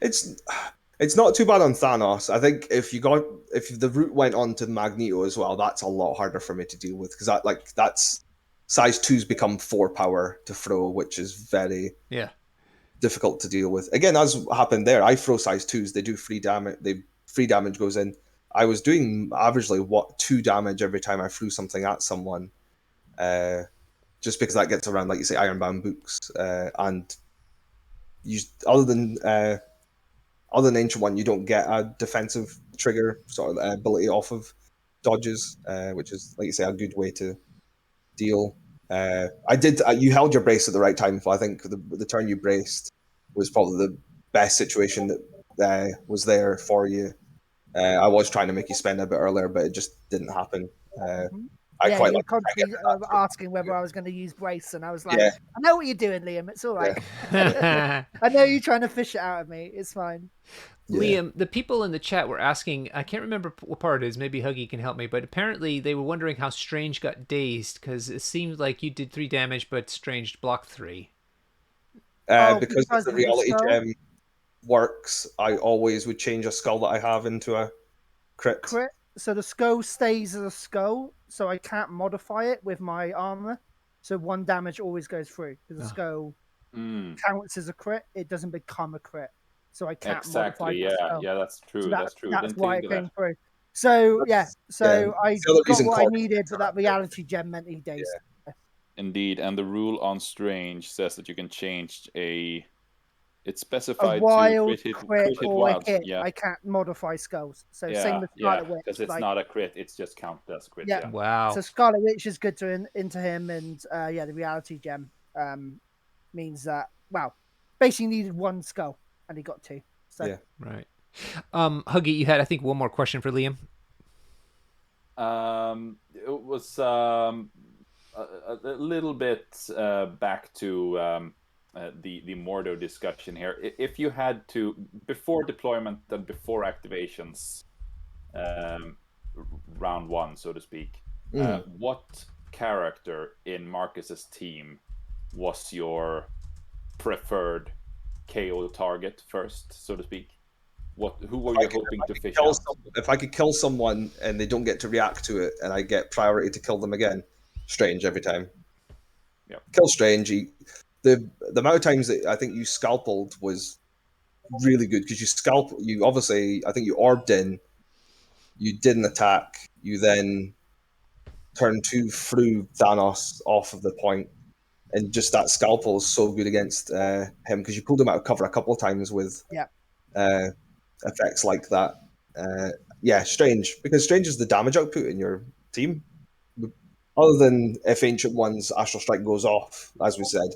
It's not too bad on Thanos. I think if the route went on to Magneto as well, that's a lot harder for me to deal with because that's size twos become 4 power to throw, which is very Yeah. difficult to deal with. Again, as happened there, I throw size twos. They do free damage. They free damage goes in. I was doing averagely 2 damage every time I threw something at someone, just because that gets around, like you say, Ironbound books, and you other than Ancient One, you don't get a defensive trigger sort of ability off of dodges, which is, like you say, a good way to deal. I did. You held your brace at the right time. I think the turn you braced was probably the best situation that was there for you. I was trying to make you spend a bit earlier, but it just didn't happen. I yeah, quite you like to get constantly that. asking whether I was going to use brace, and I was like, Yeah, I know what you're doing, Liam. It's all right. Liam, I know you're trying to fish it out of me. It's fine. yeah. the people in the chat were asking, I can't remember what part it is, maybe Huggy can help me, but apparently they were wondering how Strange got dazed because it seemed like you did 3 damage, but Strange blocked 3. Because of the Of the reality skull gem works, I always would change a skull that I have into a crit. crit. So the skull stays as a skull, so I can't modify it with my armor. So 1 damage always goes through because the skull counts as a crit. It doesn't become a crit, so I can't modify Exactly. the Yeah. skull. Yeah. That's So true. That's true. that's Didn't why think it of that. came through. So yeah, Yeah, so I the other got reason what I Cork needed, but that around there. reality gem meant he dazed. Indeed. And the rule on Strange says that you can change a. It's A specified to wild crit crit hit or a wild. hit, Yeah. I can't modify skulls. So same Yeah. with Yeah. Scarlet Witch. Because it's Like not a crit. It's just counted as a crit. yeah, Yeah. so Wow. Scarlet Witch is good to into him, and yeah, the reality gem means that basically needed 1 skull and he got 2. So Yeah. Right. Huggy, you had, I think, one more question for Liam. It was a little bit back to the Mordo discussion here. If you had to, before deployment and before activations, round one, so to speak, what character in Marcus's team was your preferred KO target first, so to speak? Who were you hoping to fish out? If I could kill someone and they don't get to react to it, and I get priority to kill them again, Strange every time. Yeah. Kill Strange. The amount of times that I think you scalpeled was really good because you obviously, I think you orbed in, you did an attack, you then turn 2 through Thanos off of the point, and just that scalpel is so good against him because you pulled him out of cover a couple of times with yeah, uh, effects like that. Yeah, Strange, because Strange is the damage output in your team. Other than if Ancient One's Astral Strike goes off, as we said,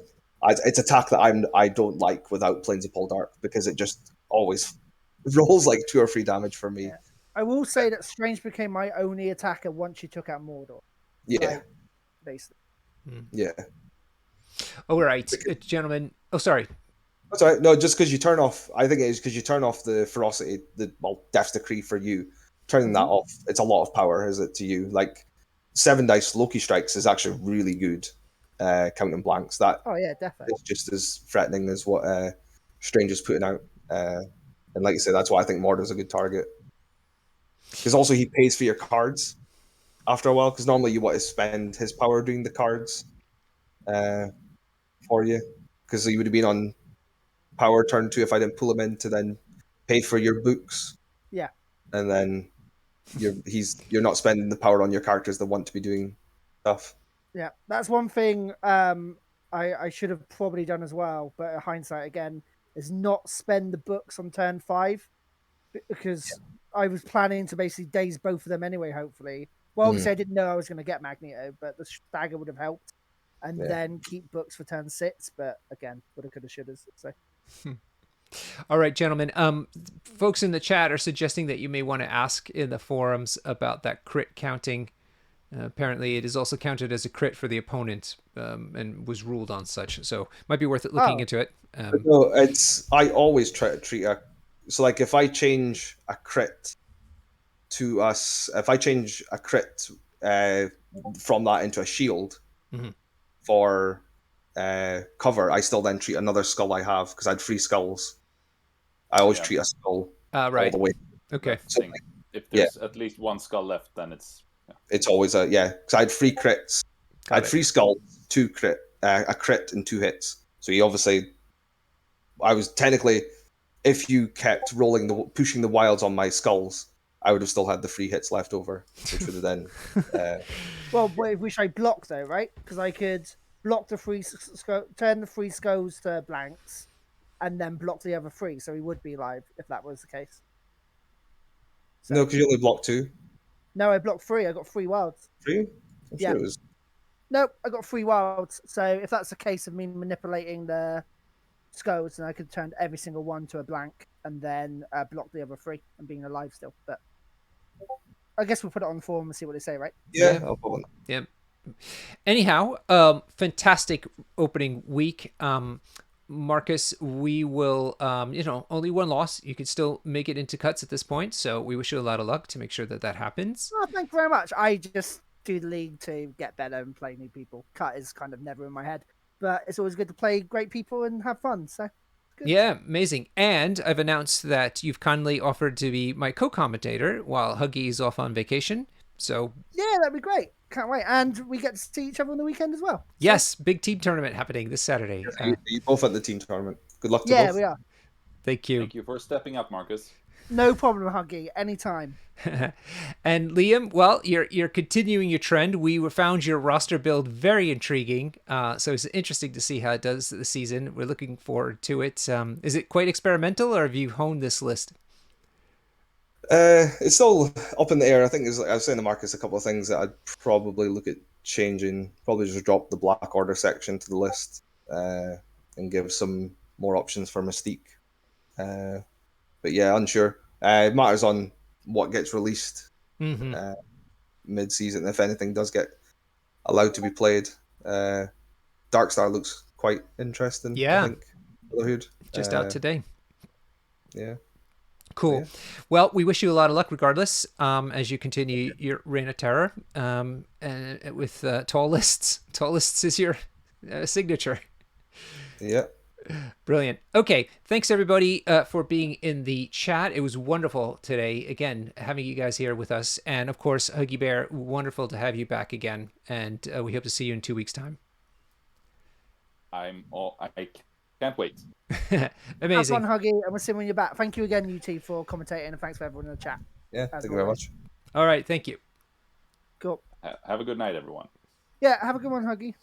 it's attack that I don't like without Planes of Poldark because it just always rolls like 2 or 3 damage for me. Yeah. I will say that Strange became my only attacker once you took out Mordor. Yeah, Like, basically. yeah. All right, gentlemen. Oh, sorry. That's all right. No, just because you turn off, I think it is because you turn off the ferocity, Death's Decree for you. Turning that off, it's a lot of power, is it to you? Like 7 dice Loki strikes is actually really good. Counting blanks, that Oh yeah, definitely. is just as threatening as what Strange is putting out. And like I said, that's why I think Mordor's a good target. Because also he pays for your cards after a while. Because normally you want to spend his power doing the cards for you. Because he would have been on power turn 2 if I didn't pull him in to then pay for your books, Yeah. and then you're not spending the power on your characters that want to be doing stuff. Yeah. That's one thing I should have probably done as well, but hindsight again, is not spend the books on turn 5 because I was planning to basically daze both of them anyway, hopefully. Well, obviously I didn't know I was going to get Magneto, but the stagger would have helped. And then keep books for turn 6, but again, woulda, coulda, shoulda. So. All right, gentlemen. Folks in the chat are suggesting that you may want to ask in the forums about that crit counting. Apparently, it is also counted as a crit for the opponent, and was ruled on such. So, might be worth it looking into it. No, I always try to treat so like if I change a crit to us, if I change a crit from that into a shield for cover, I still then treat another skull I have because I had 3 skulls. I always treat a skull all right. the way. Okay. So, if there's at least 1 skull left, then it's it's always because I had 3 crits. I had 3 skulls, 2 crit, a crit and 2 hits. So you obviously, I was technically, if you kept pushing the wilds on my skulls, I would have still had the 3 hits left over, which would have then. Well, which I block though, right? Because I could block the turn the 3 skulls to blanks, and then block the other 3, so he would be live if that was the case. So, no, because you only blocked 2. No, I blocked 3. I got 3 wilds. 3? I'm sure it was. Nope, I got 3 wilds. So if that's a case of me manipulating the skulls, then I could turn every single one to a blank and then block the other 3 and being alive still. But I guess we'll put it on the forum and see what they say, right? Yeah, no problem. Yeah. Anyhow, fantastic opening week. Marcus, we will, only 1 loss. You can still make it into cuts at this point. So we wish you a lot of luck to make sure that happens. Oh, thank you very much. I just do the league to get better and play new people. Cut is kind of never in my head, but it's always good to play great people and have fun. So good. Yeah, amazing. And I've announced that you've kindly offered to be my co-commentator while Huggy is off on vacation. So yeah, that'd be great. Can't wait. And we get to see each other on the weekend as well. So. Yes, big team tournament happening this Saturday. You both at the team tournament. Good luck to both. Yeah, we are. Thank you. Thank you for stepping up, Marcus. No problem, Huggy. Anytime. And Liam, well, you're continuing your trend. We found your roster build very intriguing. So it's interesting to see how it does this season. We're looking forward to it. Is it quite experimental, or have you honed this list? It's still up in the air. I think I was saying to Marcus a couple of things that I'd probably look at changing. Probably just drop the Black Order section to the list and give some more options for Mystique. But yeah, unsure. It matters on what gets released mid-season. If anything does get allowed to be played, Darkstar looks quite interesting. Yeah, I think Brotherhood just out today. Yeah. Cool. Yeah. Well, we wish you a lot of luck regardless as you continue your reign of terror and with tall lists. Tall lists is your signature. Yeah. Brilliant. Okay. Thanks, everybody, for being in the chat. It was wonderful today, again, having you guys here with us. And, of course, Huggy Bear, wonderful to have you back again. And we hope to see you in 2 weeks' time. I can't wait. Amazing. Have fun, Huggy, and we'll see you when you're back. Thank you again, UT, for commentating, and thanks for everyone in the chat. Yeah, thank you very much. All right, thank you. Cool. Have a good night, everyone. Yeah, have a good one, Huggy.